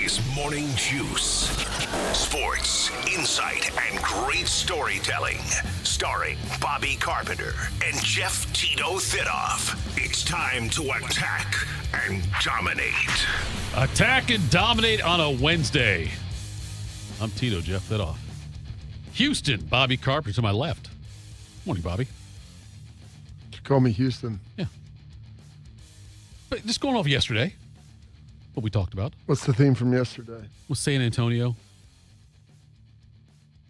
Buckeyes Morning Juice. Sports, insight, and great storytelling. Starring Bobby Carpenter and Jeff Tito Thitoff. It's time to attack and dominate. Attack and dominate on a Wednesday. I'm Tito, Jeff Thitoff. Houston, Bobby Carpenter to my left. Morning, Bobby. Call me Houston. Yeah. But just going off yesterday, what we talked about What's the theme from yesterday? was San Antonio.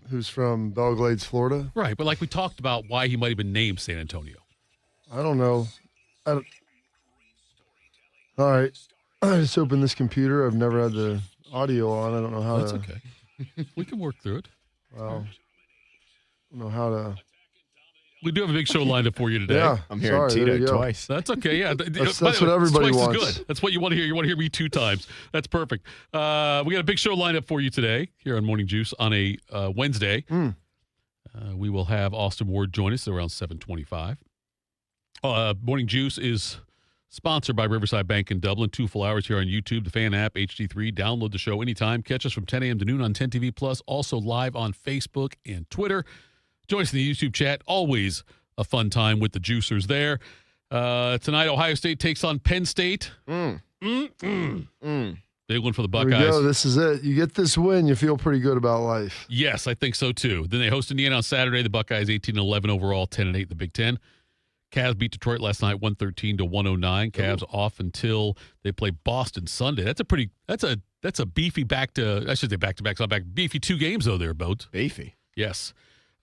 Who's from Belglades, Florida? Right, but like we talked about why he might have been named San Antonio. I don't know. All right. I just opened this computer. I've never had the audio on. I don't know how That's to. okay. We can work through it. Well, I don't know how to. We do have a big show lined up for you today. Yeah. I'm hearing sorry, there you Tito go. twice. That's okay, yeah. That's what everybody twice wants. Is good. That's what you want to hear. You want to hear me 2 times. That's perfect. We got a big show lined up for you today here on Morning Juice on a Wednesday. We will have Austin Ward join us at around 7:25. Morning Juice is sponsored by Riverside Bank in Dublin. 2 full hours here on YouTube, the Fan app, HD3. Download the show anytime. Catch us from 10 a.m. to noon on 10 TV Plus. Also live on Facebook and Twitter. Join us in the YouTube chat. Always a fun time with the Juicers there. Tonight, Ohio State takes on Penn State. Big one for the There we Buckeyes. go. This is it. You get this win, you feel pretty good about life. Yes, I think so too. Then they host Indiana on Saturday. The Buckeyes 18-11 overall, 10-8 in the Big Ten. Cavs beat Detroit last night, 113-109. Cavs off until they play Boston Sunday. That's a beefy back to back. It's not back. Beefy 2 games though there, Boat. Beefy. Yes.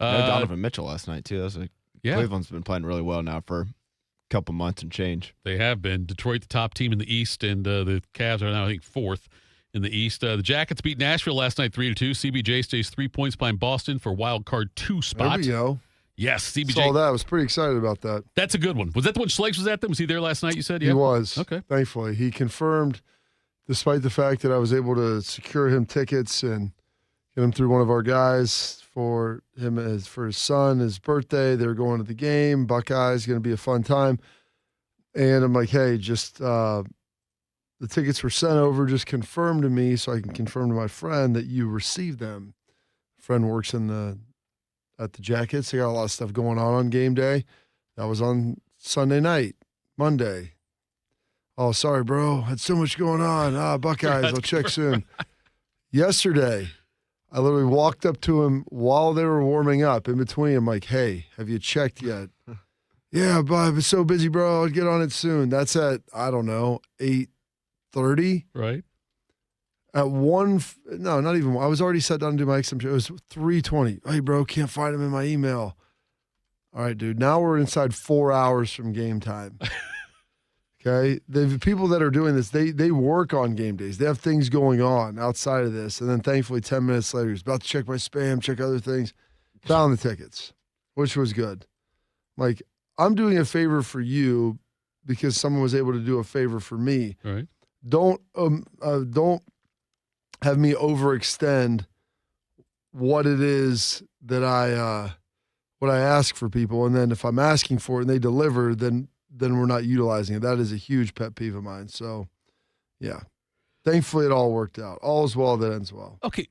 Donovan Mitchell last night, too. Yeah. Cleveland's been playing really well now for a couple months and change. They have been. Detroit, the top team in the East, and the Cavs are now, I think, 4th in the East. The Jackets beat Nashville last night 3-2. CBJ stays 3 points behind Boston for wild card 2 spot. There we go. Yes, CBJ. Saw that. I was pretty excited about that. That's a good one. Was that the one Schlegs was at them? Was he there last night, you said? Yeah. He was. Okay. Thankfully. He confirmed, despite the fact that I was able to secure him tickets and get him through one of our guys for his son, his birthday. They're going to the game. Buckeyes, going to be a fun time. And I'm like, hey, just the tickets were sent over. Just confirm to me so I can confirm to my friend that you received them. Friend works at the Jackets. They got a lot of stuff going on game day. That was on Sunday night, Monday. Oh, sorry, bro. Had so much going on. Buckeyes, I'll check soon. Yesterday, I literally walked up to him while they were warming up. In between, I'm like, hey, have you checked yet? Yeah, but I've been so busy, bro. I'll get on it soon. That's at, I don't know, 8:30. Right. At no, not even. I was already sat down to do my XM show. It was 3:20. Hey, bro, can't find him in my email. All right, dude. Now we're inside 4 hours from game time. Okay, the people that are doing this, they work on game days. They have things going on outside of this, and then thankfully 10 minutes later, he's about to check my spam, check other things, found the tickets, which was good. Like, I'm doing a favor for you because someone was able to do a favor for me. Right. Don't have me overextend what it is that what I ask for people, and then if I'm asking for it and they deliver, then we're not utilizing it. That is a huge pet peeve of mine. So, yeah. Thankfully, it all worked out. All is well that ends well. Okay,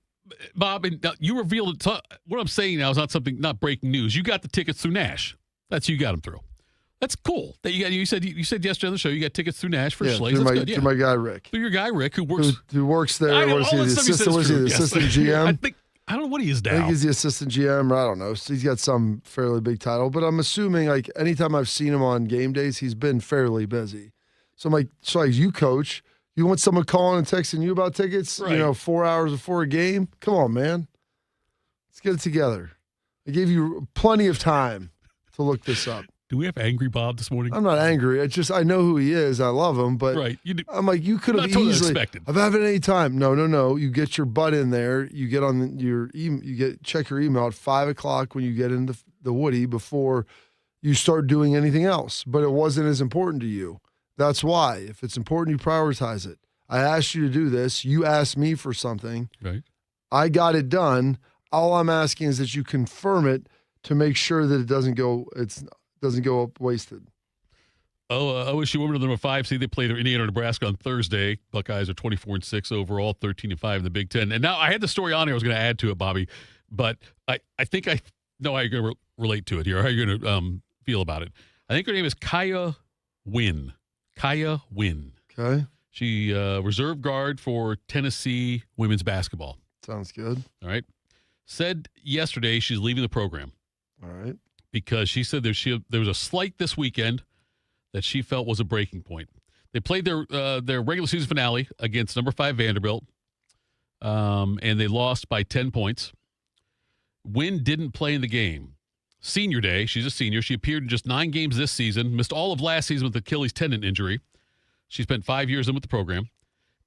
Bob, and you revealed it. What I'm saying now is not breaking news. You got the tickets through Nash. That's you got them through. That's cool. That you said yesterday on the show you got tickets through Nash for Schlegs. That's good. Yeah. Through my guy Rick. Through your guy Rick who works there. What is he? The assistant? Was he the assistant GM? I don't know what he is now. I think he's the assistant GM. I don't know. He's got some fairly big title, but I'm assuming like anytime I've seen him on game days, he's been fairly busy. So I'm like, you coach, you want someone calling and texting you about tickets, right. 4 hours before a game? Come on, man. Let's get it together. I gave you plenty of time to look this up. Do we have angry Bob this morning? I'm not angry. I know who he is. I love him, but right. I'm like, you could have totally easily. Expected. I've haven't any time. No. You get your butt in there. You get on your check your email at 5:00 when you get into the Woody before you start doing anything else. But it wasn't as important to you. That's why. If it's important, you prioritize it. I asked you to do this. You asked me for something. Right. I got it done. All I'm asking is that you confirm it to make sure that it doesn't go up wasted. OSU women are the number 5 seed. They play their Indiana Nebraska on Thursday. Buckeyes are 24-6 overall, 13-5 in the Big Ten. And now I had the story on here I was going to add to it, Bobby, but I think I know how you're going to relate to it here, how you're going to feel about it. I think her name is Kaya Wynn. Kaya Wynn. Okay. She reserve guard for Tennessee women's basketball. Sounds good. All right. Said yesterday she's leaving the program. All right. Because she said there was a slight this weekend that she felt was a breaking point. They played their regular season finale against number 5 Vanderbilt, and they lost by 10 points. Wynn didn't play in the game. Senior day, she's a senior. She appeared in just 9 games this season, missed all of last season with Achilles tendon injury. She spent 5 years in with the program,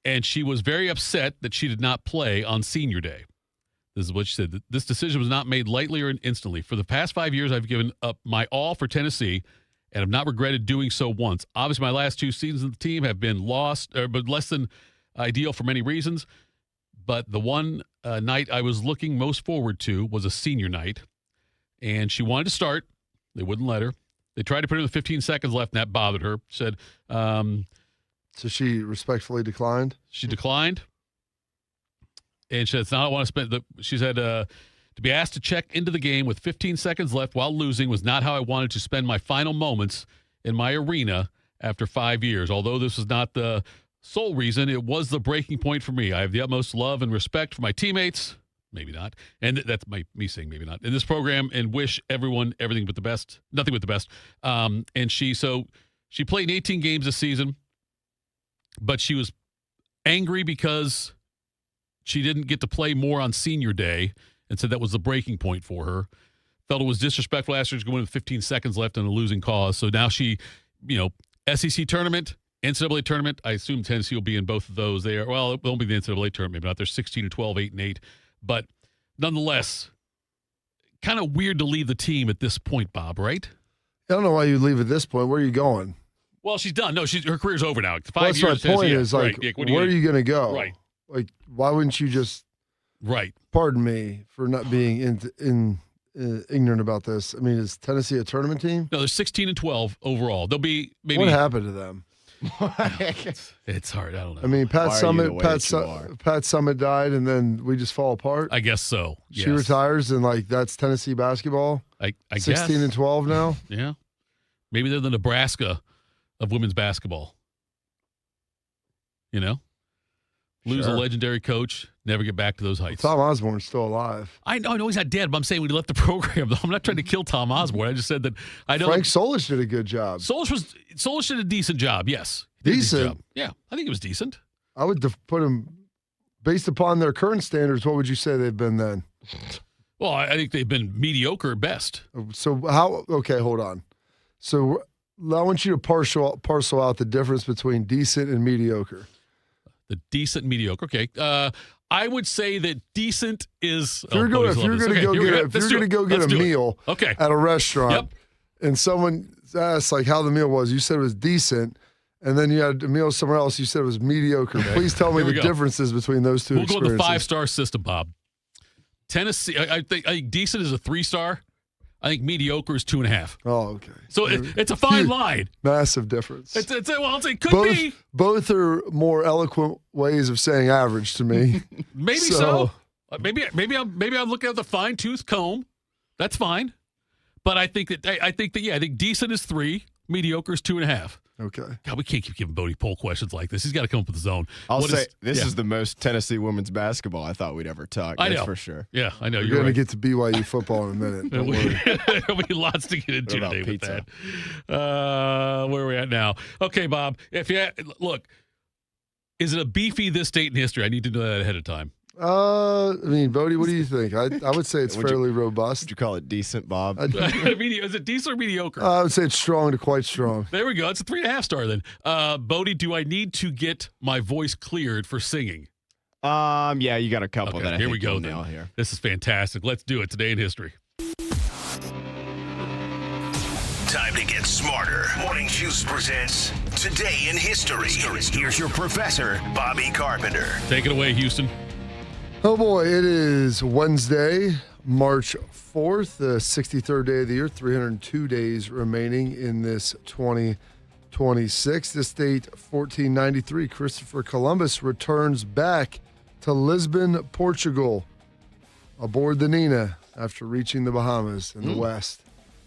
and she was very upset that she did not play on senior day. This is what she said. This decision was not made lightly or instantly. For the past 5 years, I've given up my all for Tennessee and have not regretted doing so once. Obviously, my last 2 seasons of the team have been but less than ideal for many reasons. But the one night I was looking most forward to was a senior night, and she wanted to start. They wouldn't let her. They tried to put her with 15 seconds left, and that bothered her. She said, so she respectfully declined? She declined. And she said, it's not I want to spend she said, to be asked to check into the game with 15 seconds left while losing was not how I wanted to spend my final moments in my arena after 5 years. Although this was not the sole reason, it was the breaking point for me. I have the utmost love and respect for my teammates. Maybe not. And that's me saying maybe not. In this program, and wish everyone everything but the best. Nothing but the best. And she played in 18 games this season, but she was angry because she didn't get to play more on senior day and said that was the breaking point for her. Felt it was disrespectful last year to go in with 15 seconds left on a losing cause. So now she, SEC tournament, NCAA tournament. I assume Tennessee will be in both of those. It won't be the NCAA tournament, but they're 16-12, 8-8. But nonetheless, kind of weird to leave the team at this point, Bob, right? I don't know why you leave at this point. Where are you going? Well, she's done. No, her career's over now. 5 That's years. my point is, right. Where are you going to go? Right. Like, why wouldn't you just? Right. Pardon me for not being ignorant about this. I mean, is Tennessee a tournament team? No, they're 16-12 overall. They'll be maybe. What happened to them? It's hard. I don't know. I mean, Pat Summitt died, and then we just fall apart. I guess so. She yes. retires, and that's Tennessee basketball. I guess 16-12 now. Yeah, maybe they're the Nebraska of women's basketball. Lose a legendary coach, never get back to those heights. Tom Osborne's still alive. I know he's not dead, but I'm saying when he left the program, I'm not trying to kill Tom Osborne. I just said that I know Frank Solich did a good job. Solich did a decent job. Yes, decent. Yeah, I think it was decent. I would put him based upon their current standards. What would you say they've been then? Well, I think they've been mediocre at best. So how? Okay, hold on. So I want you to parcel out the difference between decent and mediocre. The decent, mediocre. Okay. I would say that decent is. If you're going to go get a meal at a restaurant, and someone asks how the meal was, you said it was decent, and then you had a meal somewhere else, you said it was mediocre. Okay. Please tell me the differences between those two experiences. We'll go with the 5-star system, Bob. Tennessee, I think decent is a 3-star. I think mediocre is 2.5. Oh, okay. So it's a fine line. Massive difference. It could be. Both are more eloquent ways of saying average to me. Maybe so. Maybe I'm looking at the fine-tooth comb. That's fine. But I think decent is 3, mediocre is 2.5. Okay. God, we can't keep giving Bodie poll questions like this. He's got to come up with his own. This is the most Tennessee women's basketball I thought we'd ever talk. That's for sure. Yeah, I know. You're going to get to BYU football in a minute. Don't worry. There'll be lots to get into today with that. Where are we at now? Okay, Bob. Look, is it a beefy this date in history? I need to know that ahead of time. Bodie, what do you think? I would say it's fairly robust. Would you call it decent, Bob? Is it decent or mediocre? I would say it's strong to quite strong. There we go. It's a 3.5 star then. Bodie, do I need to get my voice cleared for singing? Yeah, you got a couple that I here think we go. you'll nail here. This is fantastic. Let's do it. Today in history. Time to get smarter. Morning Juice presents Today in History. Here's your professor, Bobby Carpenter. Take it away, Houston. Oh boy, it is Wednesday, March 4th, the 63rd day of the year, 302 days remaining in this 26. This date, 1493. Christopher Columbus returns back to Lisbon, Portugal, aboard the Nina after reaching the Bahamas in the west.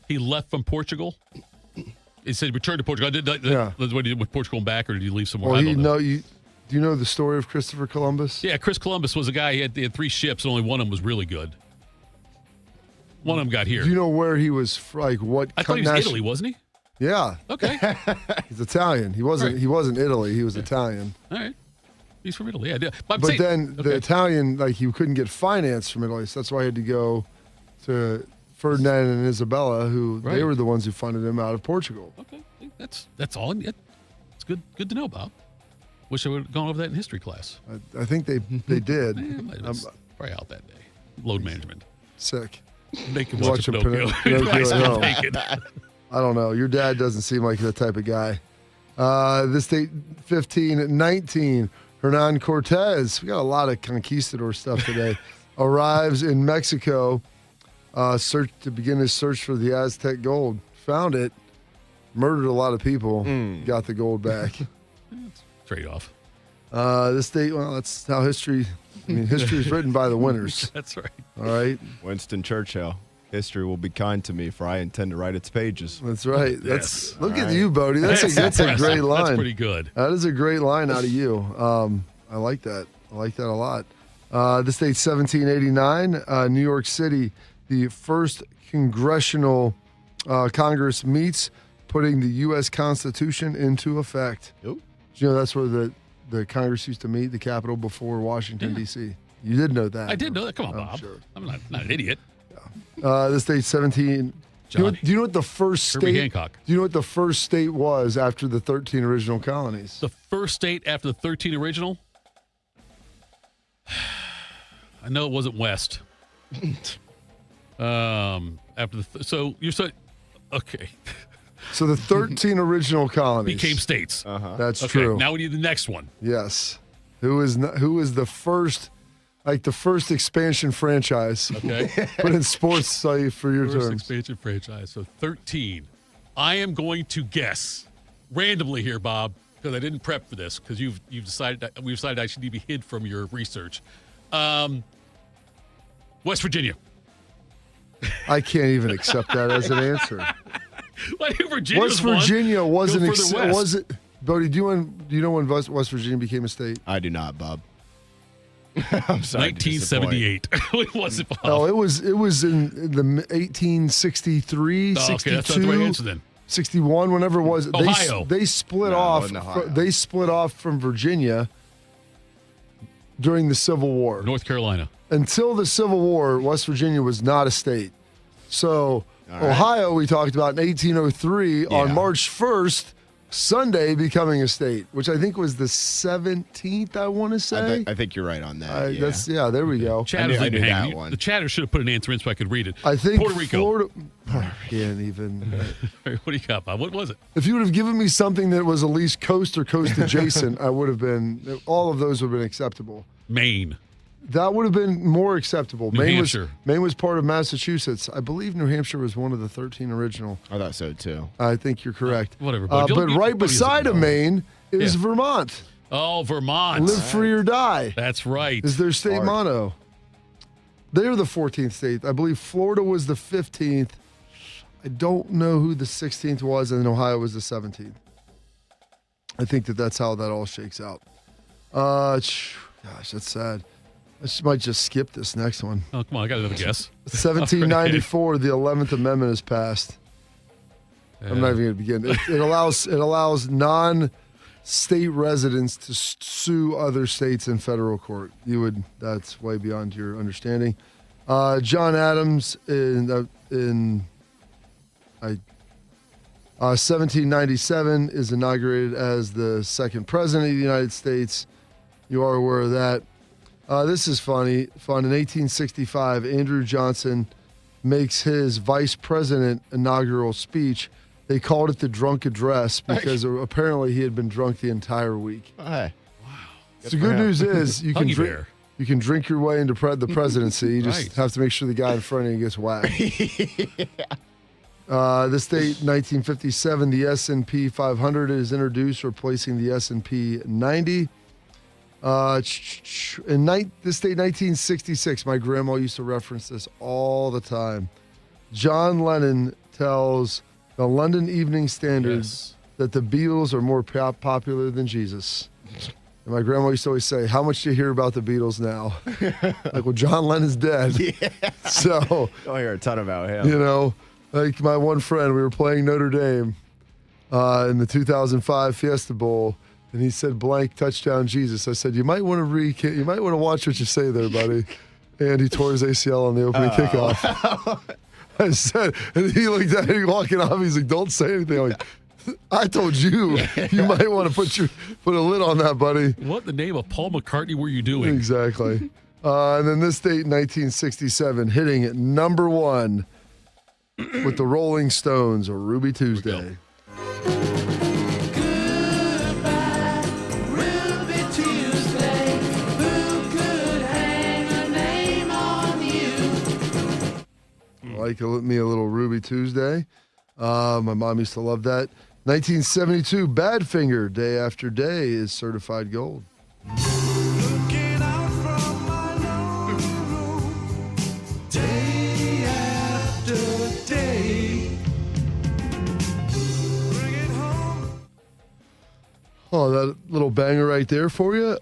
He left from Portugal? He said he returned to Portugal. What, with Portugal and back, or did he leave somewhere? Well, I don't know. do you know the story of Christopher Columbus? Yeah, Chris Columbus was a guy, he had 3 ships, and only one of them was really good. One of them got here. Do you know where he was, what I thought he was Italy, wasn't he? Yeah. Okay. He's Italian. He wasn't Italy. He was Italian. All right. He's from Italy. Yeah. But then the Italian, he couldn't get finance from Italy, so that's why he had to go to Ferdinand and Isabella, who they were the ones who funded him out of Portugal. Okay. That's all. It's good to know, Bob. Wish I would have gone over that in history class. I think they did. Probably out that day. Load management. Sick. Make him watch Pinocchio. I don't know. Your dad doesn't seem like the type of guy. This date, 1519. Hernan Cortez. We got a lot of conquistador stuff today. Arrives in Mexico to begin his search for the Aztec gold. Found it. Murdered a lot of people. Got the gold back. Trade-off. This date, that's how history is written by the winners. That's right. All right. Winston Churchill. History will be kind to me, for I intend to write its pages. That's right. Yes. Look at you, Bodie. That's a great line. That's pretty good. That is a great line out of you. I like that. I like that a lot. This date, 1789, New York City. The first congressional Congress meets, putting the U.S. Constitution into effect. Yep. Did you know that's where the Congress used to meet, the Capitol, before Washington, D.C.? You did know that. I did know that. Come on, Bob. Sure. I'm not an idiot. This date, 17. Do you know what the first Herbie state? Hancock. Do you know what the first state was after the 13 original colonies? The first state after the 13 original? I know it wasn't West. So you're saying, okay. So the 13 original colonies Became states. That's Okay, true. now we need the next one. Yes. Who is the first, the first expansion franchise? Okay. Put in sports for your First terms. expansion franchise. So 13. I am going to guess randomly here, Bob, because I didn't prep for this, because we've decided I should be hid from your research. West Virginia. I can't even accept that as an answer. West Virginia. West Virginia wasn't. Was it? Bodie, do you know when West Virginia became a state? I do not, Bob. I'm sorry. 1978. It wasn't Bob. Oh, it was in the 1863, 62. Okay, that's not the right answer then. 61, whenever it was. Ohio. They split No, it off. wasn't Ohio. They split off from Virginia during the Civil War. North Carolina. Until the Civil War, West Virginia was not a state. So right. Ohio, we talked about in 1803 on Yeah. March 1st, Sunday becoming a state, which I think was the 17th, I want to say. I think you're right on that. There we go. Chatter's I knew leaving that hanging. one. The chatter should have put an answer in so I could read it. I think Puerto Rico. Florida, I can't even. What do you got, Bob? What was it? If you would have given me something that was at least coast or coast adjacent, I would have been. All of those would have been acceptable. Maine. That would have been more acceptable. New Hampshire. Maine was part of Massachusetts. I believe New Hampshire was one of the 13 original. I thought so too. I think you're correct. Whatever, But but right beside of Maine is Yeah. Vermont. Oh, Vermont. Live free or die That's right. is their state Hard. motto. They're the 14th state. I believe Florida was the 15th. I don't know who the 16th was, and Ohio was the 17th. I think that's how that all shakes out. Gosh, that's sad. I might just skip this next one. Oh, come on. I got another guess. 1794, the 11th Amendment is passed. I'm not even going to begin. It allows non-state residents to sue other states in federal court. That's way beyond your understanding. John Adams in 1797 is inaugurated as the second president of the United States. You are aware of that. This is fun. In 1865, Andrew Johnson makes his vice president inaugural speech. They called it the drunk address because apparently he had been drunk the entire week. Oh, hey. So the good news is you can drink your way into the presidency. You just Right. have to make sure the guy in front of you gets whacked. This date, 1957, the S&P 500 is introduced, replacing the S&P 90. This date, 1966, my grandma used to reference this all the time. John Lennon tells the London Evening Standard that the Beatles are more popular than Jesus. And my grandma used to always say, how much do you hear about the Beatles now? Like, well, John Lennon's dead. Yeah. So, Don't hear a ton about him. Like my one friend, we were playing Notre Dame in the 2005 Fiesta Bowl, and he said, blank touchdown Jesus. I said, you might want to watch what you say there, buddy. And he tore his ACL on the opening kickoff. I said, and he looked at me walking off. He's like, don't say anything. I'm like, I told you, you might want to put a lid on that, buddy. What in the name of Paul McCartney were you doing? Exactly. And then this date, 1967, hitting at number 1 with the Rolling Stones, or Ruby Tuesday. Like me a little Ruby Tuesday. My mom used to love that. 1972, Badfinger, Day After Day is certified gold. Looking out from my lonely room, day after day. Bring it home. Oh, that little banger right there for you.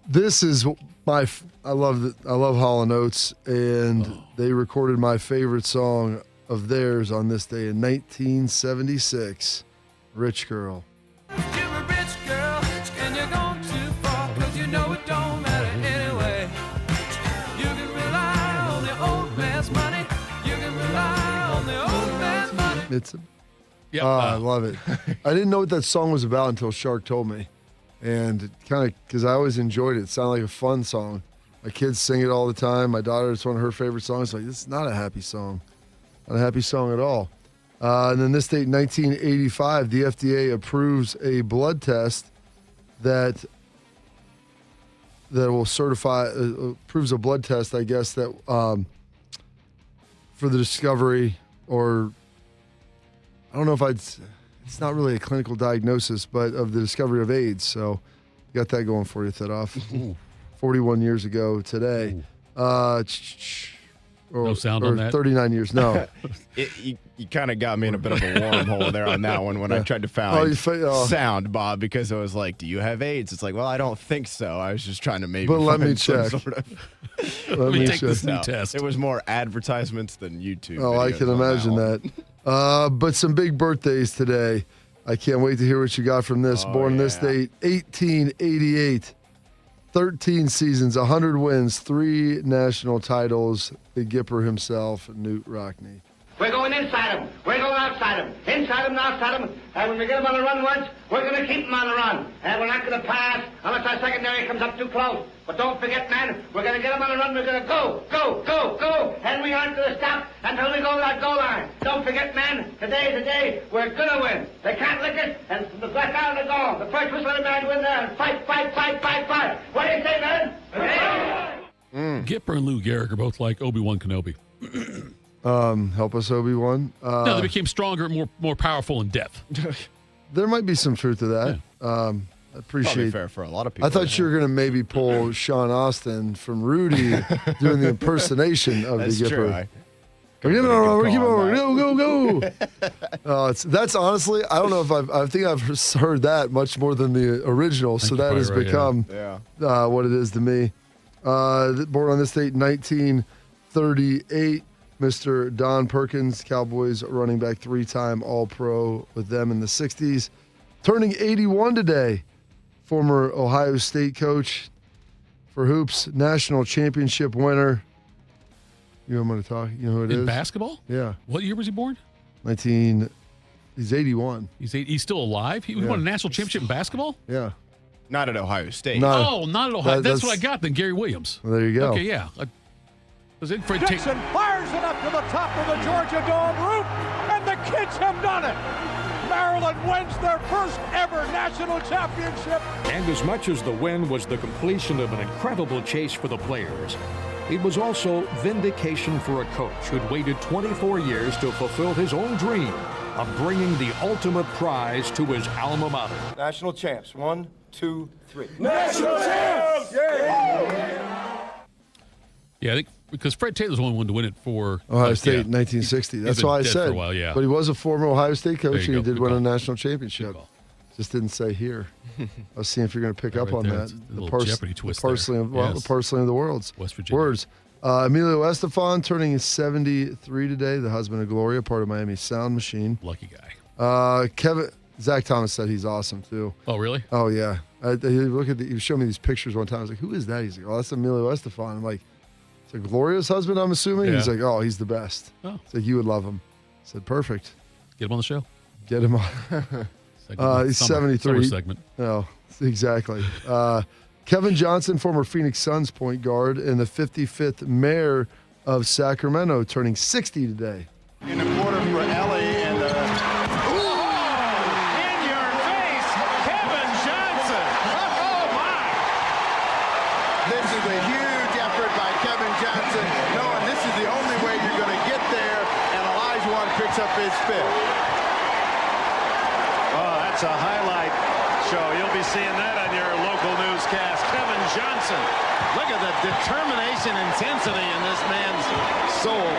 This is I love Hall & Oates, and they recorded my favorite song of theirs on this day in 1976, Rich Girl. You're a rich girl, and you're going too far, 'cause you know it don't matter anyway. You can rely on the old man's money. You can rely on the old man's money. I love it. I didn't know what that song was about until Shark told me. And it kind of, because I always enjoyed it. It sounded like a fun song. My kids sing it all the time. My daughter, it's one of her favorite songs. Like, this is not a happy song. Not a happy song at all. And then this date, 1985, the FDA approves a blood test that will certify, approves a blood test, I guess, that for the discovery, or I don't know if it's not really a clinical diagnosis, but of the discovery of AIDS. So you got that going for you, Thitoff. 41 years ago today. No sound on that? 39 years, no. You kind of got me in a bit of a wormhole there on that one when I tried to find sound, Bob, because I was like, do you have AIDS? It's like, well, I don't think so. I was just trying to maybe But let me find some check. sort of... Let me take this new test. It was more advertisements than YouTube. Oh, I videos can on imagine that. But some big birthdays today. I can't wait to hear what you got from this. Born this date, 1888. 13 seasons, 100 wins, 3 national titles. The Gipper himself, Newt Rockne. We're going inside them. We're going outside them. Inside them and outside them. And when we get them on the run once, we're going to keep them on the run. And we're not going to pass unless our secondary comes up too close. But don't forget, man, we're going to get them on the run. We're going to go, go, go, go. And we aren't going to stop until we go to that goal line. Don't forget, man, today's the day we're going to win. They can't lick us, and the black out of the goal. The first whistle of the man go in there and fight, fight, fight, fight, fight. What do you say, man? Gipper and Lou Gehrig are both like Obi-Wan Kenobi. Help us, Obi-Wan. No, they became stronger, more powerful in death. There might be some truth to that. Yeah. I appreciate. Probably fair for a lot of people. I thought you were going to maybe pull Sean Austin from Rudy doing the impersonation of That's the Gipper. true. Go. That's honestly, I don't know if I think I've heard that much more than the original. So that has become what it is to me. Born on this date, 1938, Mr. Don Perkins, Cowboys running back, 3-time All-Pro with them in the 60s. Turning 81 today, former Ohio State coach for hoops, national championship winner. You know who I'm going to talk? You know who it is? In basketball? Yeah. What year was he born? He's 81. He's still alive? He won a national championship in basketball? Yeah. Not at Ohio State. No. Oh, not at Ohio. That's what I got then, Gary Williams. Well, there you go. Okay, yeah. Dixon fires it up to the top of the Georgia Dome roof, and the kids have done it. Maryland wins their first ever national championship. And as much as the win was the completion of an incredible chase for the players, It was also vindication for a coach who'd waited 24 years to fulfill his own dream of bringing the ultimate prize to his alma mater. National champs. 1, 2, 3. National champs! Yeah, I think because Fred Taylor's the only one to win it for Ohio State in 1960. That's why I said. For a while, yeah. But he was a former Ohio State coach, and he did win a national championship. Just didn't say here. I was seeing if you're going to pick up on there. that. The Jeopardy twist parceling of the words. West Virginia. Words. Emilio Estefan turning 73 today. The husband of Gloria, part of Miami Sound Machine. Lucky guy. Zach Thomas said he's awesome too. Oh, really? Oh yeah. He showed me these pictures one time. I was like, "Who is that?" He's like, "Oh, that's Emilio Estefan." I'm like, "It's like Gloria's husband, I'm assuming." Yeah. He's like, "Oh, he's the best." Oh. It's like you would love him. I said, "Perfect. Get him on the show. Get him on." He's 73. Summer segment. No, exactly. Kevin Johnson, former Phoenix Suns point guard and the 55th mayor of Sacramento, turning 60 today. In the quarter for Ellie and in your face, Kevin Johnson. Oh my! This is a huge effort by Kevin Johnson, knowing this is the only way you're going to get there, and Olajuwon picks up his fifth. Oh, that's a highlight show. You'll be seeing that on your local newscast. Kevin Johnson. Look at the determination, intensity in this man's soul.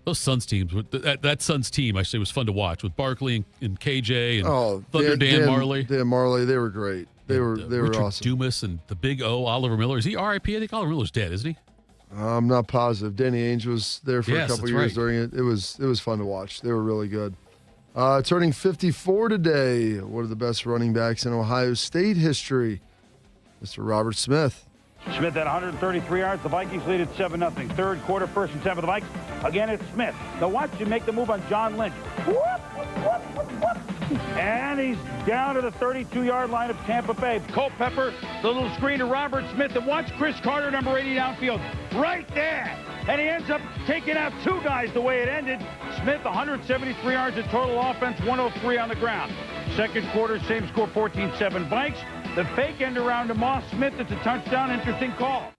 Those Suns teams, that Suns team, actually was fun to watch with Barkley and KJ and Thunder Dan Marley. Dan Marley, they were great. They were Richard awesome. Dumas and the Big O, Oliver Miller. Is he RIP? I think Oliver Miller's dead, isn't he? I'm not positive. Danny Ainge was there for a couple years right. during it. It was fun to watch. They were really good. Turning 54 today, one of the best running backs in Ohio State history, Mr. Robert Smith. Smith had 133 yards. The Vikings lead at 7-0. Third quarter, 1st and 10 for the Vikes. Again, it's Smith. Now watch him make the move on John Lynch. And he's down to the 32-yard line of Tampa Bay. Culpepper, the little screen to Robert Smith. And watch Chris Carter, number 80, downfield. Right there. And he ends up taking out two guys the way it ended. Smith, 173 yards of total offense, 103 on the ground. Second quarter, same score, 14-7 Vikes. The fake end around to Moss Smith. It's a touchdown. Interesting call.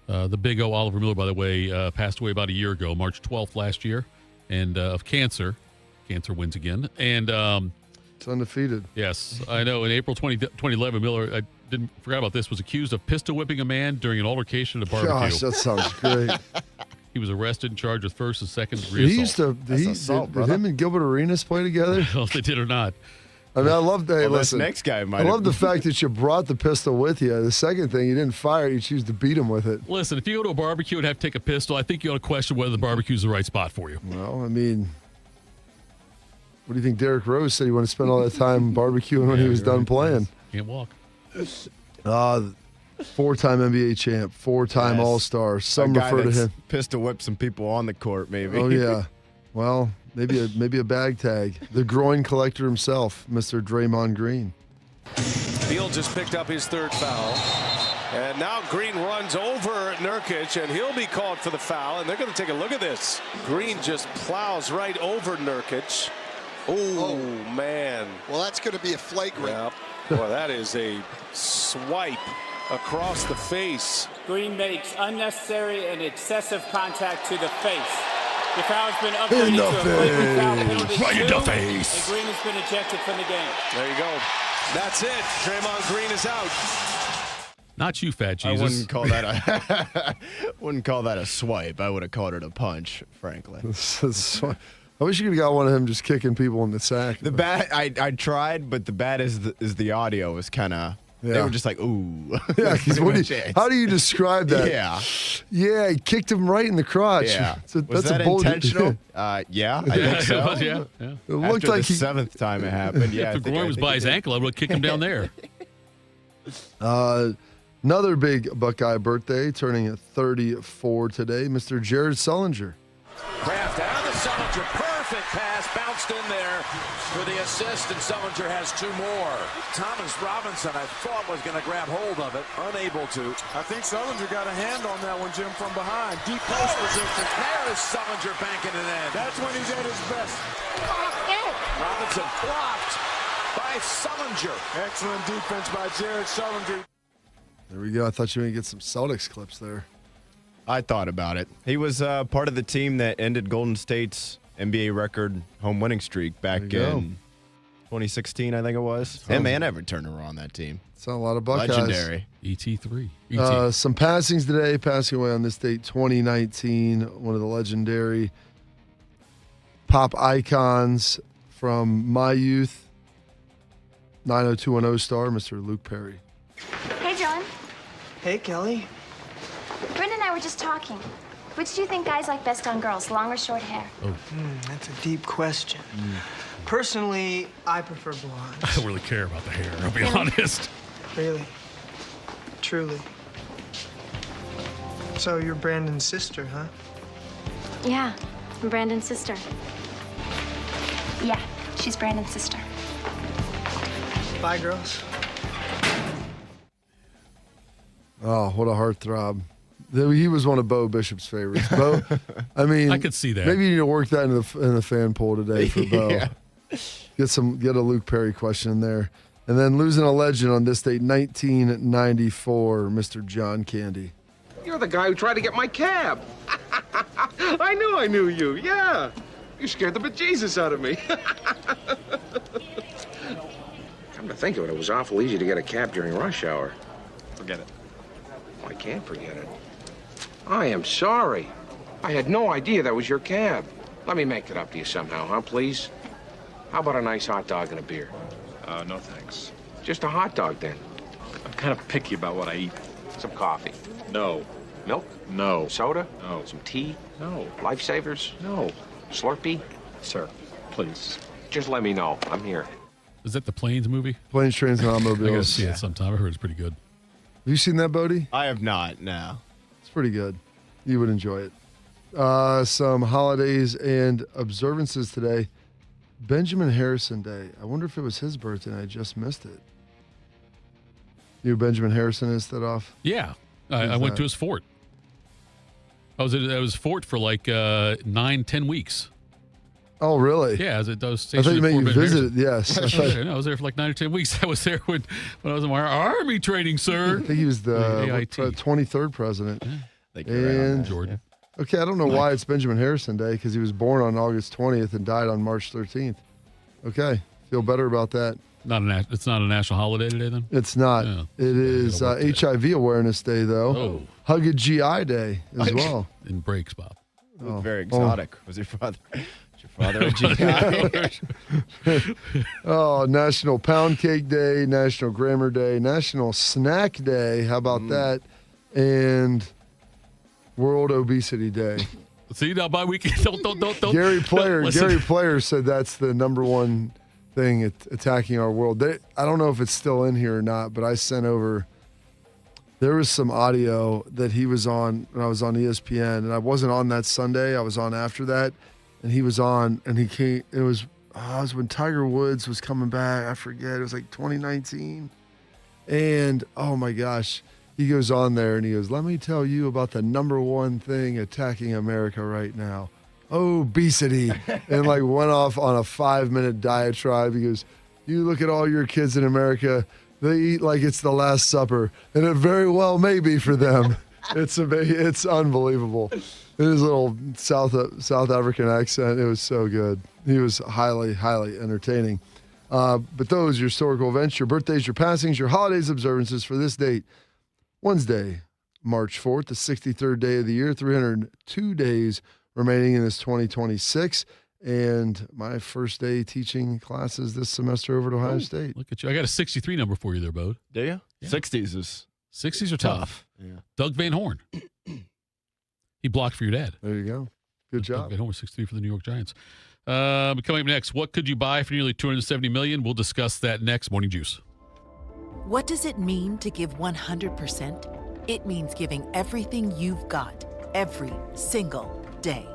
The Big O, Oliver Miller, by the way, passed away about a year ago, March 12th last year, and of cancer. Cancer wins again. And it's undefeated. Yes, I know. In April 2011, Miller, I forgot about this, was accused of pistol whipping a man during an altercation at a barbecue. Gosh, that sounds great. He was arrested and charged with first and second degree assault. Did him and Gilbert Arenas play together? I don't know if they did or not. I mean, I love that. Hey, listen, this next guy I love the fact that you brought the pistol with you. The second thing, you didn't fire it, you choose to beat him with it. Listen, if you go to a barbecue and have to take a pistol, I think you ought to question whether the barbecue is the right spot for you. Well, I mean, what do you think Derrick Rose said he wanted to spend all that time barbecuing when he was done playing? Can't walk. Four-time NBA champ, four-time All-Star. Some refer to him. Pistol whip some people on the court, maybe. Oh, yeah. Well, maybe a bag tag. The groin collector himself, Mr. Draymond Green. Beal just picked up his third foul. And now Green runs over Nurkic, and he'll be called for the foul. And they're going to take a look at this. Green just plows right over Nurkic. Oh, man. Well, that's going to be a flagrant. Yep. Boy, that is a swipe across the face. Green makes unnecessary and excessive contact to the face. The foul has been upgraded to a flagrant foul penalty. Right in the face. And Green has been ejected from the game. There you go. That's it. Draymond Green is out. Not you, Fat Jesus. I wouldn't call that a swipe. I would have called it a punch, frankly. I wish you could have got one of him just kicking people in the sack. The bat, I tried, but the bat is the audio was kind of. Yeah. They were just like, ooh. Yeah, how do you describe that? Yeah. Yeah, he kicked him right in the crotch. Yeah. Was that intentional? Yeah, I think so. Yeah. It looked After like the seventh time it happened. Yeah, if the groin was by his ankle, I would have kicked him down there. Another big Buckeye birthday, turning 34 today, Mr. Jared Sullinger. Kraft down to Sullinger. Perfect pass. Bounced in there for the assist, and Sullinger has two more. Thomas Robinson, I thought, was going to grab hold of it. Unable to. I think Sullinger got a hand on that one, Jim, from behind. Deep post position. There is Sullinger banking it in. That's when he's at his best. Robinson blocked by Sullinger. Excellent defense by Jared Sullinger. There we go. I thought you were going to get some Celtics clips there. I thought about it. He was part of the team that ended Golden State's NBA record home winning streak back in 2016, I think it was. And man, every turner on that team. It's a lot of Buckeyes. Legendary. ET3. Some passings today, passing away on this date, 2019. One of the legendary pop icons from my youth. 90210 star, Mr. Luke Perry. Hey, John. Hey, Kelly. Brenda and I were just talking. Which do you think guys like best on girls, long or short hair? That's a deep question. Personally, I prefer blonde. I don't really care about the hair, I'll be honest. Really? Truly? So you're Brandon's sister, huh? Yeah, I'm Brandon's sister. Yeah, she's Brandon's sister. Bye, girls. Oh, what a heartthrob. He was one of Bo Bishop's favorites. Bo, I mean, I could see that. Maybe you need to work that in the fan poll today for Bo. Yeah. Get a Luke Perry question in there. And then losing a legend on this date, 1994, Mr. John Candy. You're the guy who tried to get my cab. I knew you. Yeah. You scared the bejesus out of me. Come to think of it, it was awful easy to get a cab during rush hour. Forget it. I can't forget it. I am sorry. I had no idea that was your cab. Let me make it up to you somehow, huh, please? How about a nice hot dog and a beer? No thanks. Just a hot dog, then. I'm kind of picky about what I eat. Some coffee. No. Milk? No. Soda? No. Some tea? No. Lifesavers? No. Slurpee? Sir, please. Just let me know. I'm here. Is that the Planes movie? Planes, Trains, and I gotta Automobiles. see it sometime. I heard it's pretty good. Have you seen that, Bodie? I have not, no. It's pretty good. You would enjoy it. Some holidays and observances today. Benjamin Harrison Day. I wonder if it was his birthday and I just missed it. You know who Benjamin Harrison is, Thitoff? Yeah. I went to his fort. I was at his fort for like 9-10 weeks. Oh, really? Yeah, as it does. I thought you meant you visited. Yes. I was there for like 9 or 10 weeks. I was there when I was in my army training, sir. I think he was the AIT. 23rd president. Yeah. And Jordan. Okay, I don't know why it's Benjamin Harrison Day, because he was born on August 20th and died on March 13th. Okay, feel better about that. It's not a national holiday today, then? It's not. Yeah. It is HIV Awareness Day, though. Oh. Hug a GI Day as well. In breaks, Bob. Oh. Very exotic. Was your father a GI? National Pound Cake Day, National Grammar Day, National Snack Day. How about that? And World Obesity Day. See, now by weekend, don't. Gary Player said that's the number one thing attacking our world. I don't know if it's still in here or not, but I sent over. There was some audio that he was on when I was on ESPN, and I wasn't on that Sunday. I was on after that, and he was on, and he came. It was when Tiger Woods was coming back. I forget. It was like 2019, and oh my gosh. He goes on there and he goes, let me tell you about the number one thing attacking America right now. Obesity. And like went off on a 5-minute diatribe. He goes, you look at all your kids in America, they eat like it's the Last Supper. And it very well may be for them. It's unbelievable. In his little South African accent, it was so good. He was highly, highly entertaining. But those, your historical events, your birthdays, your passings, your holidays, observances for this date. Wednesday, March 4th, the 63rd day of the year, 302 days remaining in this 2026. And my first day teaching classes this semester over at Ohio State. Look at you. I got a 63 number for you there, Bode. Do you? Yeah. 60s are tough. Yeah. Doug Van Horn. He blocked for your dad. There you go. Good job. Doug Van Horn, 63 for the New York Giants. Coming up next, what could you buy for nearly $270 million? We'll discuss that next. Morning Juice. What does it mean to give 100%? It means giving everything you've got, every single day.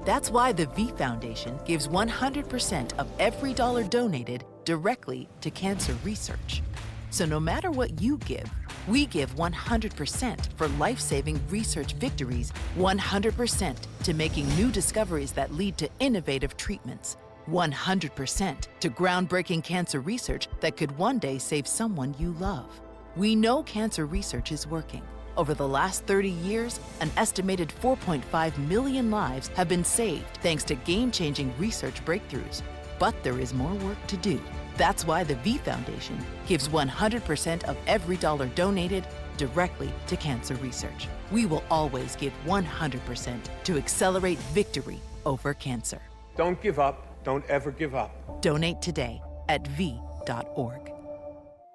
That's why the V Foundation gives 100% of every dollar donated directly to cancer research. So no matter what you give, we give 100% for life-saving research victories, 100% to making new discoveries that lead to innovative treatments, 100% to groundbreaking cancer research that could one day save someone you love. We know cancer research is working, Over the last 30 years, an estimated 4.5 million lives have been saved thanks to game-changing research breakthroughs. But there is more work to do. That's why the V Foundation gives 100% of every dollar donated directly to cancer research. We will always give 100% to accelerate victory over cancer. Don't give up. Don't ever give up. Donate today at v.org.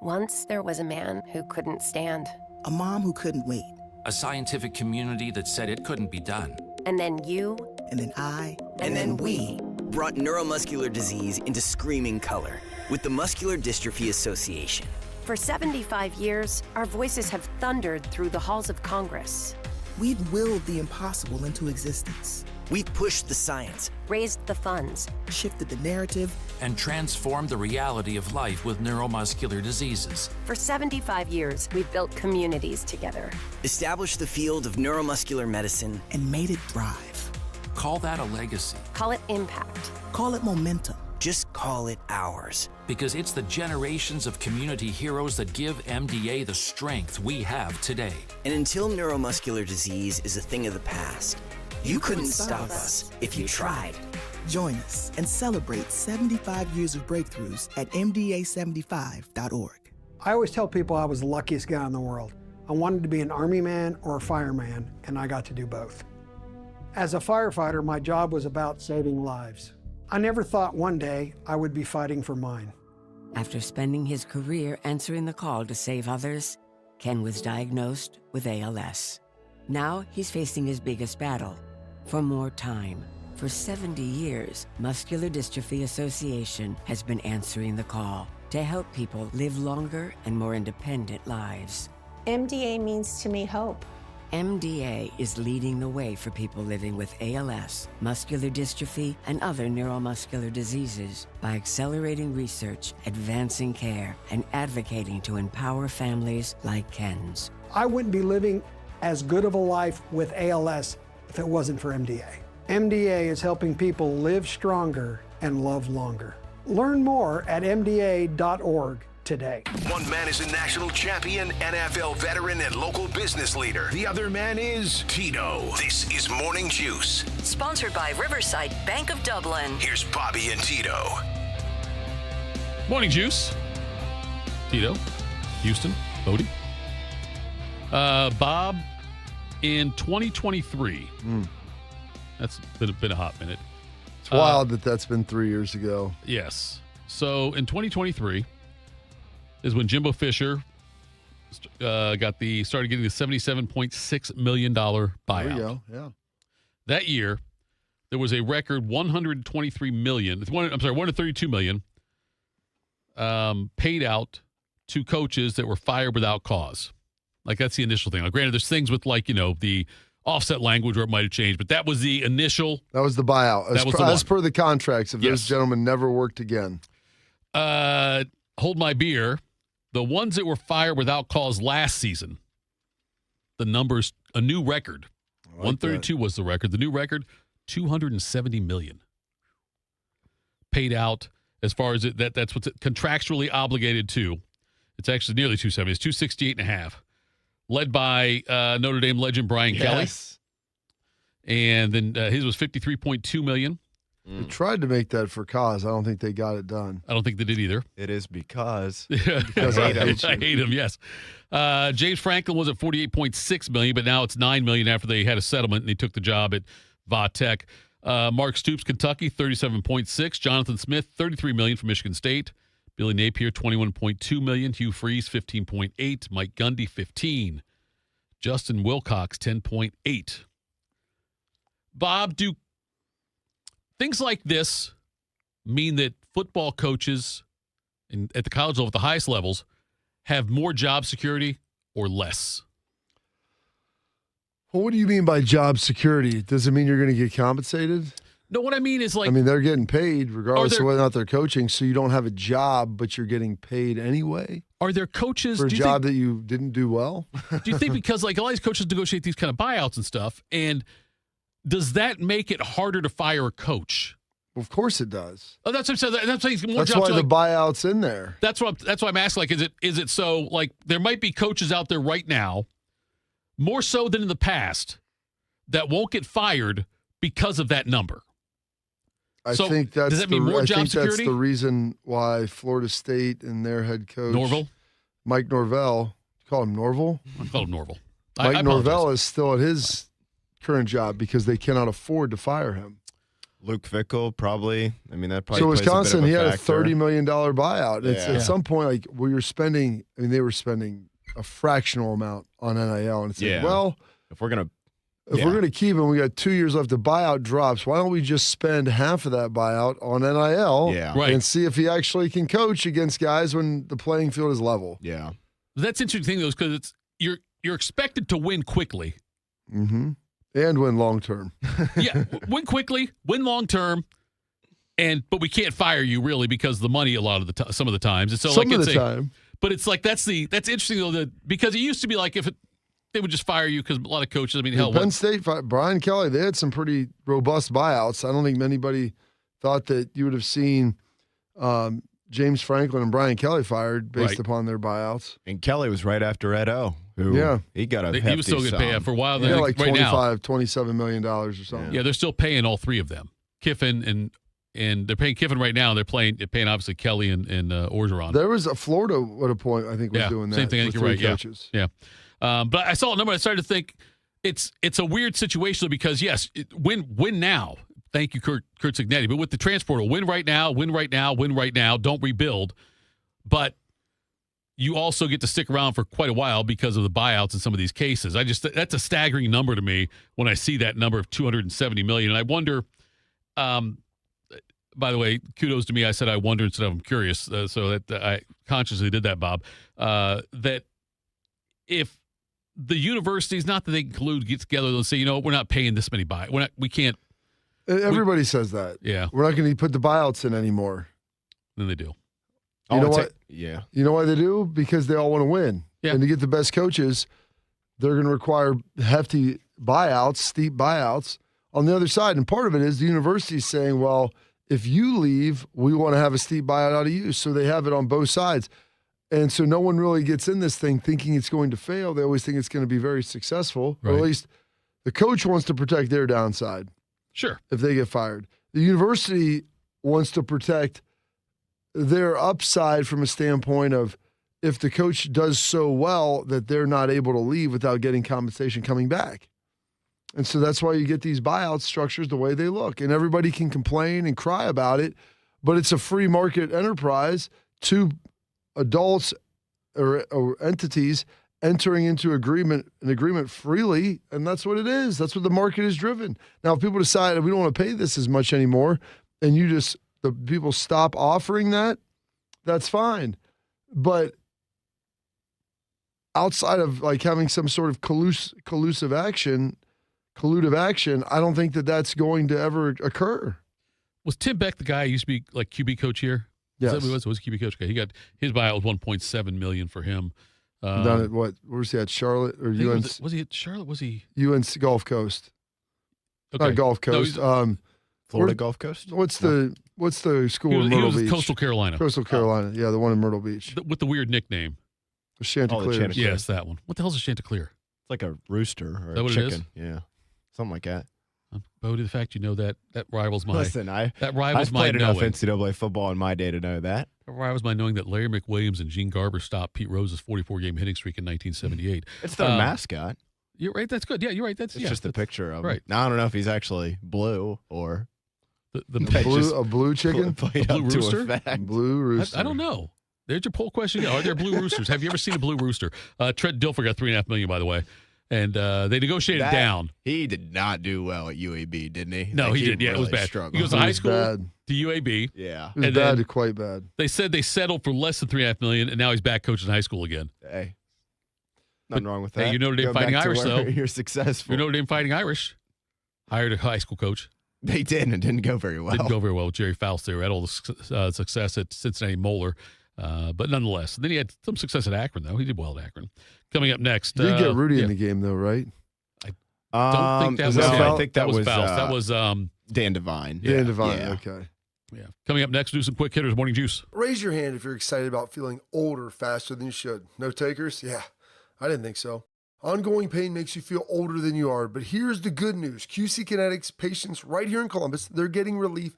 Once there was a man who couldn't stand. A mom who couldn't wait. A scientific community that said it couldn't be done. And then you. And then I. And then we. Brought neuromuscular disease into screaming color with the Muscular Dystrophy Association. For 75 years, our voices have thundered through the halls of Congress. We've willed the impossible into existence. We've pushed the science, raised the funds, shifted the narrative, and transformed the reality of life with neuromuscular diseases. For 75 years, we've built communities together, established the field of neuromuscular medicine, and made it thrive. Call that a legacy. Call it impact. Call it momentum. Just call it ours. Because it's the generations of community heroes that give MDA the strength we have today. And until neuromuscular disease is a thing of the past, you couldn't stop us if you tried. Join us and celebrate 75 years of breakthroughs at MDA75.org. I always tell people I was the luckiest guy in the world. I wanted to be an Army man or a fireman, and I got to do both. As a firefighter, my job was about saving lives. I never thought one day I would be fighting for mine. After spending his career answering the call to save others, Ken was diagnosed with ALS. Now he's facing his biggest battle, for more time. For 70 years, Muscular Dystrophy Association has been answering the call to help people live longer and more independent lives. MDA means to me hope. MDA is leading the way for people living with ALS, muscular dystrophy, and other neuromuscular diseases by accelerating research, advancing care, and advocating to empower families like Ken's. I wouldn't be living as good of a life with ALS if it wasn't for MDA. MDA is helping people live stronger and love longer. Learn more at mda.org today. One man is a national champion, NFL veteran, and local business leader. The other man is Tito. This is Morning Juice. Sponsored by Riverside Bank of Dublin. Here's Bobby and Tito. Morning Juice. Tito, Houston, Bodie. Bob, in 2023, that's been a hot minute. It's wild that's been 3 years ago. Yes. So in 2023 is when Jimbo Fisher started getting the $77.6 million buyout. There you go. Yeah. That year, there was a record $132 million paid out to coaches that were fired without cause. Like, that's the initial thing. Now, granted, there's things with, like, the offset language where it might have changed, but that was the initial. That was the buyout. As per the contracts, if those gentlemen never worked again. Hold my beer. The ones that were fired without cause last season, the numbers, a new record. 132 was the record. The new record, $270 million paid out. As far as that's what's contractually obligated to. It's actually nearly 270. It's 268.5. Led by Notre Dame legend Brian Kelly. And then his was $53.2 million. They tried to make that for cause. I don't think they got it done. I don't think they did either. It is because I hate him, yes. James Franklin was at $48.6 million, but now it's $9 million after they had a settlement and he took the job at Va Tech. Mark Stoops, Kentucky, $37.6. Jonathan Smith, $33 million from Michigan State. Billy Napier, $21.2 million. Hugh Freeze, $15.8. Mike Gundy, $15. Justin Wilcox, $10.8. Bob, do things like this mean that football coaches at the college level, at the highest levels, have more job security or less? Well, what do you mean by job security? Does it mean you're going to get compensated? No, what I mean is they're getting paid regardless of whether or not they're coaching, so you don't have a job, but you're getting paid anyway. Are there coaches for a job that you didn't do well? Do you think because a lot of these coaches negotiate these kind of buyouts and stuff, and does that make it harder to fire a coach? Of course it does. Oh, that's what I'm saying. That's why the buyout's in there. That's why I'm asking. Is it so? Like, there might be coaches out there right now more so than in the past, that won't get fired because of that number. I think that's does that mean more job security? That's the reason why Florida State and their head coach Norvell, Mike Norvell, call him Norvell. I call him Norvell. Mike Norvell is still at his current job because they cannot afford to fire him. Luke Fickell, probably. I mean, that probably. So plays Wisconsin, a bit he of a had a factor. $30 million buyout. It's at some point, like we were spending. I mean, they were spending a fractional amount on NIL, and it's like, well, if we're gonna keep him, we got 2 years left. The buyout drops. Why don't we just spend half of that buyout on NIL? And see if he actually can coach against guys when the playing field is level. Yeah, that's interesting though, because it's you're expected to win quickly. Mm-hmm. And win long term. Yeah, win quickly, win long term, but we can't fire you really because of the money a lot of the some of the times. And so Some of the time. But it's like that's interesting though because it used to be like if they would just fire you because a lot of coaches. I mean, hell, Penn State, Brian Kelly, they had some pretty robust buyouts. I don't think anybody thought that you would have seen James Franklin and Brian Kelly fired based upon their buyouts. And Kelly was right after Ed O. Who he got a he was still good pay for a while. Yeah, like right $27 million or something. Yeah, they're still paying all three of them, Kiffin and they're paying Kiffin right now. They're paying obviously Kelly and Orgeron. There was a Florida at a point I think was doing that. Same thing. I think you're right. Coaches. Yeah. But I saw a number. I started to think it's a weird situation because yes, win now. Thank you, Kurt Cignetti. But with the transfer portal, win right now. Don't rebuild. But you also get to stick around for quite a while because of the buyouts in some of these cases. That's a staggering number to me when I see that number of $270 million. And I wonder. By the way, kudos to me. I said I wonder instead of I'm curious. So that I consciously did that, Bob. That if the universities, not that they can collude, get together and say, we're not paying this many we can't. Everybody says that. Yeah. We're not going to put the buyouts in anymore. Then they do. You know what? Yeah. You know why they do? Because they all want to win. Yeah. And to get the best coaches, they're going to require hefty buyouts, steep buyouts on the other side. And part of it is the university saying, well, if you leave, we want to have a steep buyout out of you. So they have it on both sides. And so no one really gets in this thing thinking it's going to fail. They always think it's going to be very successful. Right. Or at least the coach wants to protect their downside. Sure. If they get fired. The university wants to protect their upside from a standpoint of if the coach does so well that they're not able to leave without getting compensation coming back. And so that's why you get these buyout structures the way they look. And everybody can complain and cry about it, but it's a free market enterprise. Two adults or entities entering into an agreement freely, and that's what it is. That's what the market is driven. Now, if people decide we don't want to pay this as much anymore, and the people stop offering that, that's fine. But outside of like having some sort of collusive action, I don't think that that's going to ever occur. Was Tim Beck the guy who used to be like QB coach here? Yes. Is that who was QB coach guy? He got his buyout was $1.7 million for him. Done at what? Where was he at? Charlotte or UNC? Was he at Charlotte? Was he UNC Gulf Coast? Okay. Not Gulf Coast. Florida Gulf Coast. What's the school in Myrtle Beach? Coastal Carolina. Coastal Carolina. Yeah, the one in Myrtle Beach. With the weird nickname. The Chanticleer. Yes, that one. What the hell's a Chanticleer? It's like a rooster or is that a what chicken. It is? Yeah, something like that. Bodie, the fact you know that rivals my. Listen, I've knowing. played enough NCAA football in my day to know that. That rivals my knowing that Larry McWilliams and Gene Garber stopped Pete Rose's 44-game hitting streak in 1978. It's the mascot. You're right. That's good. Yeah, you're right. It's just a picture of him. Right. Now I don't know if he's actually blue or a blue chicken, a blue rooster, blue rooster. I don't know. There's your poll question. Are there blue roosters? Have you ever seen a blue rooster? Trent Dilfer got $3.5 million, by the way. And they negotiated down. He did not do well at UAB, didn't he? No, he did. Yeah, really it was bad. struggled. He goes to high school to UAB. Yeah, it was bad to quite bad. They said they settled for less than $3.5 million, and now he's back coaching high school again. Hey, nothing wrong with that. Hey, you're Notre Dame Fighting Irish, though. You're successful. You're Notre Dame Fighting Irish. Hired a high school coach. They did, and it didn't go very well. Didn't go very well with Jerry Faust there. Had all the success at Cincinnati Moeller. But nonetheless, then he had some success at Akron, though. He did well at Akron. Coming up next. You did get Rudy in the game, though, right? I don't think that was I think that was Faust. That was Dan Devine. Dan Devine, yeah. Okay. Yeah. Coming up next, do some quick hitters, Morning Juice. Raise your hand if you're excited about feeling older faster than you should. No takers? Yeah, I didn't think so. Ongoing pain makes you feel older than you are, but here's the good news. QC Kinetics patients right here in Columbus, they're getting relief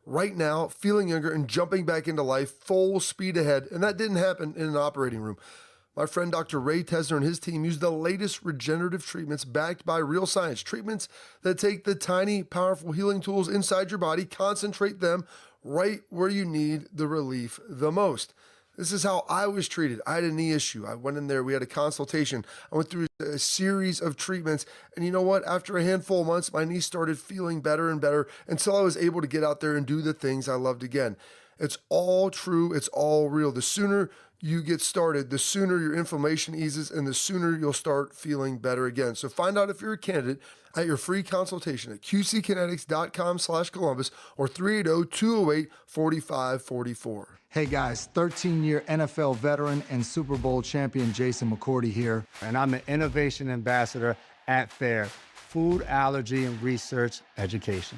right now, feeling younger and jumping back into life, full speed ahead, and that didn't happen in an operating room. My friend Dr. Ray Tesner and his team use the latest regenerative treatments backed by real science, treatments that take the tiny, powerful healing tools inside your body, concentrate them right where you need the relief the most. This is how I was treated. I had a knee issue. I went in there. We had a consultation. I went through a series of treatments. And you know what? After a handful of months, my knee started feeling better and better until I was able to get out there and do the things I loved again. It's all true. It's all real. The sooner you get started, the sooner your inflammation eases and the sooner you'll start feeling better again. So find out if you're a candidate at your free consultation at qckinetics.com/Columbus or 380-208-4544. Hey guys, 13-year NFL veteran and Super Bowl champion Jason McCourty here, and I'm an innovation ambassador at FAIR, Food Allergy and Research Education.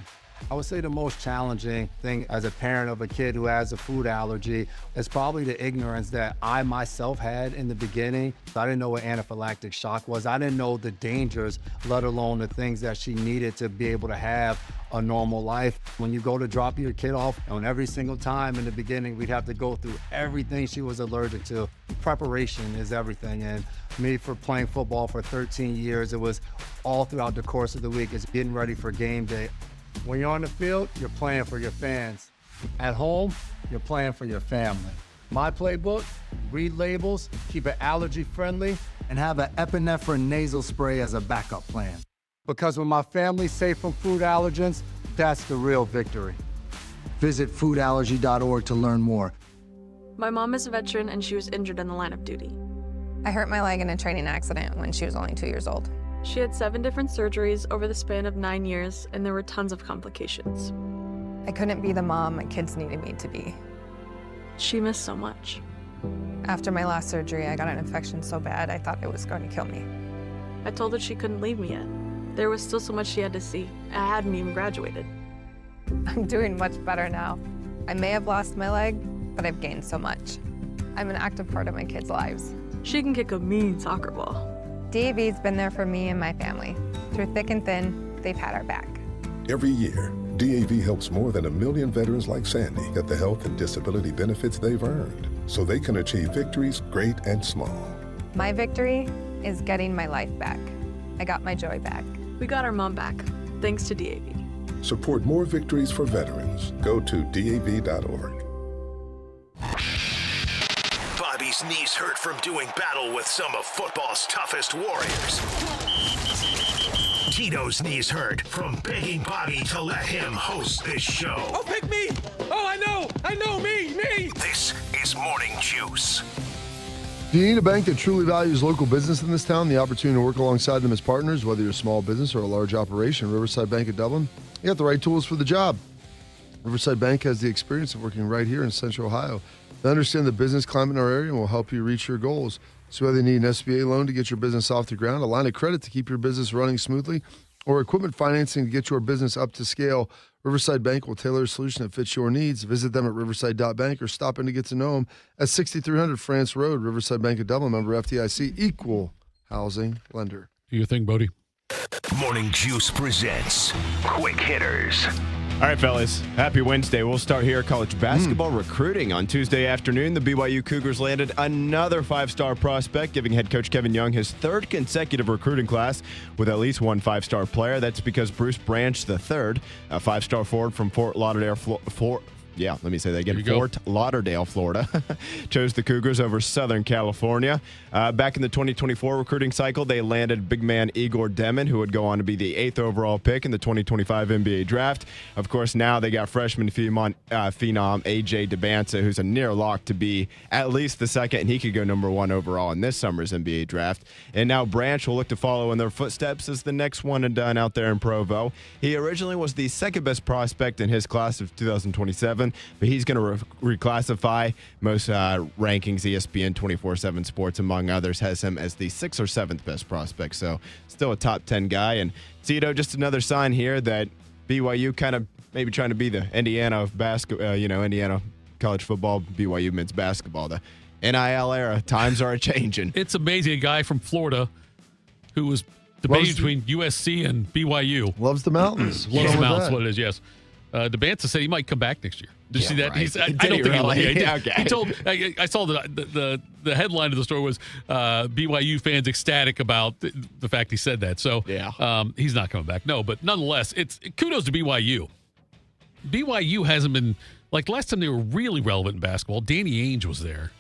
I would say the most challenging thing as a parent of a kid who has a food allergy is probably the ignorance that I myself had in the beginning. I didn't know what anaphylactic shock was. I didn't know the dangers, let alone the things that she needed to be able to have a normal life. When you go to drop your kid off, and every single time in the beginning, we'd have to go through everything she was allergic to. Preparation is everything. And me, for playing football for 13 years, it was all throughout the course of the week. It's getting ready for game day. When you're on the field, you're playing for your fans. At home, you're playing for your family. My playbook, read labels, keep it allergy friendly, and have an epinephrine nasal spray as a backup plan. Because when my family's safe from food allergens, that's the real victory. Visit foodallergy.org to learn more. My mom is a veteran and she was injured in the line of duty. I hurt my leg in a training accident when she was only 2 years old. She had 7 different surgeries over the span of 9 years, and there were tons of complications. I couldn't be the mom my kids needed me to be. She missed so much. After my last surgery, I got an infection so bad I thought it was going to kill me. I told her she couldn't leave me yet. There was still so much she had to see. I hadn't even graduated. I'm doing much better now. I may have lost my leg, but I've gained so much. I'm an active part of my kids' lives. She can kick a mean soccer ball. DAV's been there for me and my family. Through thick and thin, they've had our back. Every year, DAV helps more than 1 million veterans like Sandy get the health and disability benefits they've earned so they can achieve victories great and small. My victory is getting my life back. I got my joy back. We got our mom back, thanks to DAV. Support more victories for veterans. Go to DAV.org. Bobby's knees hurt from doing battle with some of football's toughest warriors. Tito's knees hurt from begging Bobby to let him host this show. Oh, pick me! Oh, I know, me! This is Morning Juice. Do you need a bank that truly values local business in this town? The opportunity to work alongside them as partners, whether you're a small business or a large operation. Riverside Bank of Dublin, you got the right tools for the job. Riverside Bank has the experience of working right here in Central Ohio. They understand the business climate in our area and will help you reach your goals. So whether you need an SBA loan to get your business off the ground, a line of credit to keep your business running smoothly, or equipment financing to get your business up to scale, Riverside Bank will tailor a solution that fits your needs. Visit them at riverside.bank or stop in to get to know them at 6300 France Road. Riverside Bank of Dublin, member FDIC, equal housing lender. Do your thing, Bodie. Morning Juice presents Quick Hitters. All right, fellas. Happy Wednesday. We'll start here. College basketball recruiting. On Tuesday afternoon, the BYU Cougars landed another 5-star prospect, giving head coach Kevin Young his 3rd consecutive recruiting class with at least one 5-star player. That's because Bruce Branch III, a 5-star forward from Fort Lauderdale, Fort Lauderdale, Florida, chose the Cougars over Southern California. Back in the 2024 recruiting cycle, they landed big man Igor Demon, who would go on to be the 8th overall pick in the 2025 NBA draft. Of course, now they got freshman phenom AJ Debanza, who's a near lock to be at least the 2nd, and he could go number 1 overall in this summer's NBA draft. And now Branch will look to follow in their footsteps as the next one and done out there in Provo. He originally was the 2nd best prospect in his class of 2027. But he's going to reclassify. Most rankings, ESPN 24/7 Sports, among others, has him as the 6th or 7th best prospect. So still a top 10 guy. And Tito, just another sign here that BYU kind of maybe trying to be the Indiana of Indiana college football, BYU men's basketball. The NIL era, times are changing. It's amazing. A guy from Florida who was debating between USC and BYU. Loves the mountains. Loves the mountains, what it is, yes. DeBanza said he might come back next year. Did you see that? Right. I don't think really? he Okay. He told. I saw the headline of the story was BYU fans ecstatic about the fact he said that. So he's not coming back. No, but nonetheless, it's kudos to BYU. BYU hasn't been like last time they were really relevant in basketball. Danny Ainge was there.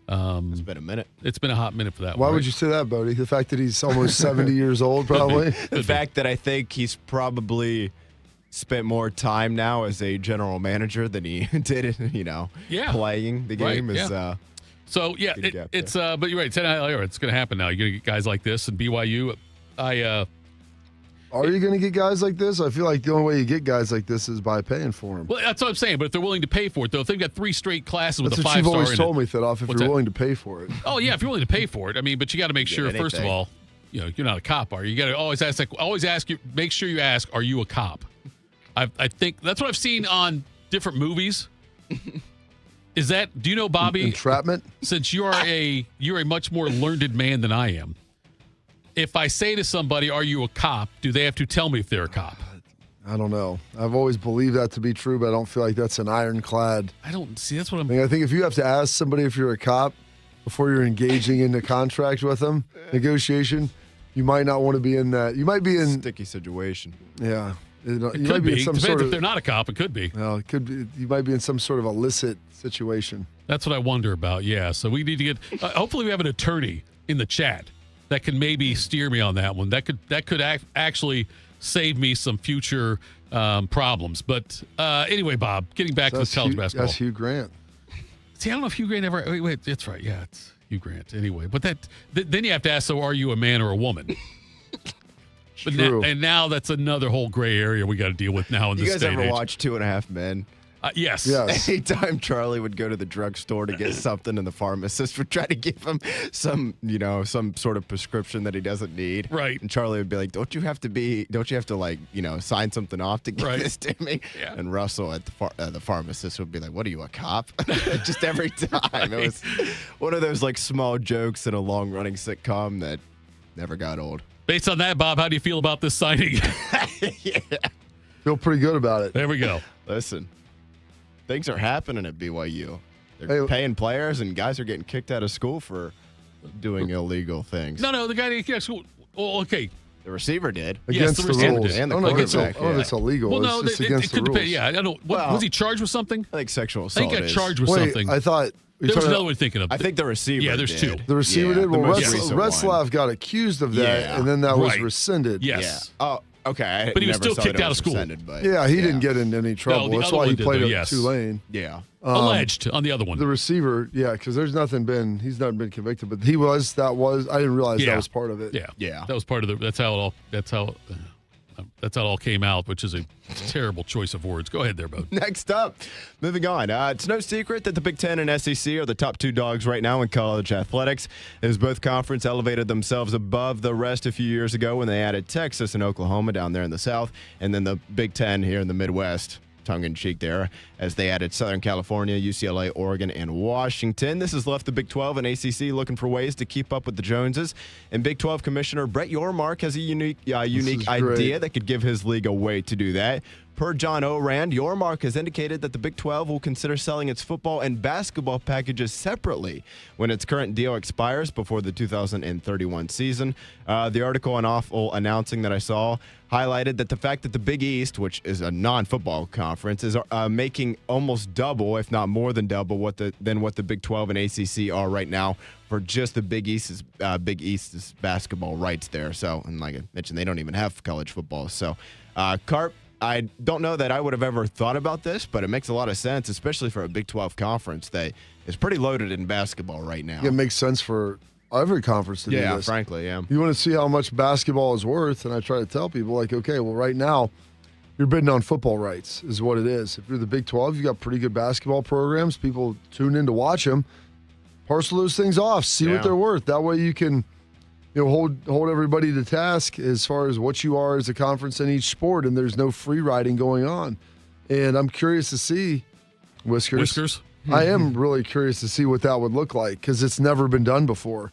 It's been a minute. It's been a hot minute for that. Why one, would you say that, Bodie? The fact that he's almost 70 years old, probably. The fact that I think he's probably spent more time now as a general manager than he did, playing the game is. So yeah, it's but you're right. It's going to happen now. You're going to get guys like this and BYU. Are you going to get guys like this? I feel like the only way you get guys like this is by paying for them. Well, that's what I'm saying. But if they're willing to pay for it, though, if they've got 3 straight classes with a 5-star, you've always told me, Thitoff. If What's you're that? willing to pay for it. Oh yeah, if you're willing to pay for it. I mean, but you got to make sure first of all, you're not a cop, are you? You got to always ask you. Make sure you ask, are you a cop? I think that's what I've seen on different movies. Is that? Do you know, Bobby? Entrapment. Since you're a much more learned man than I am. If I say to somebody, "Are you a cop?" Do they have to tell me if they're a cop? I don't know. I've always believed that to be true, but I don't feel like that's an ironclad. I don't see. That's what I'm. I think if you have to ask somebody if you're a cop before you're engaging in a contract with them, negotiation, you might not want to be in that. You might be in sticky situation. Yeah. It could be. Depends if they're not a cop. It could be. Well, it could be. You might be in some sort of illicit situation. That's what I wonder about. Yeah. So we need to get. Hopefully, we have an attorney in the chat that can maybe steer me on that one. That could actually save me some future problems. But anyway, Bob, getting back to this college basketball. That's Hugh Grant. See, I don't know if Hugh Grant ever. Wait, that's right. Yeah, it's Hugh Grant. Anyway, but then you have to ask. So, are you a man or a woman? But now that's another whole gray area we got to deal with now in this day and age. You guys ever watch 2.5 Men? Yes. Anytime Charlie would go to the drugstore to get something, and the pharmacist would try to give him some sort of prescription that he doesn't need. Right. And Charlie would be like, don't you have to sign something off to give this to me? Yeah. And Russell at the pharmacist would be like, what are you, a cop? Just every time. It was one of those like small jokes in a long running sitcom that never got old. Based on that, Bob, how do you feel about this signing? Feel pretty good about it. There we go. Listen, things are happening at BYU. They're paying players, and guys are getting kicked out of school for doing illegal things. No, the guy didn't get school. Well, okay. The receiver did. Against the receiver rules. Did. And the quarterback. It's illegal. Well, no, it's just against the rules. I don't know. Was he charged with something? I think sexual assault. I think he got charged with something. I thought... There was another one thinking of. I think the receiver Yeah, there's did. two. The receiver did? Well, Retzlaff one. got accused of that, and then that was rescinded. Yes. Yeah. Oh, okay. But he was still kicked out of school. But yeah, he didn't get into any trouble. No, that's why he played at though, Tulane. Yeah. Alleged on the other one. The receiver, because he's not been convicted, but I didn't realize that was part of it. Yeah. That was part of that's how it all came out, which is a terrible choice of words. Go ahead there, Bo. Next up, moving on. It's no secret that the Big Ten and SEC are the top two dogs right now in college athletics, as both conferences elevated themselves above the rest a few years ago when they added Texas and Oklahoma down there in the South, and then the Big Ten here in the Midwest. Tongue-in-cheek there, as they added Southern California, UCLA, Oregon, and Washington. This has left the Big 12 and ACC looking for ways to keep up with the Joneses. And Big 12 Commissioner Brett Yormark has a unique idea that could give his league a way to do that. Per John Orand, Yormark has indicated that the Big 12 will consider selling its football and basketball packages separately when its current deal expires before the 2031 season. The article on Awful announcing that I saw highlighted that the fact that the Big East, which is a non-football conference, is making almost double, if not more than double, than what the Big 12 and ACC are right now for just the Big East's basketball rights there. So, and like I mentioned, they don't even have college football. So, Carp, I don't know that I would have ever thought about this, but it makes a lot of sense, especially for a Big 12 conference that is pretty loaded in basketball right now. It makes sense for every conference to do this. Yeah, frankly, yeah. You want to see how much basketball is worth, and I try to tell people, like, okay, well, right now, you're bidding on football rights is what it is. If you're the Big 12, you got pretty good basketball programs. People tune in to watch them. Parcel those things off. See what they're worth. That way you can hold everybody to task as far as what you are as a conference in each sport, and there's no free riding going on. And I'm curious to see, Whiskers. I am really curious to see what that would look like because it's never been done before.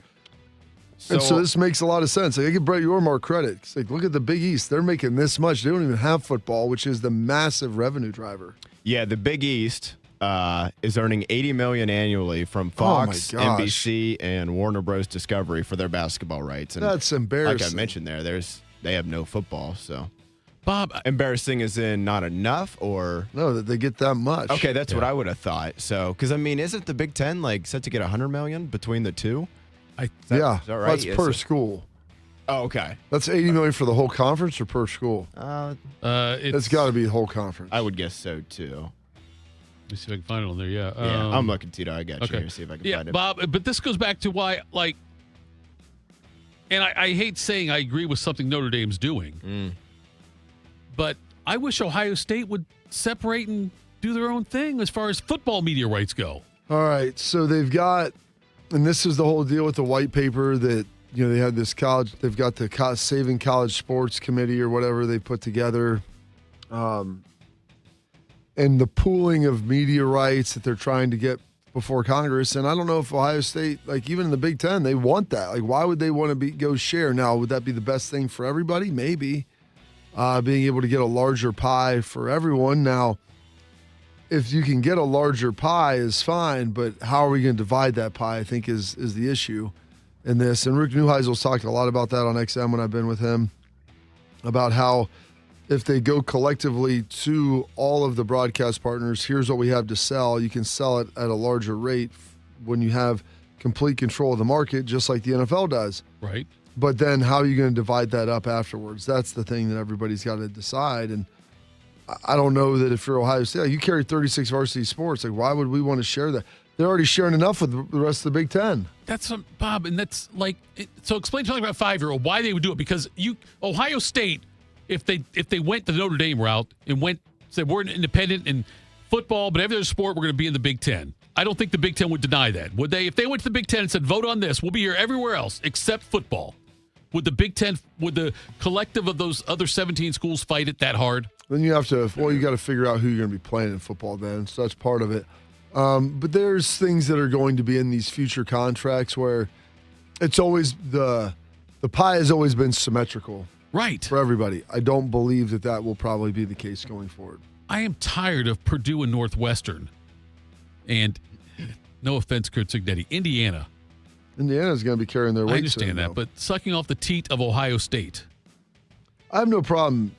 And so this makes a lot of sense. Like, I give Brett Yormark credit. It's like, look at the Big East. They're making this much. They don't even have football, which is the massive revenue driver. Yeah, the Big East is earning $80 million annually from Fox, NBC, and Warner Bros. Discovery for their basketball rights. And that's embarrassing. Like I mentioned they have no football. So, Bob, embarrassing as in not enough, or no, that they get that much. Okay, that's what I would have thought. So, because I mean, isn't the Big Ten like set to get $100 million between the two? Is that right? That's per school. Oh, okay. That's $80 million for the whole conference or per school? It's got to be the whole conference. I would guess so too. Let me see if I can find it on there. Yeah, I'm looking, Tito. I got you here. See if I can find it. Bob, but this goes back to why, like, and I hate saying I agree with something Notre Dame's doing, but I wish Ohio State would separate and do their own thing as far as football media rights go. All right, so they've got, and this is the whole deal with the white paper that, you know, they had this college, they've got the Saving College Sports Committee or whatever they put together. And the pooling of media rights that they're trying to get before Congress. And I don't know if Ohio State, like even in the Big Ten, they want that. Like, why would they want to go share? Now, would that be the best thing for everybody? Maybe. Being able to get a larger pie for everyone. Now, if you can get a larger pie is fine, but how are we going to divide that pie, I think is the issue in this. And Rick Neuheisel's talked a lot about that on XM when I've been with him, about how if they go collectively to all of the broadcast partners, here's what we have to sell. You can sell it at a larger rate when you have complete control of the market, just like the NFL does. Right. But then how are you going to divide that up afterwards? That's the thing that everybody's got to decide. And I don't know that if you're Ohio State, you carry 36 varsity sports. Like, why would we want to share that? They're already sharing enough with the rest of the Big Ten. That's Bob, and that's like, so explain to me about a 5-year-old why they would do it. Because Ohio State, if they went the Notre Dame route and said we're independent in football, but every other sport we're going to be in the Big Ten. I don't think the Big Ten would deny that. Would they? If they went to the Big Ten and said vote on this, we'll be here everywhere else except football. Would the Big Ten, would the collective of those other 17 schools fight it that hard? Then you have to. Well, you got to figure out who you're going to be playing in football. Then, so that's part of it. But there's things that are going to be in these future contracts where it's always the pie has always been symmetrical. Right. For everybody. I don't believe that will probably be the case going forward. I am tired of Purdue and Northwestern. And no offense, Kurt Cignetti, Indiana's going to be carrying their weight. I understand that, but sucking off the teat of Ohio State. I have no problem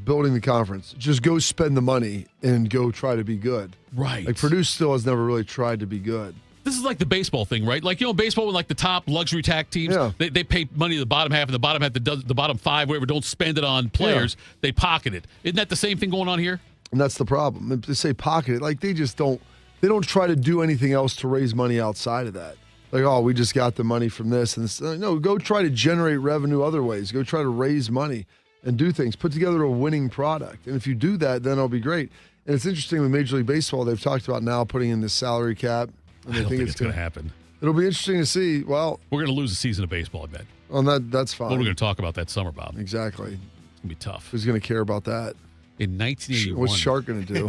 building the conference. Just go spend the money and go try to be good. Right. Like Purdue still has never really tried to be good. This is like the baseball thing, right? Like, you know, baseball with like the top luxury tax teams, they pay money to the bottom half, and the bottom half, the bottom five, whatever, don't spend it on players. Yeah. They pocket it. Isn't that the same thing going on here? And that's the problem. They say pocket it. Like, they don't try to do anything else to raise money outside of that. Like, oh, we just got the money from this. And this. No, go try to generate revenue other ways. Go try to raise money and do things. Put together a winning product. And if you do that, then it'll be great. And it's interesting with Major League Baseball, they've talked about now putting in this salary cap. I don't think it's going to happen. It'll be interesting to see. Well, we're going to lose a season of baseball, I bet. Well, that's fine. What are we going to talk about that summer, Bob? Exactly. It's going to be tough. Who's going to care about that? In 1981. What's Shark going to do?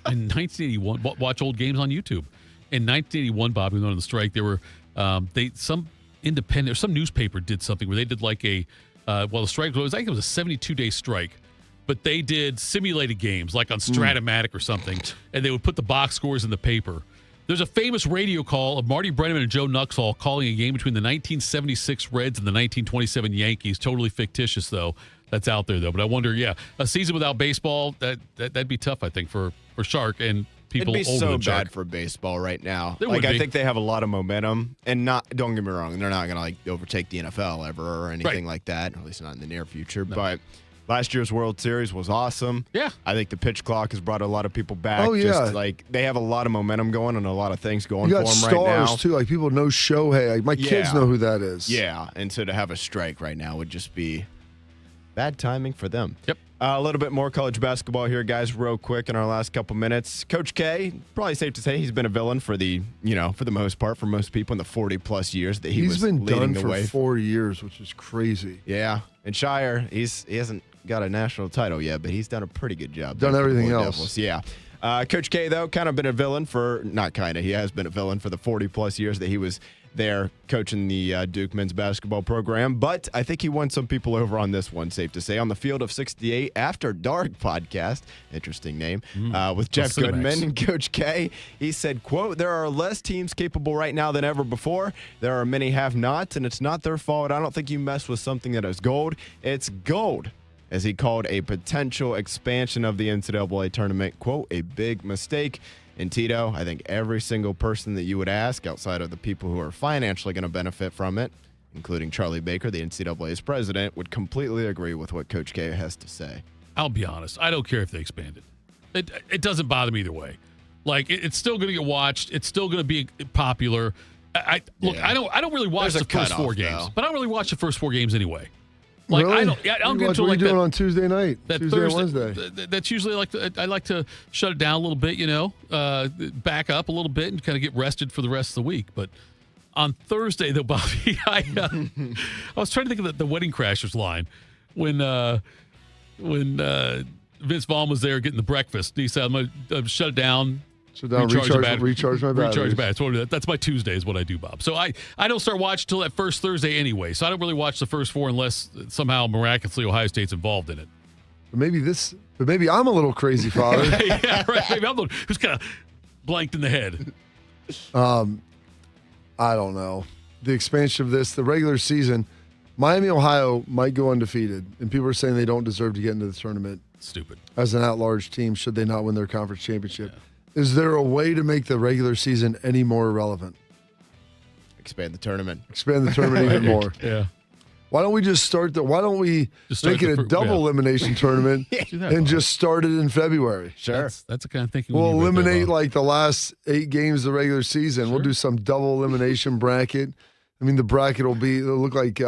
In 1981, watch old games on YouTube. In 1981, Bob, we went on the strike. There were some independent, or some newspaper did something where they did like the strike was, I think it was a 72-day strike. But they did simulated games, like on Stratomatic or something, and they would put the box scores in the paper. There's a famous radio call of Marty Brennaman and Joe Nuxhall calling a game between the 1976 Reds and the 1927 Yankees. Totally fictitious, though. That's out there, though. But I wonder, a season without baseball, that'd be tough, I think, for Shark and people older than Shark. It'd be so bad for baseball right now. I think they have a lot of momentum, and don't get me wrong, they're not going to overtake the NFL ever or anything like that, at least not in the near future. No. But last year's World Series was awesome. Yeah. I think the pitch clock has brought a lot of people back. Oh, yeah. Just, they have a lot of momentum going and a lot of things going for them right now. You got stars, too. Like, people know Shohei. Like, my kids know who that is. Yeah, and so to have a strike right now would just be bad timing for them. Yep. A little bit more college basketball here, guys, real quick in our last couple minutes. Coach K, probably safe to say he's been a villain for the most part, for most people in the 40-plus years that he's been leading the way. He's been done for 4 years, which is crazy. Yeah. And Shire, he hasn't got a national title yet, but he's done a pretty good job. Done everything else. Devils. Yeah. Coach K, though, kind of been a villain he has been a villain for the 40-plus years that he was there coaching the Duke men's basketball program. But I think he won some people over on this one, safe to say. On the Field of 68 After Dark podcast, interesting name, with Jeff Goodman and Coach K, he said, quote, "There are less teams capable right now than ever before. There are many have-nots, and it's not their fault. I don't think you mess with something that is gold. It's gold," as he called a potential expansion of the NCAA tournament, quote, "a big mistake." And Tito, I think every single person that you would ask outside of the people who are financially going to benefit from it, including Charlie Baker, the NCAA's president, would completely agree with what Coach K has to say. I'll be honest. I don't care if they expand it. It doesn't bother me either way. Like, it's still going to get watched. It's still going to be popular. I don't really watch the first 4 games, but I don't really watch the first 4 games anyway. Like, really? I don't get into what are you doing on Tuesday night? Tuesday and Wednesday? That's usually I like to shut it down a little bit, back up a little bit and kind of get rested for the rest of the week. But on Thursday, though, Bobby, I was trying to think of the Wedding Crashers line when Vince Vaughn was there getting the breakfast. He said, "I'm going to shut it down." Recharge my batteries. That's my Tuesday is what I do, Bob. So I don't start watching until that first Thursday anyway. So I don't really watch the first 4 unless somehow miraculously Ohio State's involved in it. But maybe I'm a little crazy, Father. Yeah, right. Maybe I'm the one who's kind of blanked in the head. I don't know. The expansion of this, the regular season, Miami, Ohio might go undefeated, and people are saying they don't deserve to get into the tournament. Stupid. As an at-large team, should they not win their conference championship. Yeah. Is there a way to make the regular season any more relevant? Expand the tournament. Expand the tournament even more. Yeah. Why don't we just why don't we make it a double elimination tournament and just start it in February? Sure. That's the kind of thinking we'll eliminate like the last 8 games of the regular season. Sure. We'll do some double elimination bracket. I mean, the bracket it'll look like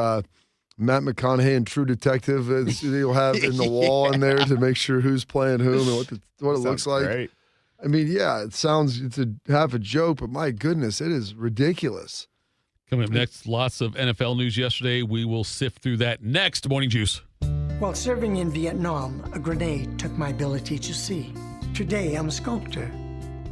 Matt McConaughey and True Detective. You'll have in the wall in there to make sure who's playing whom and what it looks like. Great. I mean, yeah, it's half a joke, but my goodness, it is ridiculous. Coming up next, lots of NFL news yesterday. We will sift through that next. Morning Juice. While serving in Vietnam, a grenade took my ability to see. Today, I'm a sculptor.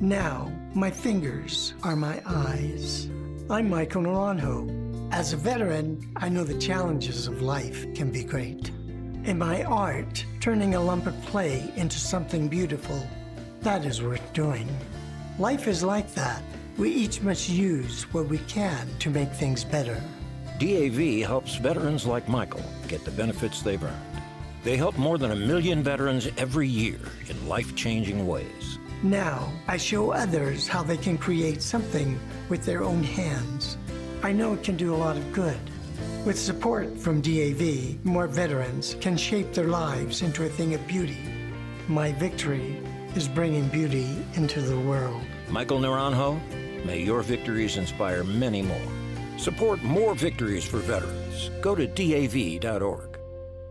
Now, my fingers are my eyes. I'm Michael Naranjo. As a veteran, I know the challenges of life can be great. In my art, turning a lump of clay into something beautiful, that is worth doing. Life is like that. We each must use what we can to make things better. DAV helps veterans like Michael get the benefits they've earned. They help more than 1 million veterans every year in life-changing ways. Now, I show others how they can create something with their own hands. I know it can do a lot of good. With support from DAV, more veterans can shape their lives into a thing of beauty. My victory is bringing beauty into the world. Michael Naranjo, may your victories inspire many more. Support more victories for veterans. Go to DAV.org.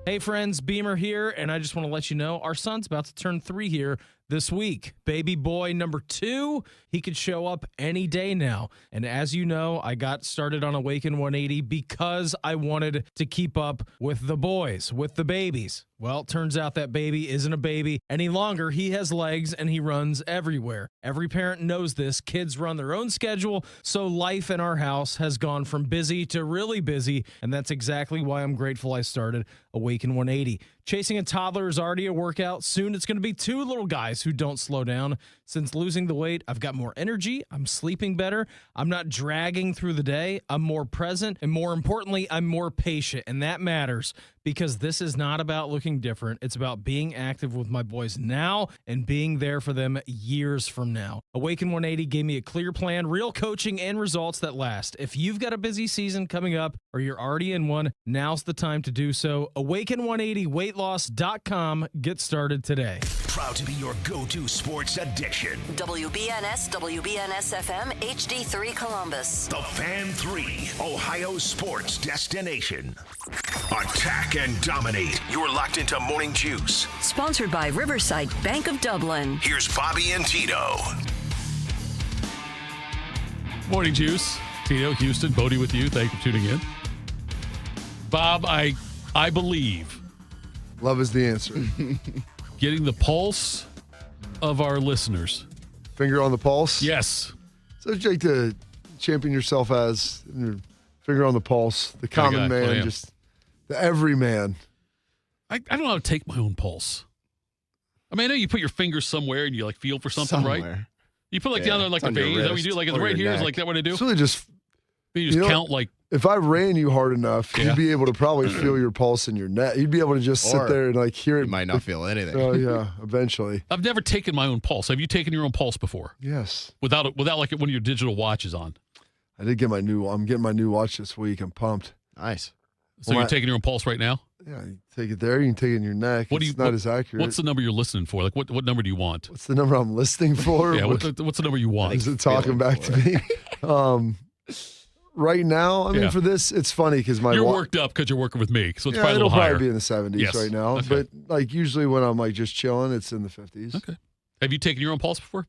Hey friends, Beamer here, and I just want to let you know our son's about to turn 3 here this week. Baby boy number 2, he could show up any day now. And as you know, I got started on Awaken 180 because I wanted to keep up with the boys, with the babies. Well, turns out that baby isn't a baby any longer. He has legs and he runs everywhere. Every parent knows this. Kids run their own schedule, so life in our house has gone from busy to really busy, and that's exactly why I'm grateful I started Awaken 180. Chasing a toddler is already a workout. Soon it's going to be 2 little guys who don't slow down. Since losing the weight, I've got more energy. I'm sleeping better. I'm not dragging through the day. I'm more present. And more importantly, I'm more patient. And that matters because this is not about looking different. It's about being active with my boys now and being there for them years from now. Awaken 180 gave me a clear plan, real coaching, and results that last. If you've got a busy season coming up or you're already in one, now's the time to do so. Awaken180weightloss.com. Get started today. Proud to be your go-to sports addiction. WBNS, WBNS FM, HD3 Columbus. The Fan 3, Ohio sports destination. Attack and dominate. You're locked into Morning Juice. Sponsored by Riverside Bank of Dublin. Here's Bobby and Tito. Morning Juice. Tito, Houston, Bodie with you. Thank you for tuning in. Bob, I believe. Love is the answer. Getting the pulse of our listeners. Finger on the pulse? Yes. Subject to champion yourself as? Your finger on the pulse, the common man, just the everyman. I don't know how to take my own pulse. I mean, I know you put your finger somewhere and you like feel for something, right? You put down there like the vein. Is that what you do? Like it's right here. Is like that what I do? It's really just you just count like. If I ran you hard enough, you'd be able to probably feel your pulse in your neck. You'd be able to just sit there and like hear it. You might not feel anything. Oh yeah, eventually. I've never taken my own pulse. Have you taken your own pulse before? Yes. Without like one of your digital watches on. I did get I'm getting my new watch this week. I'm pumped. Nice. So you're taking your own pulse right now? Yeah, you take it there. You can take it in your neck. It's not as accurate. What's the number you're listening for? Like what number do you want? What's the number I'm listening for? Yeah. What's the number you want? Is it talking back to me? Right now, I mean, for this, it's funny because you're worked up because you're working with me, so it's probably a little it'll higher. Probably be in the 70s right now. Okay. But like usually when I'm like just chilling, it's in the 50s. Okay. Have you taken your own pulse before?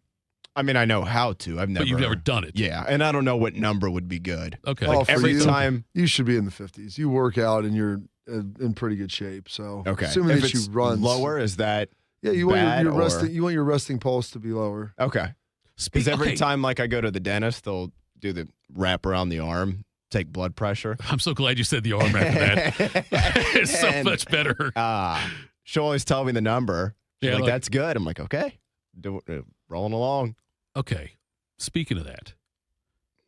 I mean, I know how to. But you've never done it. Yeah, and I don't know what number would be good. Okay. Like every time you should be in the 50s. You work out and you're in pretty good shape. So assuming if that it's you run lower, is that you bad, want your resting. You want your resting pulse to be lower. Okay. Because every time like I go to the dentist, they'll do the wrap around the arm. Take blood pressure. I'm so glad you said the arm after that. It's so much better. She'll always tell me the number. She's like, like, that's good. I'm like, okay. Rolling along. Okay. Speaking of that,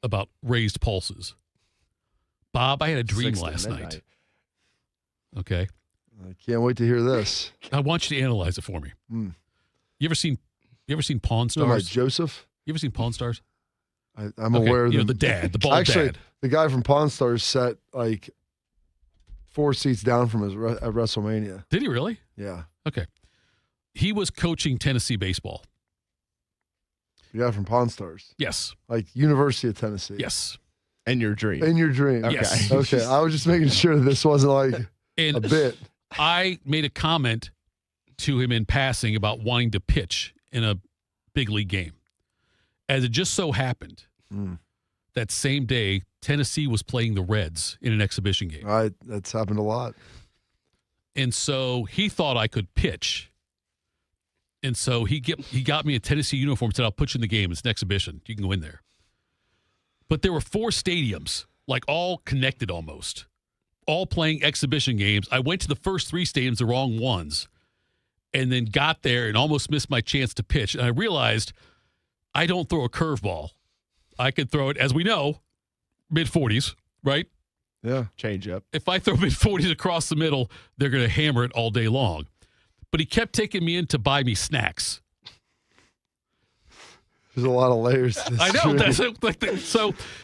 about raised pulses. Bob, I had a dream last night. Okay. I can't wait to hear this. I want you to analyze it for me. You ever seen Pawn Stars? Like Joseph? You ever seen Pawn Stars? I'm aware of the dad, the bald actually, dad. The guy from Pawn Stars sat like 4 seats down from us at WrestleMania. Did he really? Yeah. Okay. He was coaching Tennessee baseball. The guy from Pawn Stars? Yes. Like University of Tennessee? Yes. In your dream? In your dream. Okay. Yes. Okay. I was just making sure this wasn't like a bit. I made a comment to him in passing about wanting to pitch in a big league game. As it just so happened, that same day, Tennessee was playing the Reds in an exhibition game. That's happened a lot. And so he thought I could pitch. And so he got me a Tennessee uniform and said, I'll put you in the game. It's an exhibition. You can go in there. But there were 4 stadiums, like all connected almost, all playing exhibition games. I went to the first 3 stadiums, the wrong ones, and then got there and almost missed my chance to pitch. And I realized I don't throw a curveball. I could throw it, as we know, mid-40s, right? Yeah. Change up. If I throw mid-40s across the middle, they're going to hammer it all day long. But he kept taking me in to buy me snacks. There's a lot of layers to this. I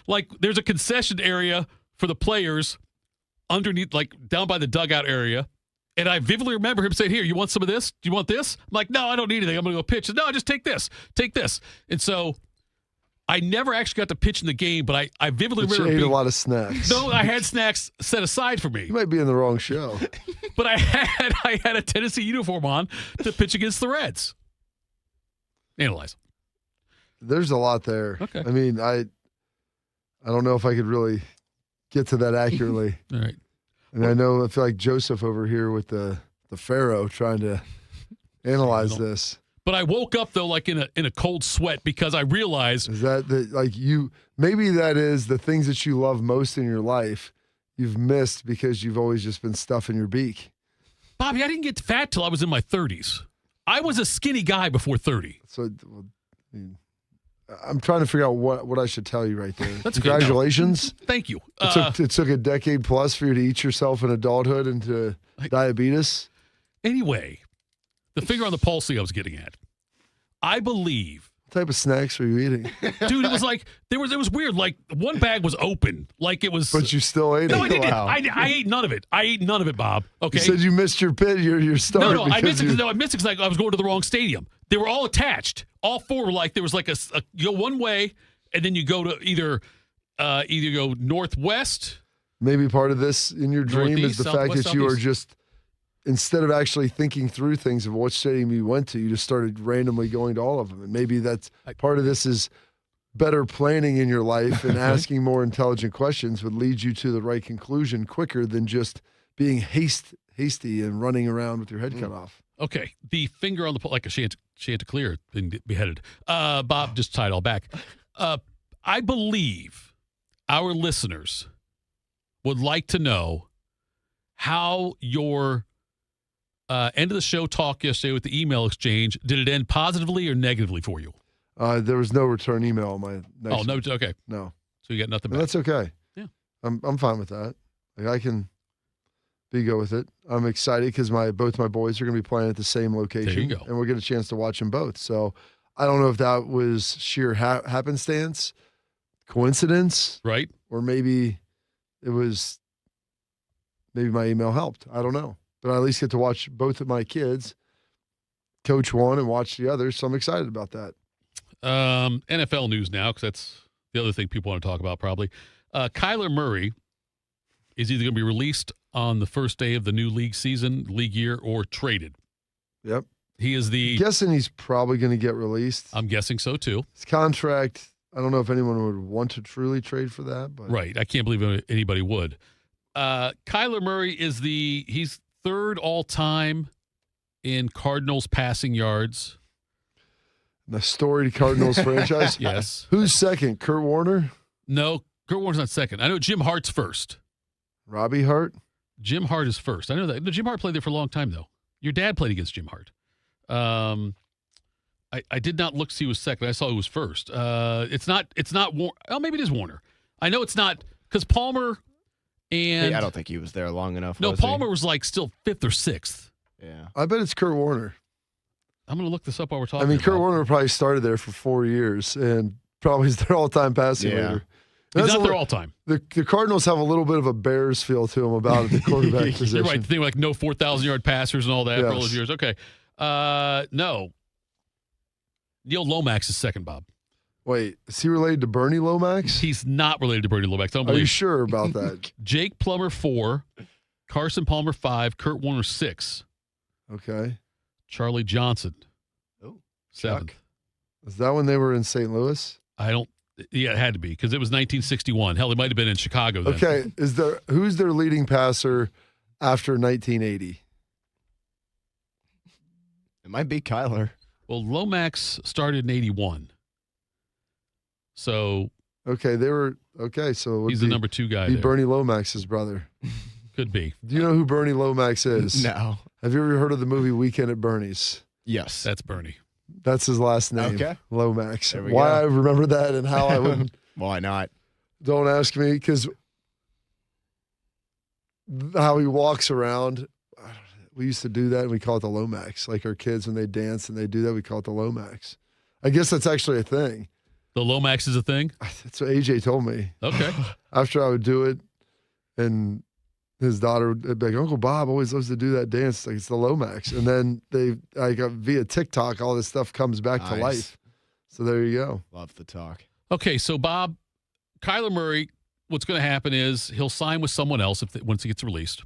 know. There's a concession area for the players underneath, like down by the dugout area. And I vividly remember him saying, here, you want some of this? Do you want this? I'm like, no, I don't need anything. I'm going to go pitch. No, just take this. Take this. And so I never actually got to pitch in the game, but I vividly remember ate a lot of snacks. No, I had snacks set aside for me. You might be in the wrong show. But I had a Tennessee uniform on to pitch against the Reds. Analyze. There's a lot there. Okay. I mean, I don't know if I could really get to that accurately. All right. And I feel like Joseph over here with the Pharaoh trying to analyze this. But I woke up though, like in a cold sweat because I realized is that maybe that is the things that you love most in your life you've missed because you've always just been stuffing your beak. Bobby, I didn't get fat till I was in my 30s. I was a skinny guy before 30. So, I'm trying to figure out what I should tell you right there. That's Congratulations. Okay. No. Thank you. It took a decade plus for you to eat yourself in adulthood into diabetes. Anyway, the finger on the pulse thing I was getting at. I believe. What type of snacks were you eating? Dude, it was like, it was weird. Like one bag was open. Like it was. But you still ate it? No, I didn't. Wow. I ate none of it. I ate none of it, Bob. Okay. You said you missed your pit, your start. No, I missed it because I was going to the wrong stadium. They were all attached. All 4 were like, there was like you go one way and then you go to either go northwest. Maybe part of this in your dream is the fact that you are just, instead of actually thinking through things of what stadium you went to, you just started randomly going to all of them. And maybe that's part of this is better planning in your life and asking more intelligent questions would lead you to the right conclusion quicker than just being hasty and running around with your head cut off. Okay. The finger on the like a Chanticleer being beheaded. Bob just tied all back. I believe our listeners would like to know how your end of the show talk yesterday with the email exchange, did it end positively or negatively for you? There was no return email on my next no, okay. No. So you got nothing back. That's okay. Yeah. I'm fine with that. Like, I can go with it. I'm excited because both my boys are going to be playing at the same location. There you go. And we'll get a chance to watch them both. So I don't know if that was sheer happenstance, coincidence. Right. Or maybe it was, maybe my email helped. I don't know. But I at least get to watch both of my kids, coach one and watch the other. So I'm excited about that. NFL news now, because that's the other thing people want to talk about probably. Kyler Murray is either going to be released on the first day of the new league season, league year, or traded. Yep. He is I'm guessing he's probably going to get released. I'm guessing so, too. His contract, I don't know if anyone would want to truly trade for that. But Right. I can't believe anybody would. Kyler Murray is he's third all-time in Cardinals passing yards. The storied Cardinals franchise? Yes. Who's second? Kurt Warner? No, Kurt Warner's not second. I know Jim Hart's first. Robbie Hart? Jim Hart is first. I know that. No, Jim Hart played there for a long time, though. Your dad played against Jim Hart. I did not look to see who was second. I saw who was first. It's not Warner. Oh, maybe it is Warner. I know it's not, because Palmer and... I don't think he was there long enough. No, Palmer was like still fifth or sixth. Yeah. I bet it's Kurt Warner. I'm going to look this up while we're talking. I mean, Kurt Warner probably started there for 4 years and probably is their all-time passing leader. He's not their all-time. The Cardinals have a little bit of a Bears feel to them about the quarterback position. You're right. The thing like no 4,000-yard passers and all that for all those years. Okay. No. Neil Lomax is second, Bob. Wait, is he related to Bernie Lomax? He's not related to Bernie Lomax. Are you sure about that? Jake Plummer 4, Carson Palmer 5, Kurt Warner 6. Okay. Charlie Johnson 7th. Is that when they were in St. Louis? Yeah, it had to be because it was 1961. Hell, it might have been in Chicago then. Okay, who's their leading passer after 1980? It might be Kyler. Well, Lomax started in 81. So okay, so he's the number 2 guy. Be there. Bernie Lomax's brother. Could be. Do you know who Bernie Lomax is? No. Have you ever heard of the movie Weekend at Bernie's? Yes. That's Bernie. That's his last name. Okay. Lomax. There we Why go. I remember that and how I wouldn't. Why not? Don't ask me, because how he walks around. We used to do that, and we call it the Lomax. Like our kids, when they dance and they do that, we call it the Lomax. I guess that's actually a thing. The Lomax is a thing? That's what AJ told me. Okay. After I would do it, and his daughter would be like, Uncle Bob always loves to do that dance. Like, it's the Lomax. And then via TikTok, all this stuff comes back to life. So there you go. Love the talk. Okay, so Bob, Kyler Murray, what's going to happen is he'll sign with someone else once he gets released.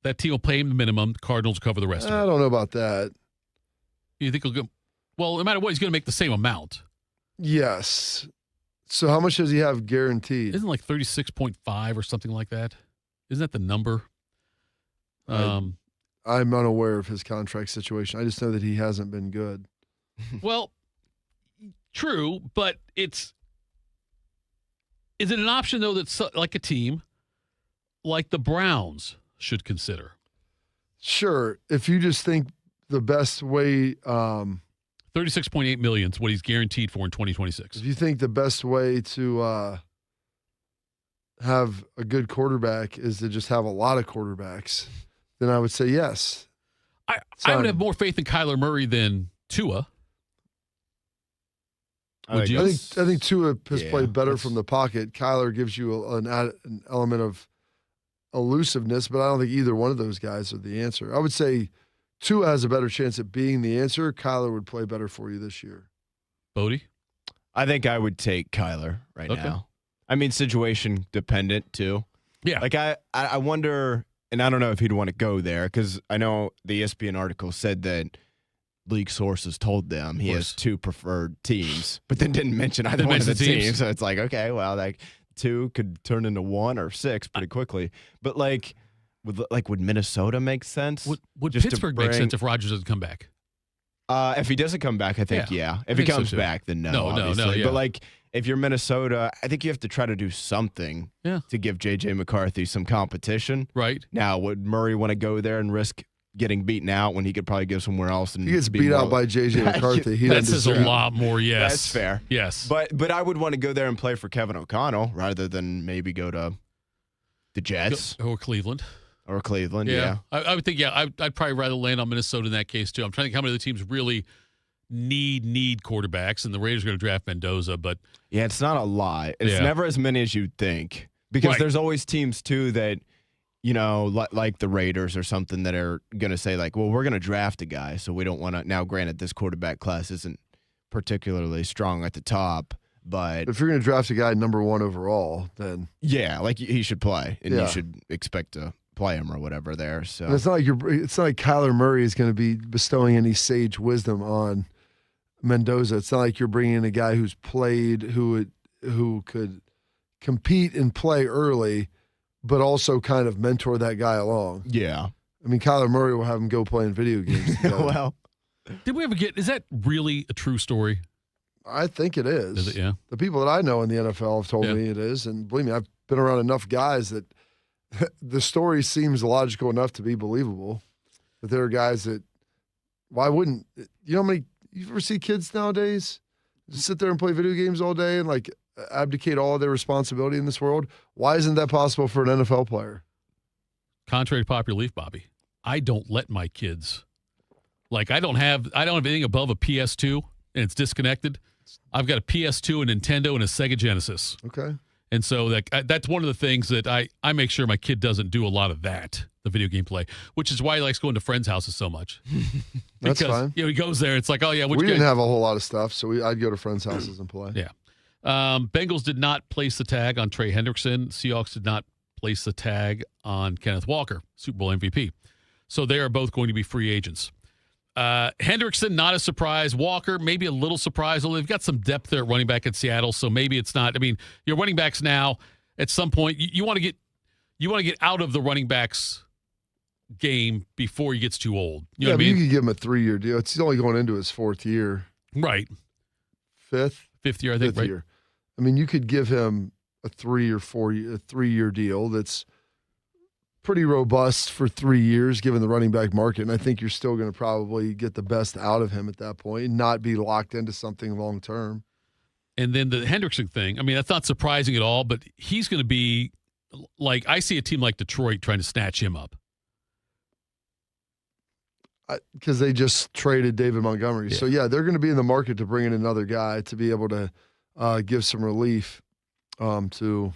That team will pay him the minimum. The Cardinals will cover the rest of it. I don't know about that. You think he'll go? Well, no matter what, he's going to make the same amount. Yes. So how much does he have guaranteed? Isn't it like 36.5 or something like that? Isn't that the number? I'm unaware of his contract situation. I just know that he hasn't been good. Well, true, but is it an option, though, that's like a team like the Browns should consider? Sure. If you just think the best way... $36.8 million is what he's guaranteed for in 2026. If you think the best way to have a good quarterback is to just have a lot of quarterbacks, then I would say yes. I would have more faith in Kyler Murray than Tua. Would you? I think Tua has played better from the pocket. Kyler gives you an element of elusiveness, but I don't think either one of those guys are the answer. I would say Tua has a better chance at being the answer. Kyler would play better for you this year. Bodie? I think I would take Kyler right now. I mean, situation dependent too. Yeah. Like I wonder, and I don't know if he'd want to go there because I know the ESPN article said that league sources told them he has 2 preferred teams, but then didn't mention either one of the teams. So it's like, okay, well, like 2 could turn into 1 or 6 pretty quickly. But would Minnesota make sense? Would Pittsburgh make sense if Rodgers doesn't come back? If he doesn't come back, I think, yeah. If he comes back, then no, obviously. yeah. But, like, if you're Minnesota, I think you have to try to do something to give J.J. McCarthy some competition. Right. Now, would Murray want to go there and risk getting beaten out when he could probably go somewhere else? And he gets beat out by J.J. McCarthy. That says a lot more, yes. That's fair. Yes. But I would want to go there and play for Kevin O'Connell rather than maybe go to the Jets. Or Cleveland. Or Cleveland, yeah. I would think, I'd probably rather land on Minnesota in that case, too. I'm trying to think how many of the teams really need quarterbacks, and the Raiders are going to draft Mendoza, but... Yeah, it's not a lot. It's never as many as you'd think. Because there's always teams, too, that, you know, like the Raiders or something that are going to say, like, well, we're going to draft a guy, so we don't want to... Now, granted, this quarterback class isn't particularly strong at the top, but... If you're going to draft a guy number 1 overall, then... Yeah, like, he should play, and you should expect to... play him or whatever there. So and it's not like Kyler Murray is going to be bestowing any sage wisdom on Mendoza. It's not like you're bringing in a guy who's played, who could compete and play early, but also kind of mentor that guy along. Yeah. I mean, Kyler Murray will have him go playing video games. Well, did we ever is that really a true story? I think it is. Is it? Yeah. The people that I know in the NFL have told me it is. And believe me, I've been around enough guys that the story seems logical enough to be believable. But there are guys that, why wouldn't, you know how many, you ever see kids nowadays just sit there and play video games all day and like abdicate all of their responsibility in this world? Why isn't that possible for an NFL player? Contrary to popular belief, Bobby, I don't let my kids, like I don't have anything above a PS2 and it's disconnected. I've got a PS2, a Nintendo, and a Sega Genesis. Okay. And so that's one of the things that I make sure my kid doesn't do a lot of that, the video game play, which is why he likes going to friends' houses so much. That's fine. You know, he goes there. It's like, oh, yeah. We didn't have a whole lot of stuff, so I'd go to friends' houses and play. Yeah. Bengals did not place the tag on Trey Hendrickson. Seahawks did not place the tag on Kenneth Walker, Super Bowl MVP. So they are both going to be free agents. Hendrickson, not a surprise. Walker, maybe a little surprise. Although they've got some depth there at running back at Seattle, so maybe it's not. I mean, your running backs now, at some point, you want to get out of the running backs game before he gets too old. You know what I mean? You could give him a 3-year deal. It's only going into his 4th year. Right. Fifth year, I think, right? Year. I mean, you could give him a 3-year deal that's pretty robust for 3 years given the running back market, and I think you're still going to probably get the best out of him at that point and not be locked into something long term. And then the Hendrickson thing, I mean, that's not surprising at all, but he's going to be like, I see a team like Detroit trying to snatch him up. Because they just traded David Montgomery. Yeah. So, yeah, they're going to be in the market to bring in another guy to be able to give some relief to, oh,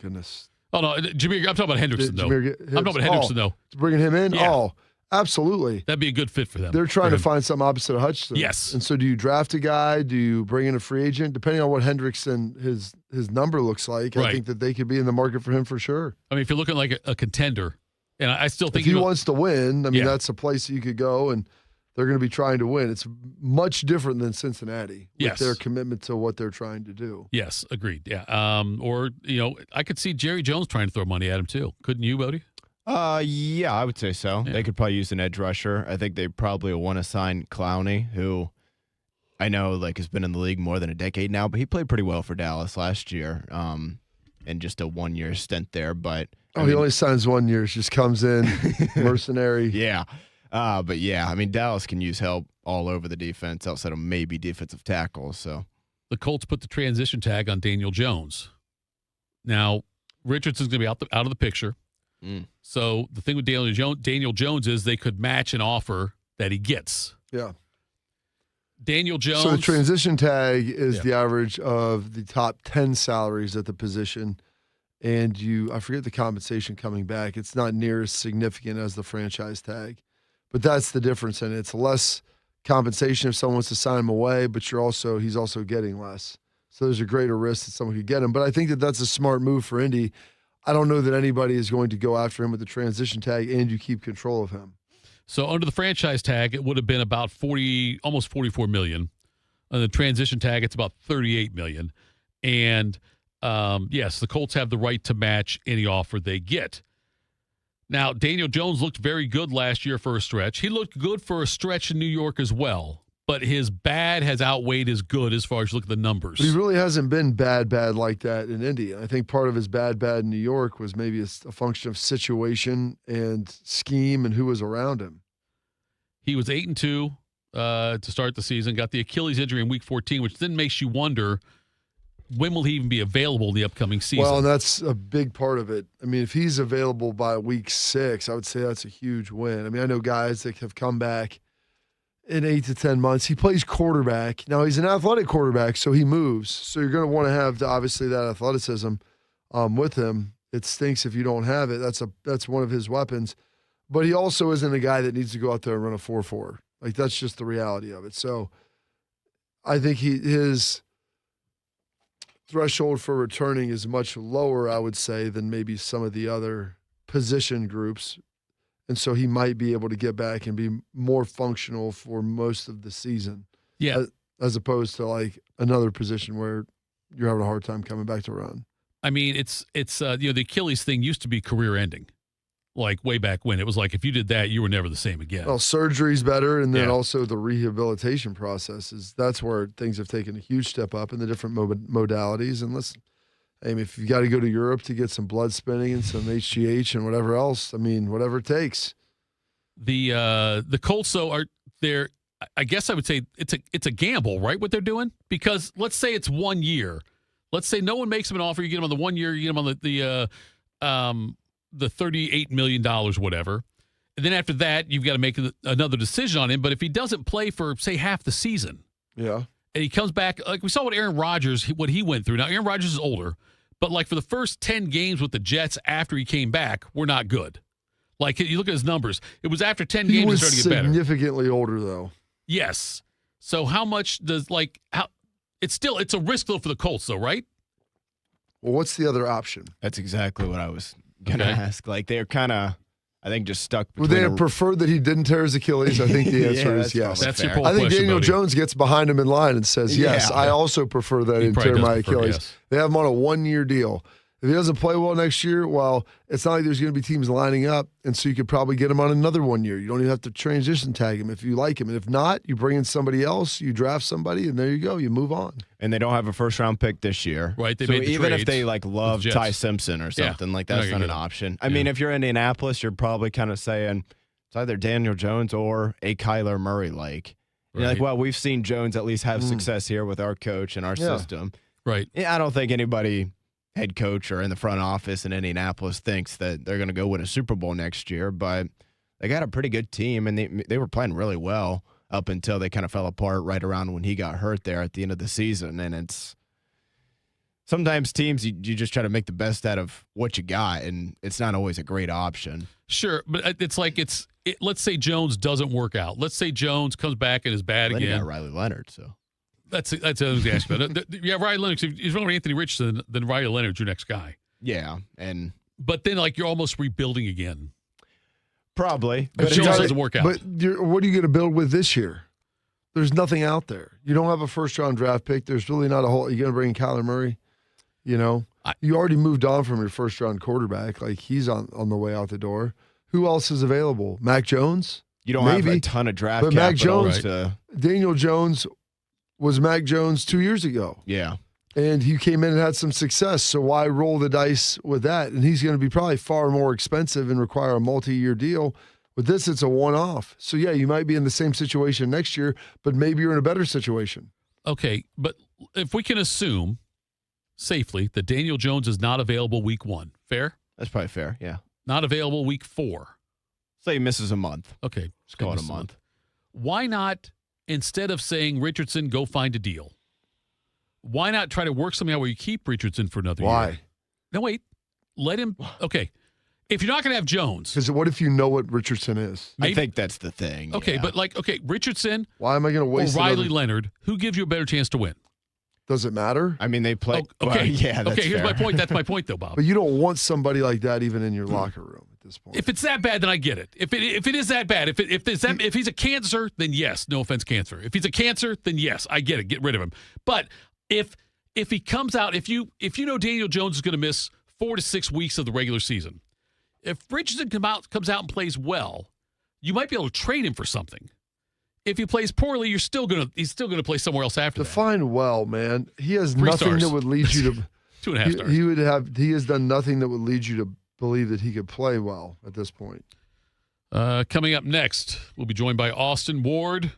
goodness. Oh, no, Jameer, I'm talking about Hendrickson, though. I'm talking about Hendrickson, though. Bringing him in? Yeah. Oh, absolutely. That'd be a good fit for them. They're trying to find something opposite of Hutchinson. Yes. And so do you draft a guy? Do you bring in a free agent? Depending on what Hendrickson, his number looks like, I think that they could be in the market for him for sure. I mean, if you're looking like a contender, and I still think if he wants to win, I mean, that's a place that you could go, and they're going to be trying to win. It's much different than Cincinnati with their commitment to what they're trying to do. Yes, agreed. Yeah. Or, you know, I could see Jerry Jones trying to throw money at him too. Couldn't you, Bodie? Yeah, I would say so. Yeah. They could probably use an edge rusher. I think they probably want to sign Clowney, who I know like has been in the league more than a decade now, but he played pretty well for Dallas last year, in just a 1-year stint there. But he only signs 1 year. Just comes in, mercenary. Yeah. But yeah, I mean, Dallas can use help all over the defense outside of maybe defensive tackles. So the Colts put the transition tag on Daniel Jones. Now, Richardson's going to be out of the picture. So the thing with Daniel Jones is they could match an offer that he gets. Yeah. Daniel Jones. So the transition tag is the average of the top 10 salaries at the position. And I forget the compensation coming back. It's not near as significant as the franchise tag. But that's the difference in it. It's less compensation if someone wants to sign him away, but he's also getting less. So there's a greater risk that someone could get him. But I think that that's a smart move for Indy. I don't know that anybody is going to go after him with the transition tag and you keep control of him. So under the franchise tag, it would have been about almost $44 million. On the transition tag, it's about $38 million. And yes, the Colts have the right to match any offer they get. Now, Daniel Jones looked very good last year for a stretch. He looked good for a stretch in New York as well. but his bad has outweighed his good as far as you look at the numbers. But he really hasn't been bad like that in Indy. I think part of his bad in New York was maybe a function of situation and scheme and who was around him. He was 8-2 to start the season, got the Achilles injury in Week 14, which then makes you wonder, when will he even be available in the upcoming season? Well, and that's a big part of it. I mean, if he's available by Week 6, I would say that's a huge win. I mean, I know guys that have come back in 8 to 10 months. He plays quarterback. Now, he's an athletic quarterback, so he moves. So you're going to want to have, obviously, that athleticism with him. It stinks if you don't have it. That's one of his weapons. But he also isn't a guy that needs to go out there and run a 4.4. Like, that's just the reality of it. So I think his threshold for returning is much lower, I would say, than maybe some of the other position groups. And so he might be able to get back and be more functional for most of the season. Yeah. As opposed to like another position where you're having a hard time coming back to run. I mean, it's the Achilles thing used to be career ending. Like way back when. It was like if you did that, you were never the same again. Well, surgery's better, and then also the rehabilitation process that's where things have taken a huge step up in the different modalities. And listen, I mean, if you got to go to Europe to get some blood spinning and some HGH and whatever else, I mean, whatever it takes. The Colts, though, are there. I guess I would say it's a gamble, right? What they're doing, because let's say it's 1 year. Let's say no one makes him an offer. You get him on the 1 year. You get him on the $38 million, whatever. And then after that, you've got to make another decision on him. But if he doesn't play for, say, half the season, yeah, and he comes back, like we saw what Aaron Rodgers, what he went through. Now, Aaron Rodgers is older, but like for the first 10 games with the Jets after he came back, were not good. Like you look at his numbers, it was after 10 games he started to get better. Significantly older, though. Yes. So how much does it's a risk though for the Colts, though, right? Well, what's the other option? That's exactly what I was going to ask. Like, they're kind of, I think, just stuck between. Would they have preferred that he didn't tear his Achilles? I think the answer is yes. That's your poll I think question, Daniel buddy. Jones gets behind him in line and says, yes, I also prefer that he tear my Achilles. Yes. They have him on a 1 year deal. If he doesn't play well next year, well, it's not like there's going to be teams lining up, and so you could probably get him on another 1 year. You don't even have to transition tag him if you like him. And if not, you bring in somebody else, you draft somebody, and there you go. You move on. And they don't have a first-round pick this year. Right. They so made the even trades if they love with Ty Jets. Simpson or something, like that's They're not not an gonna get option. I mean, if you're Indianapolis, you're probably kind of saying it's either Daniel Jones or a Kyler Murray. Like, you're like, well, we've seen Jones at least have success here with our coach and our system. Right. Yeah, I don't think anybody, head coach or in the front office in Indianapolis, thinks that they're going to go win a Super Bowl next year, but they got a pretty good team, and they were playing really well up until they kind of fell apart right around when he got hurt there at the end of the season. And it's sometimes teams, you just try to make the best out of what you got, and it's not always a great option. Sure, but it's like let's say Jones doesn't work out. Let's say Jones comes back and is bad Then again. you got Riley Leonard, so. That's what I was going to ask about. Yeah, Riley Leonard. If you're going Anthony Richardson, then Riley Leonard's your next guy. Yeah, but then like you're almost rebuilding again. Probably, but Jones doesn't work out. But what are you going to build with this year? There's nothing out there. You don't have a first-round draft pick. There's really not a whole. You're going to bring in Kyler Murray. You know, you already moved on from your first-round quarterback. Like he's on the way out the door. Who else is available? Mac Jones. You don't have a ton of draft but Mac Jones, Daniel Jones was Mac Jones 2 years ago. Yeah. And he came in and had some success, so why roll the dice with that? And he's going to be probably far more expensive and require a multi-year deal. With this, it's a one-off. So, yeah, you might be in the same situation next year, but maybe you're in a better situation. Okay, but if we can assume safely that Daniel Jones is not available week 1, fair? That's probably fair, yeah. Not available week 4. Say he misses a month. Okay. Let's call it a month. Why not, instead of saying, Richardson, go find a deal, why not try to work something out where you keep Richardson for another year? Why? No, wait. Let him. Okay. If you're not going to have Jones. Because what if you know what Richardson is? I think that's the thing. Okay, yeah. but Richardson. Richardson. Why am I going to waste or Riley Leonard? Who gives you a better chance to win? Does it matter? I mean, they play. Okay. Well, yeah, that's okay, here's fair. my point. That's my point, though, Bob. But you don't want somebody like that even in your locker room at this point. If it's that bad, then I get it. If it is that bad, if he's a cancer, then yes, no offense, cancer. If he's a cancer, then yes, I get it. Get rid of him. But if he comes out, if you know Daniel Jones is going to miss 4 to 6 weeks of the regular season, if Richardson comes out and plays well, you might be able to trade him for something. if he plays poorly, he's still gonna play somewhere else after that. Define well, man. He has 3 nothing stars. that would lead you to 2.5 stars. He has done nothing that would lead you to believe that he could play well at this point. Coming up next, we'll be joined by Austin Ward.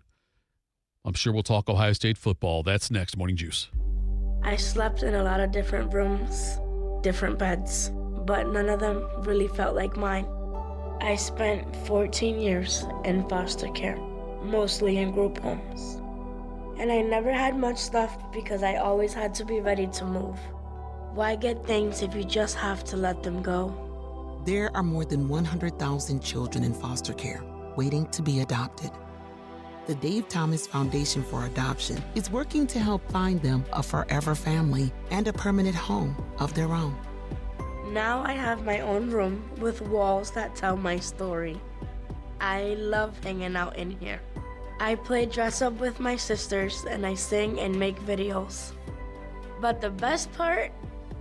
I'm sure we'll talk Ohio State football. That's next. Morning Juice. I slept in a lot of different rooms, different beds, but none of them really felt like mine. I spent 14 years in foster care, mostly in group homes. And I never had much stuff because I always had to be ready to move. Why get things if you just have to let them go? There are more than 100,000 children in foster care waiting to be adopted. The Dave Thomas Foundation for Adoption is working to help find them a forever family and a permanent home of their own. Now I have my own room with walls that tell my story. I love hanging out in here. I play dress up with my sisters and I sing and make videos. But the best part?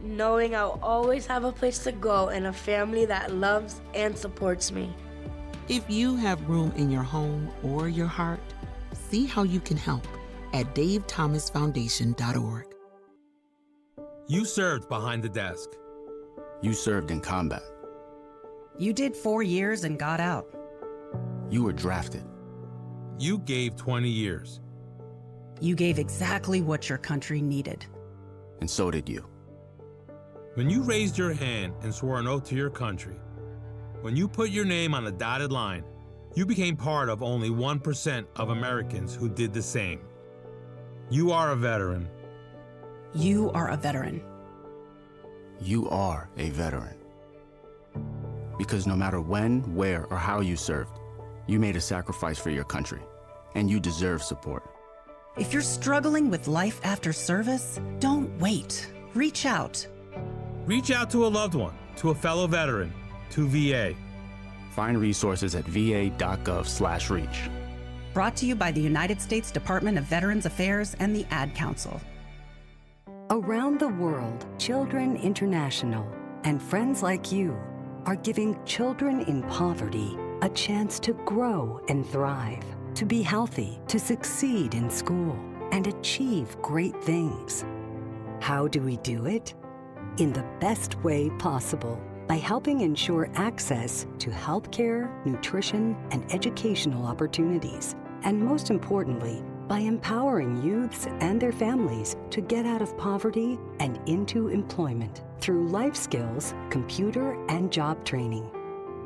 Knowing I'll always have a place to go and a family that loves and supports me. If you have room in your home or your heart, see how you can help at davethomasfoundation.org. You served behind the desk. You served in combat. You did 4 years and got out. You were drafted. You gave 20 years. You gave exactly what your country needed. And so did you. When you raised your hand and swore an oath to your country, when you put your name on a dotted line, you became part of only 1% of Americans who did the same. You are a veteran. You are a veteran. You are a veteran. Because no matter when, where, or how you served, you made a sacrifice for your country, and you deserve support. If you're struggling with life after service, don't wait. Reach out. Reach out to a loved one, to a fellow veteran, to VA. Find resources at va.gov/reach. Brought to you by the United States Department of Veterans Affairs and the Ad Council. Around the world, Children International and friends like you are giving children in poverty a chance to grow and thrive, to be healthy, to succeed in school, and achieve great things. How do we do it? In the best way possible, by helping ensure access to healthcare, nutrition, and educational opportunities. And most importantly, by empowering youths and their families to get out of poverty and into employment through life skills, computer, and job training.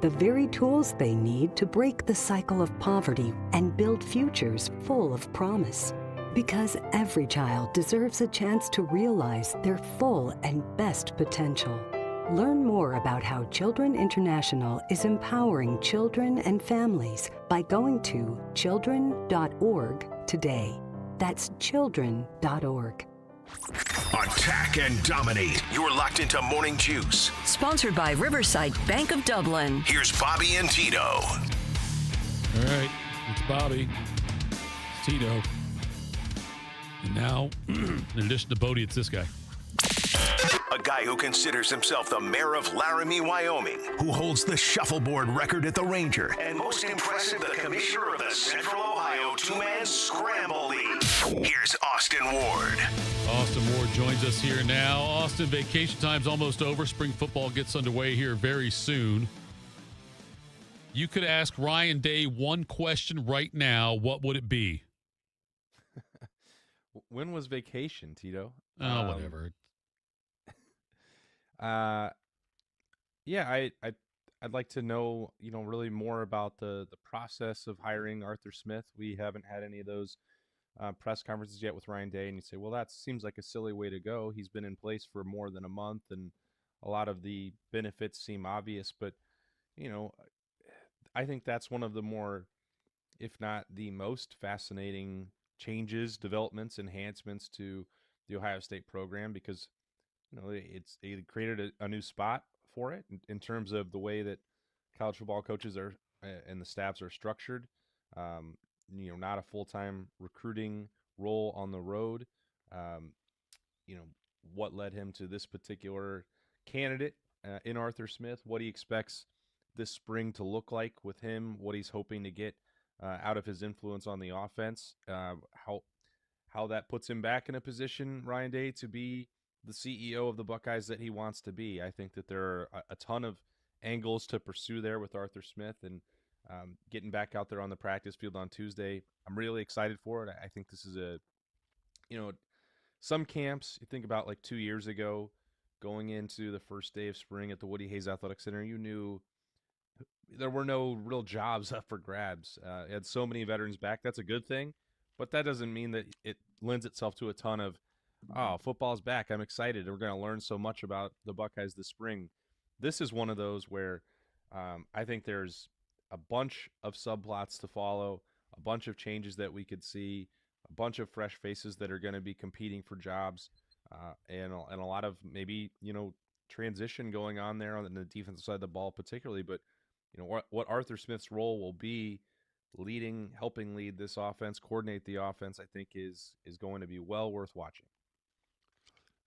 The very tools they need to break the cycle of poverty and build futures full of promise. Because every child deserves a chance to realize their full and best potential. Learn more about how Children International is empowering children and families by going to children.org today. That's children.org. Attack and dominate. You're locked into Morning Juice. Sponsored by Riverside Bank of Dublin. Here's Bobby and Tito. All right, it's Bobby. It's Tito. And now, in addition to Bodie, it's this guy. A guy who considers himself the mayor of Laramie, Wyoming, who holds the shuffleboard record at the Ranger, and most impressive, the commissioner of the Central Ohio Two-Man Scramble League. Here's Austin Ward. Austin Ward joins us here now. Austin, vacation time's almost over. Spring football gets underway here very soon. You could ask Ryan Day one question right now. What would it be? When was vacation, Tito? Oh, whatever. Yeah, I'd like to know, really more about the process of hiring Arthur Smith. We haven't had any of those press conferences yet with Ryan Day, and you say, well, that seems like a silly way to go. He's been in place for more than a month, and a lot of the benefits seem obvious, but I think that's one of the more, if not the most fascinating changes, developments, enhancements to the Ohio State program, because they created a new spot for it in terms of the way that college football coaches are and the staffs are structured. Not a full-time recruiting role on the road. What led him to this particular candidate in Arthur Smith, what he expects this spring to look like with him, what he's hoping to get out of his influence on the offense. How that puts him back in a position, Ryan Day, to be the CEO of the Buckeyes that he wants to be. I think that there are a ton of angles to pursue there with Arthur Smith, and getting back out there on the practice field on Tuesday, I'm really excited for it. I think this is some camps, you think about like 2 years ago, going into the first day of spring at the Woody Hayes Athletic Center, you knew there were no real jobs up for grabs. It had so many veterans back. That's a good thing, but that doesn't mean that it lends itself to a ton of, oh, football's back. I'm excited. We're going to learn so much about the Buckeyes this spring. This is one of those where I think there's a bunch of subplots to follow, a bunch of changes that we could see, a bunch of fresh faces that are going to be competing for jobs, and a lot of maybe, transition going on there on the defensive side of the ball particularly. But, what Arthur Smith's role will be helping lead this offense, coordinate the offense, I think is going to be well worth watching.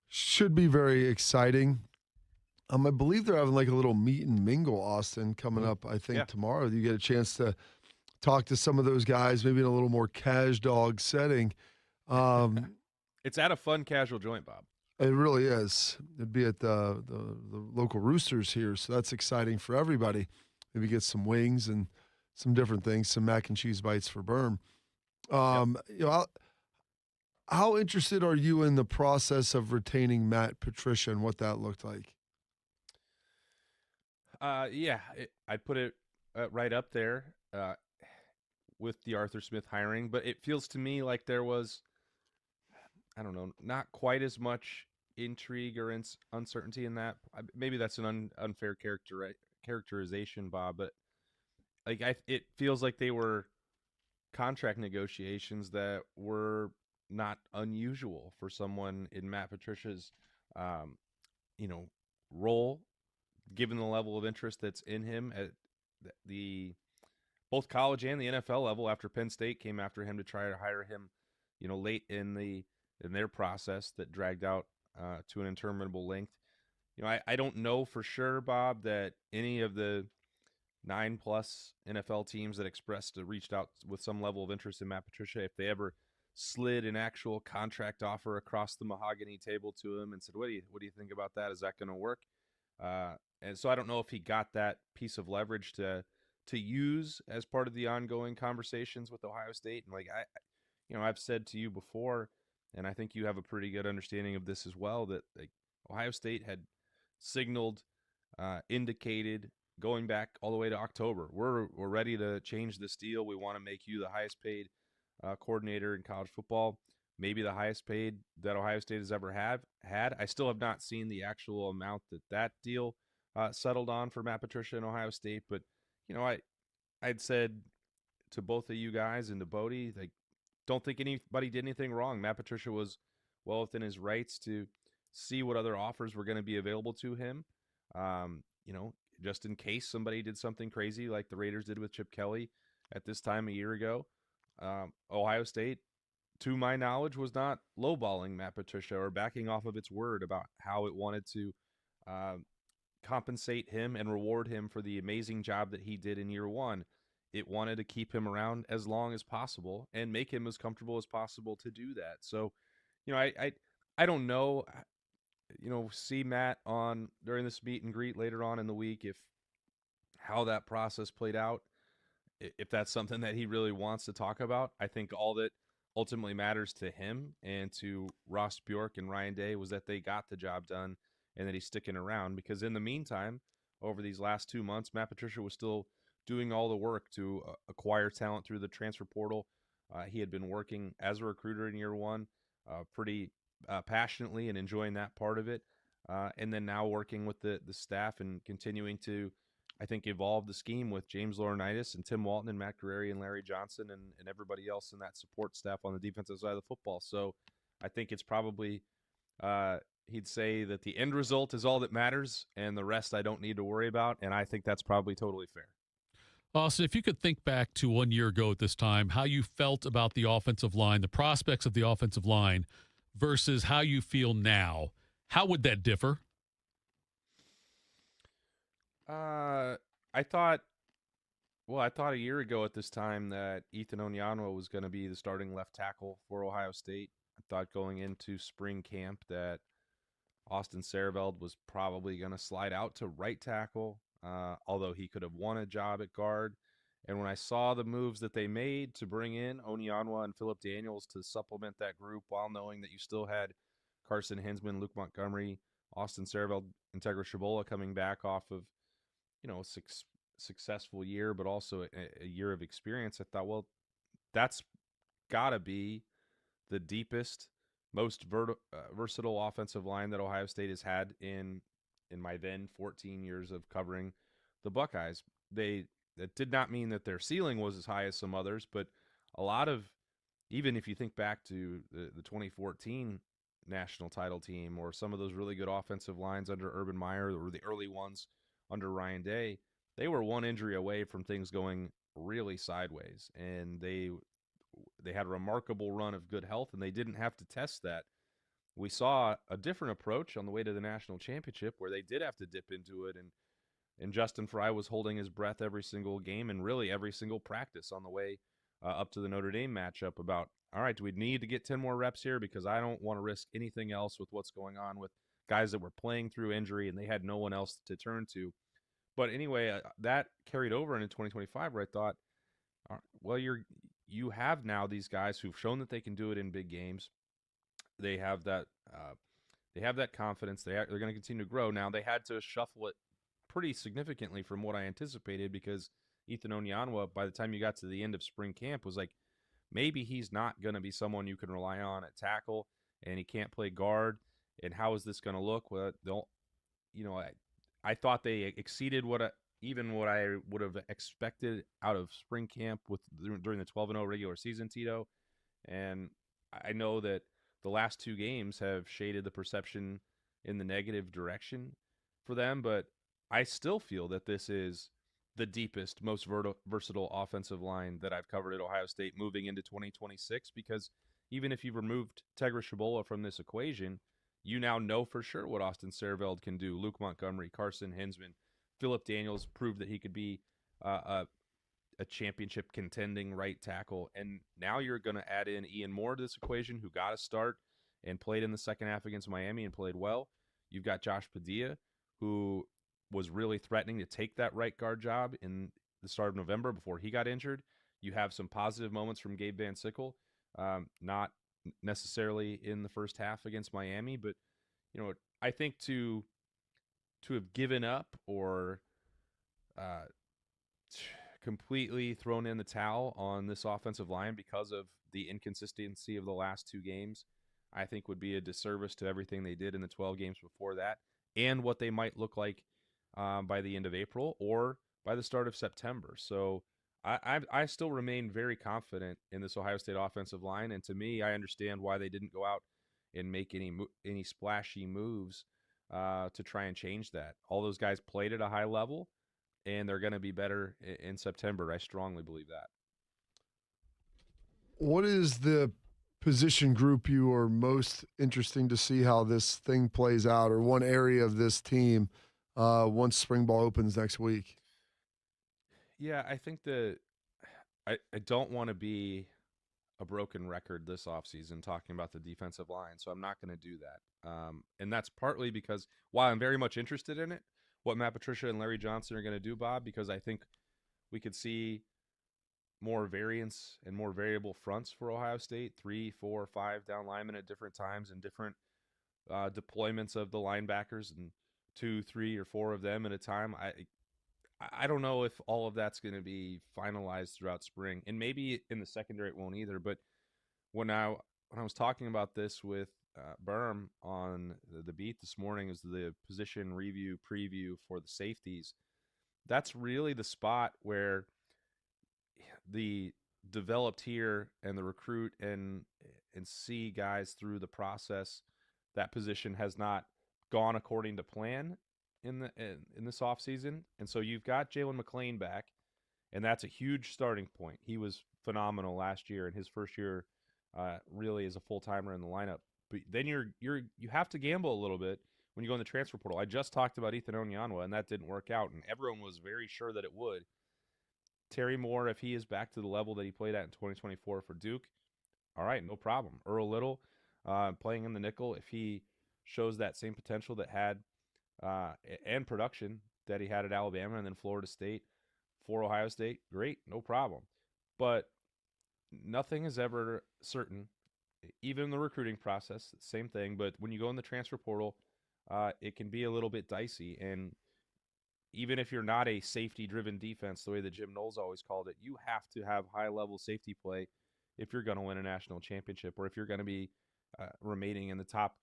Should be very exciting. I believe they're having like a little meet and mingle, Austin, coming up, I think, tomorrow. You get a chance to talk to some of those guys, maybe in a little more cash dog setting. It's at a fun casual joint, Bob. It really is. It'd be at the local Roosters here, so that's exciting for everybody. Maybe get some wings and some different things, some mac and cheese bites for Berm. How interested are you in the process of retaining Matt Patricia and what that looked like? I'd put it right up there with the Arthur Smith hiring, but it feels to me like there was, I don't know, not quite as much intrigue or uncertainty in that. Maybe that's an unfair characterization, Bob, but it feels like they were contract negotiations that were not unusual for someone in Matt Patricia's, role, given the level of interest that's in him at the both college and the NFL level. After Penn State came after him to try to hire him, late in their process that dragged out to an interminable length. I don't know for sure, Bob, that any of the 9+ NFL teams that reached out with some level of interest in Matt Patricia, if they ever slid an actual contract offer across the mahogany table to him and said, what do you think about that? Is that going to work? And so I don't know if he got that piece of leverage to use as part of the ongoing conversations with Ohio State. And I've said to you before, and I think you have a pretty good understanding of this as well, that Ohio State had signaled, indicated, going back all the way to October, we're ready to change this deal. We want to make you the highest paid coordinator in college football, maybe the highest paid that Ohio State has ever had. I still have not seen the actual amount that deal settled on for Matt Patricia in Ohio State. But, I'd said to both of you guys and to Bodie, don't think anybody did anything wrong. Matt Patricia was well within his rights to see what other offers were going to be available to him. Just in case somebody did something crazy like the Raiders did with Chip Kelly at this time a year ago. Ohio State, to my knowledge, was not lowballing Matt Patricia or backing off of its word about how it wanted to compensate him and reward him for the amazing job that he did in year one. It wanted to keep him around as long as possible and make him as comfortable as possible to do that. So, I don't know, see Matt on during this meet and greet later on in the week, if how that process played out, if that's something that he really wants to talk about. I think all that ultimately matters to him and to Ross Bjork and Ryan Day was that they got the job done and that he's sticking around, because in the meantime, over these last 2 months, Matt Patricia was still doing all the work to acquire talent through the transfer portal. He had been working as a recruiter in year one pretty passionately and enjoying that part of it. And then now working with the staff and continuing to, I think, evolve the scheme with James Laurinaitis and Tim Walton and Matt Guerreri and Larry Johnson and everybody else in that support staff on the defensive side of the football. So I think it's probably, he'd say that the end result is all that matters and the rest I don't need to worry about. And I think that's probably totally fair. Austin, if you could think back to 1 year ago at this time, how you felt about the offensive line, the prospects of the offensive line versus how you feel now, how would that differ? I thought Well, I thought a year ago at this time that Ethan Onyanwa was going to be the starting left tackle for Ohio State. I thought going into spring camp that Austin Sareveld was probably going to slide out to right tackle, although he could have won a job at guard. And when I saw the moves that they made to bring in Onyanwa and Philip Daniels to supplement that group while knowing that you still had Carson Hinsman, Luke Montgomery, Austin Sareveld, Integra Shabola coming back off of, a successful year, but also a year of experience, I thought, well, that's got to be the deepest, most versatile offensive line that Ohio State has had in my then 14 years of covering the Buckeyes. That did not mean that their ceiling was as high as some others, but a lot of, even if you think back to the 2014 national title team or some of those really good offensive lines under Urban Meyer or the early ones under Ryan Day, they were one injury away from things going really sideways, and they had a remarkable run of good health, and they didn't have to test that. We saw a different approach on the way to the national championship where they did have to dip into it, and Justin Fry was holding his breath every single game and really every single practice on the way up to the Notre Dame matchup about, all right, do we need to get 10 more reps here? Because I don't want to risk anything else with what's going on with guys that were playing through injury and they had no one else to turn to. But anyway, that carried over into 2025 where I thought, well, you have now these guys who've shown that they can do it in big games. They have that confidence. They're going to continue to grow. Now they had to shuffle it pretty significantly from what I anticipated because Ethan Onyanwa, by the time you got to the end of spring camp, was like, maybe he's not going to be someone you can rely on at tackle, and he can't play guard. And how is this going to look? Well, I thought they exceeded what I would have expected out of spring camp during the 12-0 regular season, Tito. And I know that the last two games have shaded the perception in the negative direction for them, but I still feel that this is the deepest, most versatile offensive line that I've covered at Ohio State moving into 2026, because even if you've removed Integra Shabola from this equation, you now know for sure what Austin Sareveld can do. Luke Montgomery, Carson Hinsman, Philip Daniels proved that he could be a championship contending right tackle. And now you're going to add in Ian Moore to this equation, who got a start and played in the second half against Miami and played well. You've got Josh Padilla, who was really threatening to take that right guard job in the start of November before he got injured. You have some positive moments from Gabe Van Sickle, not necessarily in the first half against Miami, but I think to have given up or completely thrown in the towel on this offensive line because of the inconsistency of the last two games, I think would be a disservice to everything they did in the 12 games before that and what they might look like by the end of April or by the start of September. So I still remain very confident in this Ohio State offensive line, and to me, I understand why they didn't go out and make any splashy moves to try and change that. All those guys played at a high level, and they're going to be better in September. I strongly believe that. What is the position group you are most interesting to see how this thing plays out, or one area of this team once spring ball opens next week? Yeah, I think that I don't want to be a broken record this offseason talking about the defensive line, so I'm not going to do that. And that's partly because while I'm very much interested in it, what Matt Patricia and Larry Johnson are going to do, Bob, because I think we could see more variance and more variable fronts for Ohio State, 3, 4, 5 down linemen at different times and different deployments of the linebackers and 2, 3, or 4 of them at a time. I don't know if all of that's going to be finalized throughout spring, and maybe in the secondary it won't either. But when I was talking about this with Berm on the beat this morning, is the position review preview for the safeties. That's really the spot where the developed here and the recruit and see guys through the process. That position has not gone according to plan in this offseason. And so you've got Jalen McClain back, and that's a huge starting point. He was phenomenal last year in his first year, really as a full-timer in the lineup. But then you have to gamble a little bit when you go in the transfer portal. I just talked about Ethan Onyanwa, and that didn't work out, and everyone was very sure that it would. Terry Moore, if he is back to the level that he played at in 2024 for Duke, all right, no problem. Earl Little, playing in the nickel, if he shows that same potential that had and production that he had at Alabama and then Florida State for Ohio State, great, no problem. But nothing is ever certain. Even in the recruiting process, same thing. But when you go in the transfer portal, it can be a little bit dicey. And even if you're not a safety-driven defense, the way that Jim Knowles always called it, you have to have high-level safety play if you're going to win a national championship, or if you're going to be remaining in the top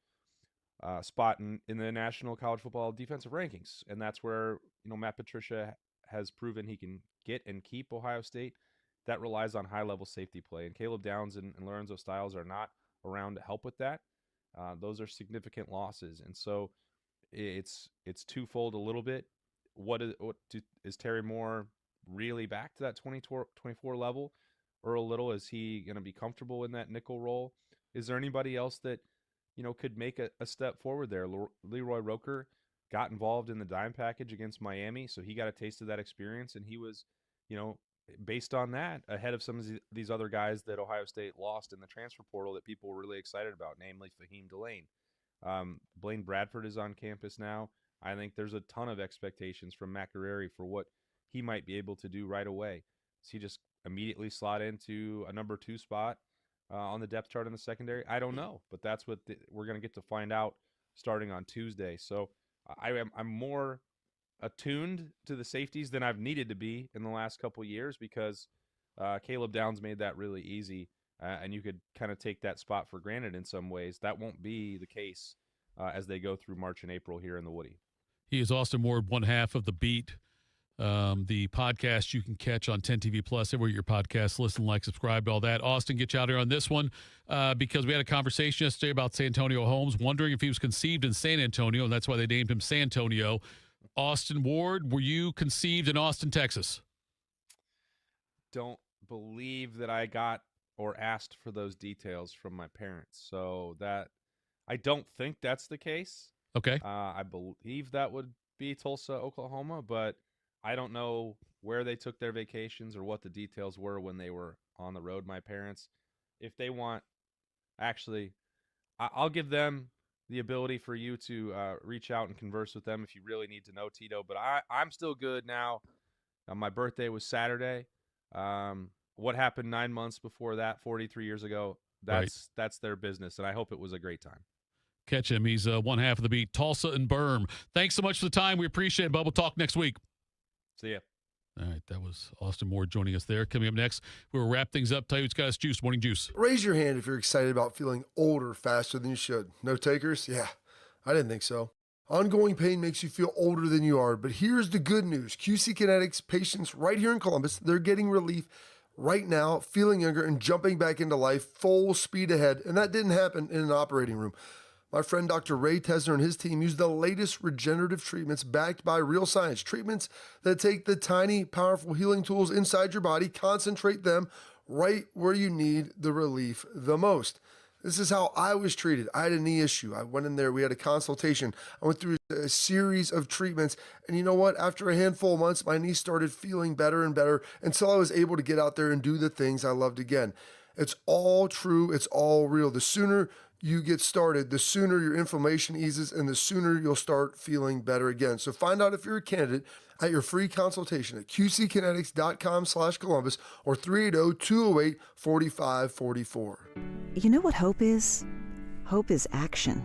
spot in the national college football defensive rankings. And that's where, Matt Patricia has proven he can get and keep Ohio State. That relies on high-level safety play. And Caleb Downs and Lorenzo Styles are not around to help with that. Those are significant losses. And so it's twofold a little bit. Is Terry Moore really back to that 24 level? Earl Little, is he going to be comfortable in that nickel role? Is there anybody else that, could make a step forward there? Leroy Roker got involved in the dime package against Miami, so he got a taste of that experience, and he was, based on that, ahead of some of these other guys that Ohio State lost in the transfer portal that people were really excited about, namely Fahim Delane. Blaine Bradford is on campus now. I think there's a ton of expectations from Matt Guerrieri for what he might be able to do right away. Does he just immediately slot into a number 2 spot on the depth chart in the secondary? I don't know, but that's what we're going to get to find out starting on Tuesday. So I'm more attuned to the safeties than I've needed to be in the last couple years, because Caleb Downs made that really easy, and you could kind of take that spot for granted in some ways. That won't be the case as they go through March and April here in the Woody. He is Austin Ward, one half of The Beat. The podcast you can catch on 10 TV Plus, everywhere your podcasts, listen, like, subscribe, all that. Austin, get you out here on this one because we had a conversation yesterday about Santonio Holmes, wondering if he was conceived in San Antonio, and that's why they named him Santonio. Austin Ward, were you conceived in Austin, Texas? Don't believe that I got or asked for those details from my parents, so that I don't think that's the case. Okay. I believe that would be Tulsa, Oklahoma, but I don't know where they took their vacations or what the details were when they were on the road, my parents. If they want, actually, I'll give them the ability for you to reach out and converse with them if you really need to know, Tito. But I'm still good now. My birthday was Saturday. What happened 9 months before that, 43 years ago, that's their business, and I hope it was a great time. Catch him. He's one half of The Beat, Tulsa and Berm. Thanks so much for the time. We appreciate it, Bub. We'll talk next week. See ya. All right, that was Austin Ward joining us there. Coming up next, we'll wrap things up. Tell you what's got us juice. Morning Juice. Raise your hand if you're excited about feeling older faster than you should. No takers? Yeah, I didn't think so. Ongoing pain makes you feel older than you are, but here's the good news. QC Kinetics patients right here in Columbus, they're getting relief right now, feeling younger and jumping back into life full speed ahead, and that didn't happen in an operating room. My friend Dr. Ray Tesner and his team use the latest regenerative treatments backed by real science. Treatments that take the tiny, powerful healing tools inside your body, concentrate them right where you need the relief the most. This is how I was treated. I had a knee issue. I went in there. We had a consultation. I went through a series of treatments. And you know what? After a handful of months, my knee started feeling better and better until I was able to get out there and do the things I loved again. It's all true. It's all real. The sooner you get started, the sooner your inflammation eases and the sooner you'll start feeling better again. So find out if you're a candidate at your free consultation at qckinetics.com/Columbus or 380-208-4544. You know what hope is? Hope is action.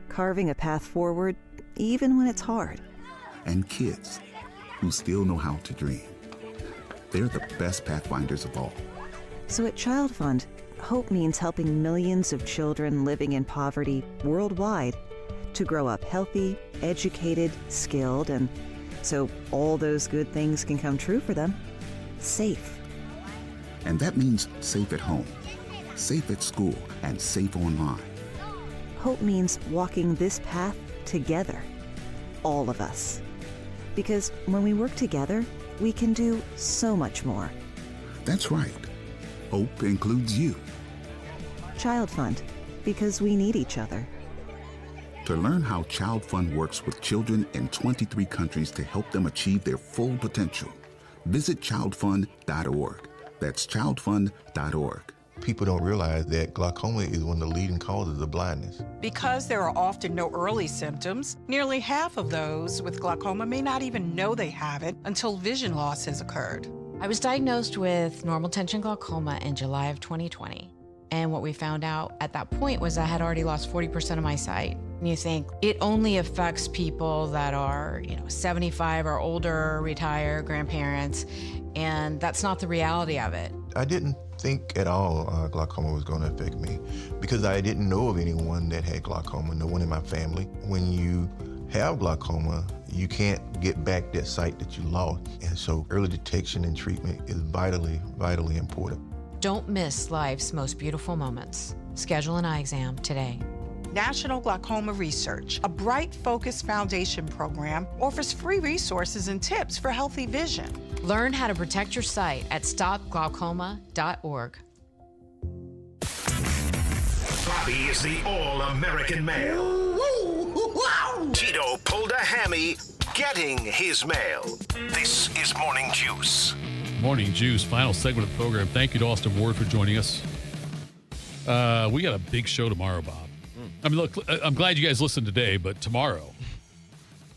Carving a path forward, even when it's hard. And kids who still know how to dream. They're the best pathfinders of all. So at Child Fund, hope means helping millions of children living in poverty worldwide to grow up healthy, educated, skilled, and so all those good things can come true for them. Safe. And that means safe at home, safe at school, and safe online. Hope means walking this path together. All of us. Because when we work together, we can do so much more. That's right. Hope includes you. Child Fund, because we need each other. To learn how Child Fund works with children in 23 countries to help them achieve their full potential, Visit childfund.org. That's childfund.org. People don't realize that glaucoma is one of the leading causes of blindness. Because there are often no early symptoms, nearly half of those with glaucoma may not even know they have it until vision loss has occurred. I was diagnosed with normal tension glaucoma in July of 2020. And what we found out at that point was I had already lost 40% of my sight. And you think it only affects people that are, 75 or older, retired, grandparents, and that's not the reality of it. I didn't think at all glaucoma was going to affect me because I didn't know of anyone that had glaucoma, no one in my family. When you have glaucoma, you can't get back that sight that you lost. And so early detection and treatment is vitally, vitally important. Don't miss life's most beautiful moments. Schedule an eye exam today. National Glaucoma Research, a Bright Focus Foundation program, offers free resources and tips for healthy vision. Learn how to protect your sight at stopglaucoma.org. Bobby is the all-American male. Tito pulled a hammy getting his mail. This is Morning Juice. Morning Juice, final segment of the program. Thank you to Austin Ward for joining us. We got a big show tomorrow, Bob. I mean, look, I'm glad you guys listened today, but tomorrow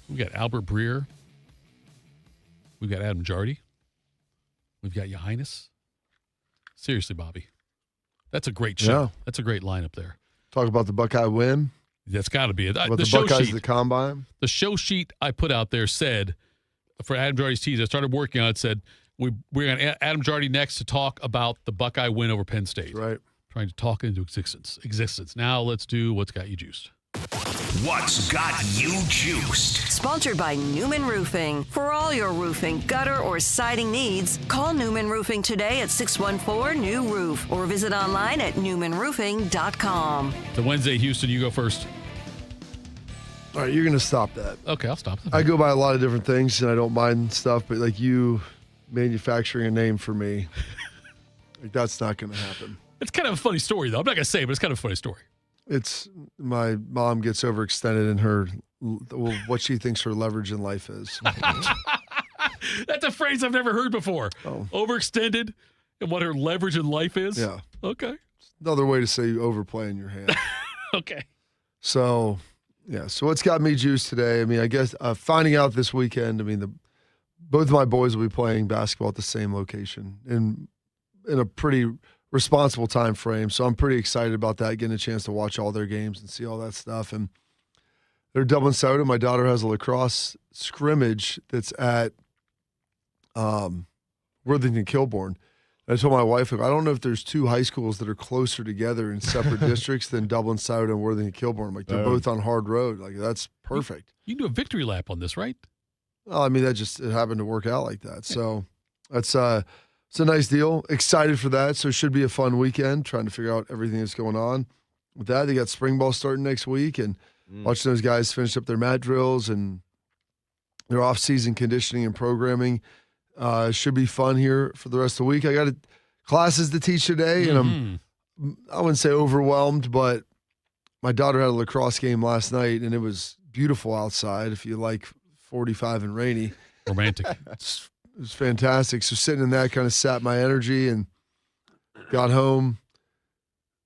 we got Albert Breer. We've got Adam Jardy. We've got Your Highness. Seriously, Bobby. That's a great show. Yeah. That's a great lineup there. Talk about the Buckeye win. That's got to be it. About The the show Buckeyes, sheet. the combine. The show sheet I put out there said, for Adam Jardy's tease, I started working on it, said, we're going to Adam Jardy next to talk about the Buckeye win over Penn State. That's right. Trying to talk into existence. Now let's do What's Got You Juiced. What's got you juiced? Sponsored by Newman Roofing. For all your roofing, gutter, or siding needs, call Newman Roofing today at 614-NEW-ROOF or visit online at newmanroofing.com. So Wednesday, Houston, you go first. All right, you're going to stop that. Okay, I'll stop. I go by a lot of different things, and I don't mind stuff, but like you manufacturing a name for me, like that's not going to happen. It's kind of a funny story, though. I'm not going to say it, but it's kind of a funny story. It's my mom gets overextended in her what she thinks her leverage in life is. That's a phrase I've never heard before. Oh. Overextended and what her leverage in life is? Yeah. Okay. Another way to say you overplaying your hand. Okay. So, yeah. So what's got me juiced today? I mean, I guess finding out this weekend, I mean, both of my boys will be playing basketball at the same location in a pretty responsible time frame. So I'm pretty excited about that, getting a chance to watch all their games and see all that stuff. And they're Dublin Soda. My daughter has a lacrosse scrimmage that's at Worthington Kilbourne. And I told my wife, I don't know if there's two high schools that are closer together in separate districts than Dublin Soda and Worthington Kilbourne. Like they're both on hard road. Like that's perfect. You can do a victory lap on this, right? Well, I mean, it happened to work out like that. So it's a nice deal. Excited for that. So it should be a fun weekend, trying to figure out everything that's going on with that. They got spring ball starting next week, and watching those guys finish up their mat drills and their off-season conditioning and programming should be fun here for the rest of the week. I got classes to teach today, and I wouldn't say overwhelmed, but my daughter had a lacrosse game last night, and it was beautiful outside if you like 45 and rainy. Romantic. It was fantastic. So sitting in that kind of sapped my energy, and got home,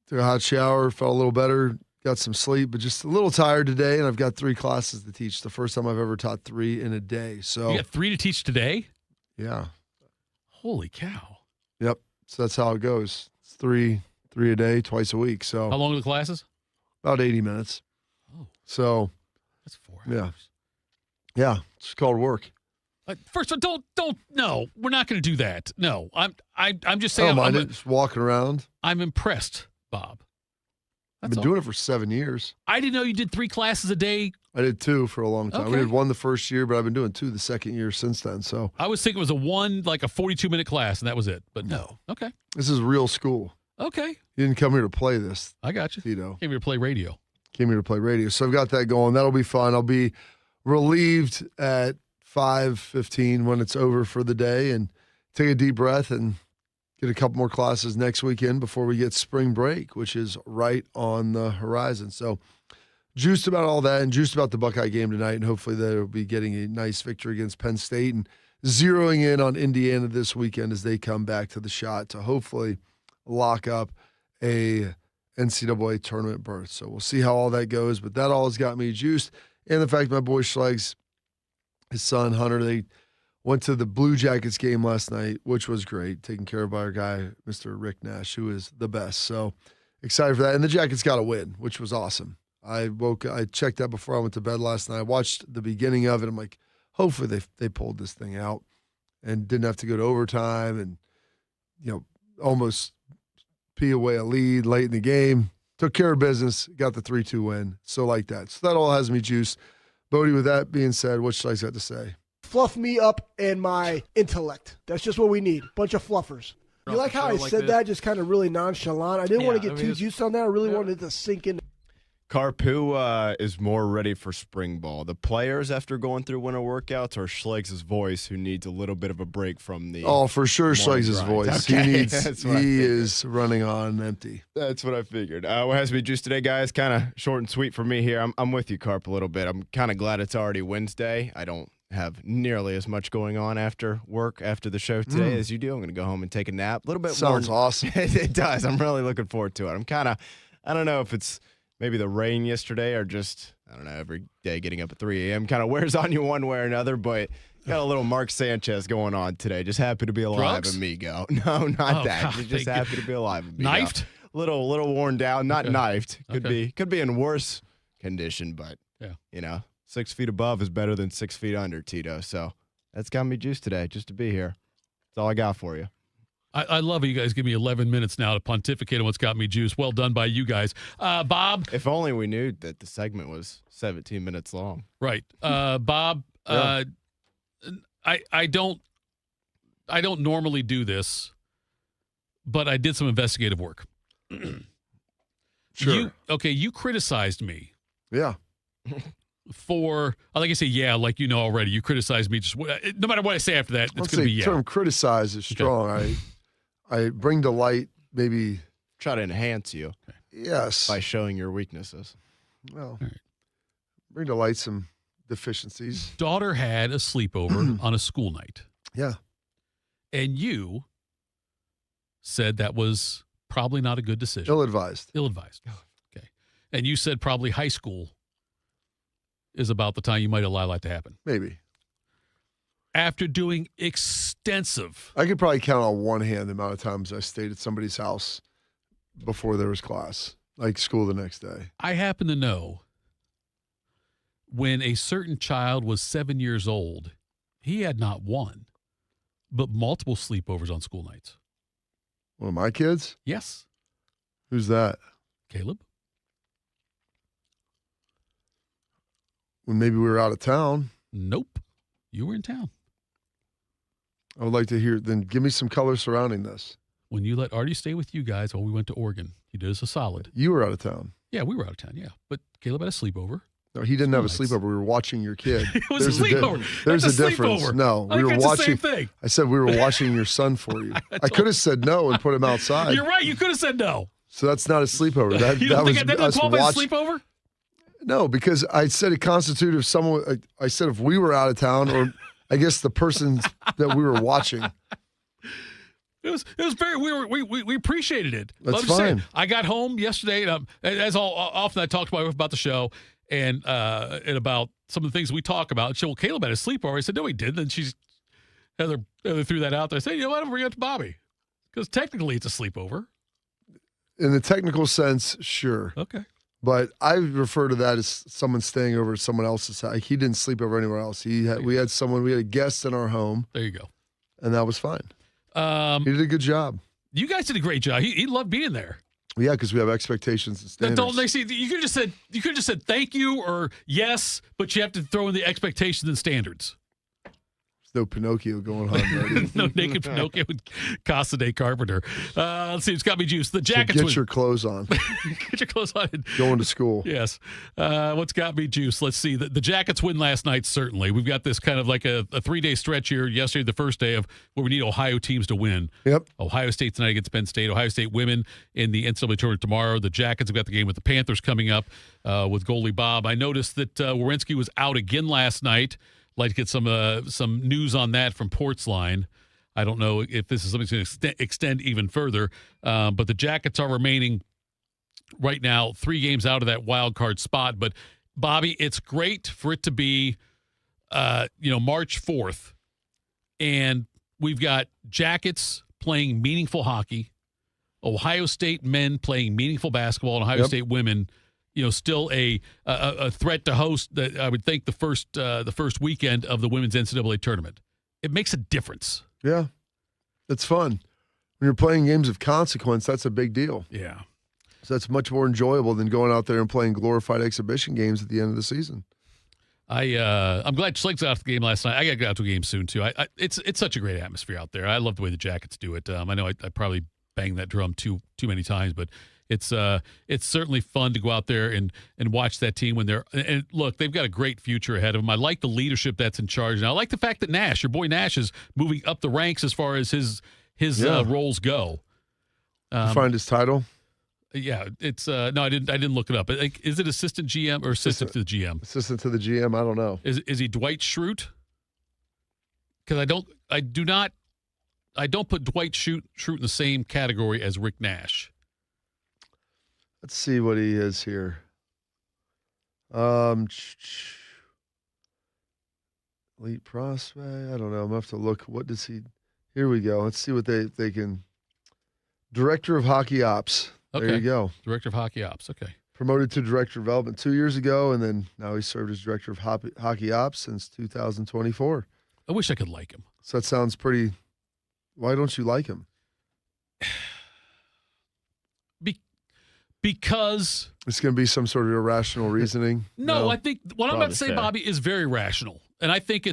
took a hot shower, felt a little better, got some sleep, but just a little tired today, and I've got 3 classes to teach. The first time I've ever taught 3 in a day. So You got 3 to teach today? Yeah. Holy cow. Yep. So that's how it goes. It's 3 a day, twice a week. So How long are the classes? about 80 minutes. Oh. So that's 4 hours. Yeah. It's called work. First of all, don't. No, we're not going to do that. No, I'm just I saying. don't mind it. Just walking around. I'm impressed, Bob. I've been doing it for 7 years. I didn't know you did 3 classes a day. I did 2 for a long time. Okay. We did 1 the first year, but I've been doing 2 the second year since then. So I was thinking it was a 42-minute class, and that was it. But no. Okay. This is real school. Okay. You didn't come here to play this. I got you. Tito. Came here to play radio. Came here to play radio. So I've got that going. That'll be fun. I'll be relieved at 5:15 when it's over for the day, and take a deep breath and get a couple more classes next weekend before we get spring break, which is right on the horizon. So juiced about all that, and juiced about the Buckeye game tonight, and hopefully they'll be getting a nice victory against Penn State. And zeroing in on Indiana this weekend as they come back to the shot to hopefully lock up a NCAA tournament berth. So we'll see how all that goes, but that all has got me juiced. And the fact my boy Schleg's, his son Hunter, they went to the Blue Jackets game last night, which was great, taken care of by our guy, Mr. Rick Nash, who is the best. So excited for that. And the Jackets got a win, which was awesome. I checked that before I went to bed last night. I watched the beginning of it. I'm like, hopefully they pulled this thing out and didn't have to go to overtime and, almost pee away a lead late in the game. Took care of business, got the 3-2 win. So like that. So that all has me juiced. Bodie, with that being said, what should I got to say? Fluff me up and my intellect. That's just what we need. Bunch of fluffers. You like how I said that, just kind of really nonchalant? I didn't want to get too juiced on that. I really wanted it to sink in. Carpu is more ready for spring ball. The players, after going through winter workouts, or Schleg's voice, who needs a little bit of a break from the. Oh, for sure, Schleg's voice. Okay. He is running on empty. That's what I figured. What has me juiced today, guys? Kind of short and sweet for me here. I'm with you, Carp, a little bit. I'm kind of glad it's already Wednesday. I don't have nearly as much going on after work, after the show today as you do. I'm going to go home and take a nap. A little bit Sounds awesome. It does. I'm really looking forward to it. I don't know if it's maybe the rain yesterday or just, I don't know, every day getting up at 3 a.m. kind of wears on you one way or another, but got a little Mark Sanchez going on today. Just happy to be alive, Drugs? amigo. No, not that. God, Just happy to be alive, amigo. Knifed? Little worn down. Not Okay. knifed. Could Okay. be in worse condition, but, 6 feet above is better than 6 feet under, Tito. So that's got me juiced today just to be here. That's all I got for you. I love it. You guys give me 11 minutes now to pontificate on what's got me juiced. Well done by you guys. Bob? If only we knew that the segment was 17 minutes long. Right. Bob, Yeah. I don't normally do this, but I did some investigative work. Sure. You criticized me. Yeah. For, like I say, like already. You criticized me. Just no matter what I say after that, it's going to be The term criticize is strong. I bring to light maybe. Try to enhance you. Yes. By showing your weaknesses. Well, bring to light some deficiencies. Daughter had a sleepover on a school night. Yeah. And you said that was probably not a good decision. Ill-advised. Ill-advised. Okay. And you said probably high school is about the time you might allow that to happen. Maybe. After doing extensive. I could probably count on one hand the amount of times I stayed at somebody's house before there was class, like school the next day. I happen to know when a certain child was 7 years old, he had not one, but multiple sleepovers on school nights. One of my kids? Yes. Who's that? Caleb. When maybe we were out of town. Nope. You were in town. I would like to hear, then give me some color surrounding this. When you let Artie stay with you guys while we went to Oregon, he did us a solid. You were out of town. Yeah, we were out of town, But Caleb had a sleepover. No, he didn't have a sleepover. We were watching your kid. It was a sleepover. There's That's a a difference. sleepover. No, I we think were that's the same watching. thing. I said we were watching your son for you. I could have said no and put him outside. You're right. You could have said no. So that's not a sleepover. You don't think that doesn't qualify as a sleepover? No, because I said it constituted if someone. I said if we were out of town, or I guess the person that we were watching. It was very we appreciated it. That's Let me say, fine. I got home yesterday, and as often I talked to my wife about the show and about some of the things we talk about. She said, "Well, Caleb had a sleepover." I said, "No, he didn't." And she's Heather threw that out there. I said, "You know what? I'm bring it to Bobby because technically it's a sleepover." In the technical sense, sure. Okay. But I refer to that as someone staying over at someone else's house. He didn't sleep over anywhere else. We had a guest in our home. There you go. And that was fine. He did a good job. You guys did a great job. He loved being there. Yeah, because we have expectations and standards. Don't they see? You could have just said thank you or yes, but you have to throw in the expectations and standards. There's no Pinocchio going on, buddy. No naked Pinocchio with Casa de Carpenter. Let's see. It's got me juiced. The Jackets So win. get your clothes on. Get your clothes on. Going to school. Yes. What's got me juiced? Let's see. The Jackets win last night, certainly. We've got this kind of like a 3-day stretch here. Yesterday, the first day of where we need Ohio teams to win. Yep. Ohio State tonight against Penn State. Ohio State women in the NCAA tournament tomorrow. The Jackets have got the game with the Panthers coming up with goalie Bob. I noticed that Werenski was out again last night. like to get some news on that from Portsline. I don't know if this is something that's going to extend even further, but the Jackets are remaining right now 3 games out of that wild card spot. But, Bobby, it's great for it to be, March 4th, and we've got Jackets playing meaningful hockey, Ohio State men playing meaningful basketball, and Ohio State women, still a threat to host. I would think the first weekend of the women's NCAA tournament. It makes a difference. Yeah, it's fun. When you're playing games of consequence, that's a big deal. Yeah. So that's much more enjoyable than going out there and playing glorified exhibition games at the end of the season. I'm glad Schleg's got out to the game last night. I got to get out to a game soon, too. It's such a great atmosphere out there. I love the way the Jackets do it. I know I probably banged that drum too many times, but it's certainly fun to go out there and watch that team when they're – and look, they've got a great future ahead of them. I like the leadership that's in charge. Now, I like the fact that Nash, your boy Nash, is moving up the ranks as far as his roles go. You find his title? Yeah, it's no, I didn't look it up. Is it assistant GM or assistant to the GM? Assistant to the GM, I don't know. Is he Dwight Schrute? Because I don't put Dwight Schrute in the same category as Rick Nash. Let's see what he is here. Elite prospect. I don't know. I'm gonna have to look. What does he? Here we go. Let's see what they can. Director of Hockey Ops. Okay. There you go. Director of Hockey Ops. Okay. Promoted to Director of Development 2 years ago, and then now he served as Director of Hockey Ops since 2024. I wish I could like him. So that sounds pretty. Why don't you like him? Because it's going to be some sort of irrational reasoning. No, I think what I'm about to say, Bobby, is very rational, and I think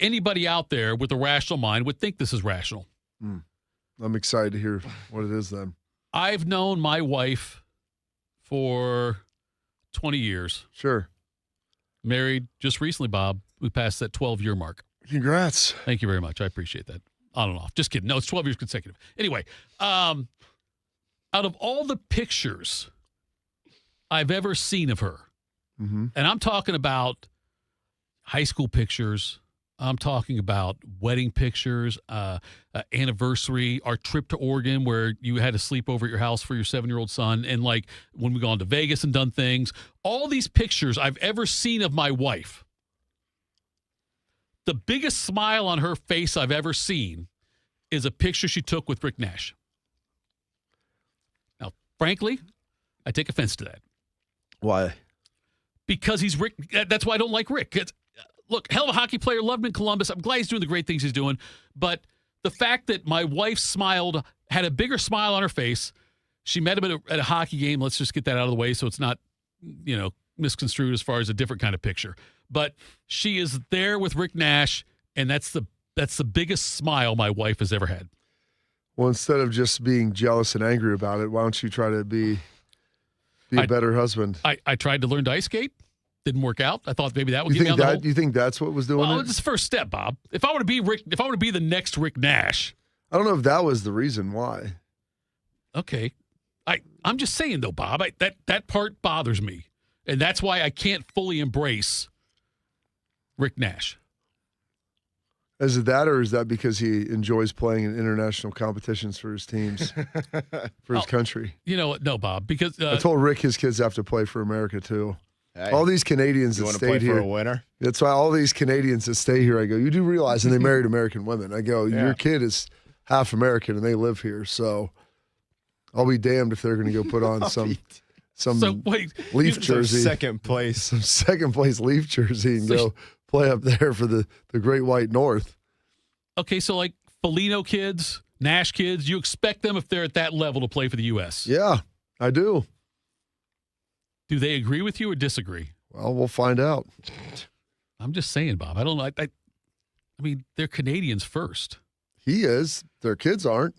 anybody out there with a rational mind would think this is rational. I'm excited to hear what it is then. I've known my wife for 20 years. Sure. Married just recently, Bob. We passed that 12-year mark. Congrats. Thank you very much. I appreciate that. On and off. Just kidding. No, it's 12 years consecutive. Anyway, out of all the pictures I've ever seen of her, and I'm talking about high school pictures, I'm talking about wedding pictures, anniversary, our trip to Oregon where you had to sleep over at your house for your 7-year-old son, and like when we gone to Vegas and done things. All these pictures I've ever seen of my wife, the biggest smile on her face I've ever seen is a picture she took with Rick Nash. Now, frankly, I take offense to that. Why? Because he's Rick. That's why I don't like Rick. Look, hell of a hockey player, loved him in Columbus. I'm glad he's doing the great things he's doing. But the fact that my wife smiled, had a bigger smile on her face, she met him at a hockey game. Let's just get that out of the way so it's not, misconstrued as far as a different kind of picture. But she is there with Rick Nash, and that's the biggest smile my wife has ever had. Well, instead of just being jealous and angry about it, why don't you try to be a better husband? I tried to learn to ice skate. Didn't work out. I thought maybe that would get me on the whole. You think that's what was doing it? It's the first step, Bob. If I were to be the next Rick Nash. I don't know if that was the reason why. Okay. I'm just saying though, Bob, that part bothers me. And that's why I can't fully embrace Rick Nash. Is it that, or is that because he enjoys playing in international competitions for his teams, for his country? No, Bob, because I told Rick his kids have to play for America too. Hey, all these Canadians that stayed here. For a winner? That's why all these Canadians that stay here, I go, you do realize, and they married American women. I go, your kid is half American and they live here, so I'll be damned if they're going to go put on some Leaf jersey, second place Leaf jersey, and go play up there for the Great White North. Okay, so like Foligno kids, Nash kids, you expect them if they're at that level to play for the U.S.? Yeah, I do. Do they agree with you or disagree? Well, we'll find out. I'm just saying, Bob. I don't know. I mean, they're Canadians first. He is. Their kids aren't.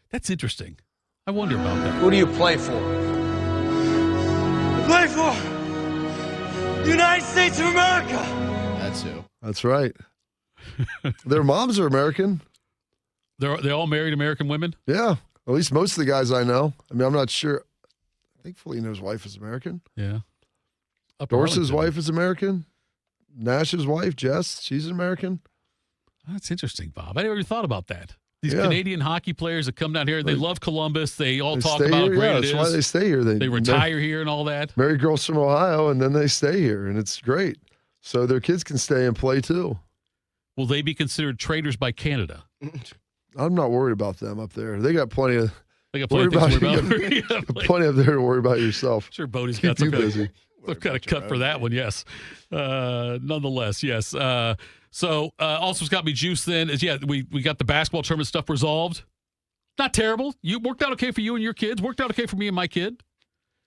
That's interesting. I wonder about that. Who do you play for? Play for the United States of America. That's who. That's right. Their moms are American. They all married American women? Yeah. At least most of the guys I know. I mean, I'm not sure. I think Foligno's wife is American. Yeah. Dorsey's wife is American. Nash's wife, Jess, she's an American. That's interesting, Bob. I never even thought about that. These Canadian hockey players that come down here, they love Columbus. They all talk about how great it is. That's why they stay here. They retire here and all that. Marry girls from Ohio, and then they stay here, and it's great. So their kids can stay and play too. Will they be considered traders by Canada? I'm not worried about them up there. They got plenty of. They got plenty of things to worry about. Plenty up there to worry about yourself. Sure, Bodie's got some kind of cut for that one. Yes, nonetheless, yes. So also what's got me juiced then is we got the basketball tournament stuff resolved. Not terrible. You worked out okay for you and your kids. Worked out okay for me and my kid.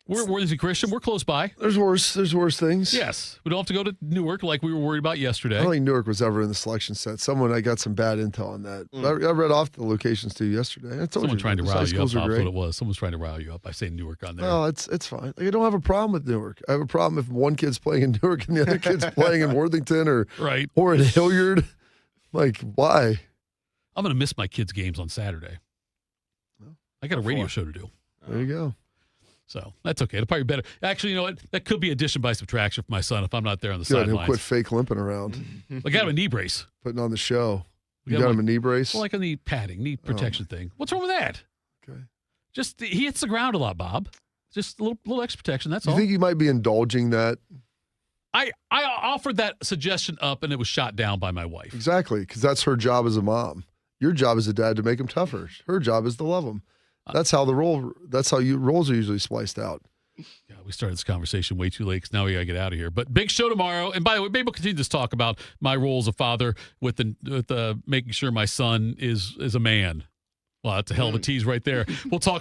We're Worthington Christian. We're close by. There's worse things. Yes. We don't have to go to Newark like we were worried about yesterday. I don't think Newark was ever in the selection set. I got some bad intel on that. I read off the locations too yesterday. Someone trying to rile you up. That's what it was. Someone's trying to rile you up by saying Newark on there. No, it's fine. I don't have a problem with Newark. I have a problem if one kid's playing in Newark and the other kid's playing in Worthington or in Hilliard. Like, why? I'm going to miss my kids' games on Saturday. I got a radio show to do. There you go. So that's okay. It'll probably be better. Actually, you know what? That could be addition by subtraction for my son if I'm not there on the sidelines. He'll quit fake limping around. I got him a knee brace. Putting on the show. You got him a knee brace? Well, like a knee padding, knee protection thing. What's wrong with that? Okay. Just he hits the ground a lot, Bob. Just a little extra protection. That's all. You think you might be indulging that? I offered that suggestion up, and it was shot down by my wife. Exactly, because that's her job as a mom. Your job as a dad to make him tougher. Her job is to love him. That's how roles are usually spliced out. Yeah, we started this conversation way too late because now we got to get out of here. But big show tomorrow. And by the way, maybe we'll continue this talk about my role as a father with the making sure my son is a man. Well, that's a hell of a tease right there. We'll talk tomorrow.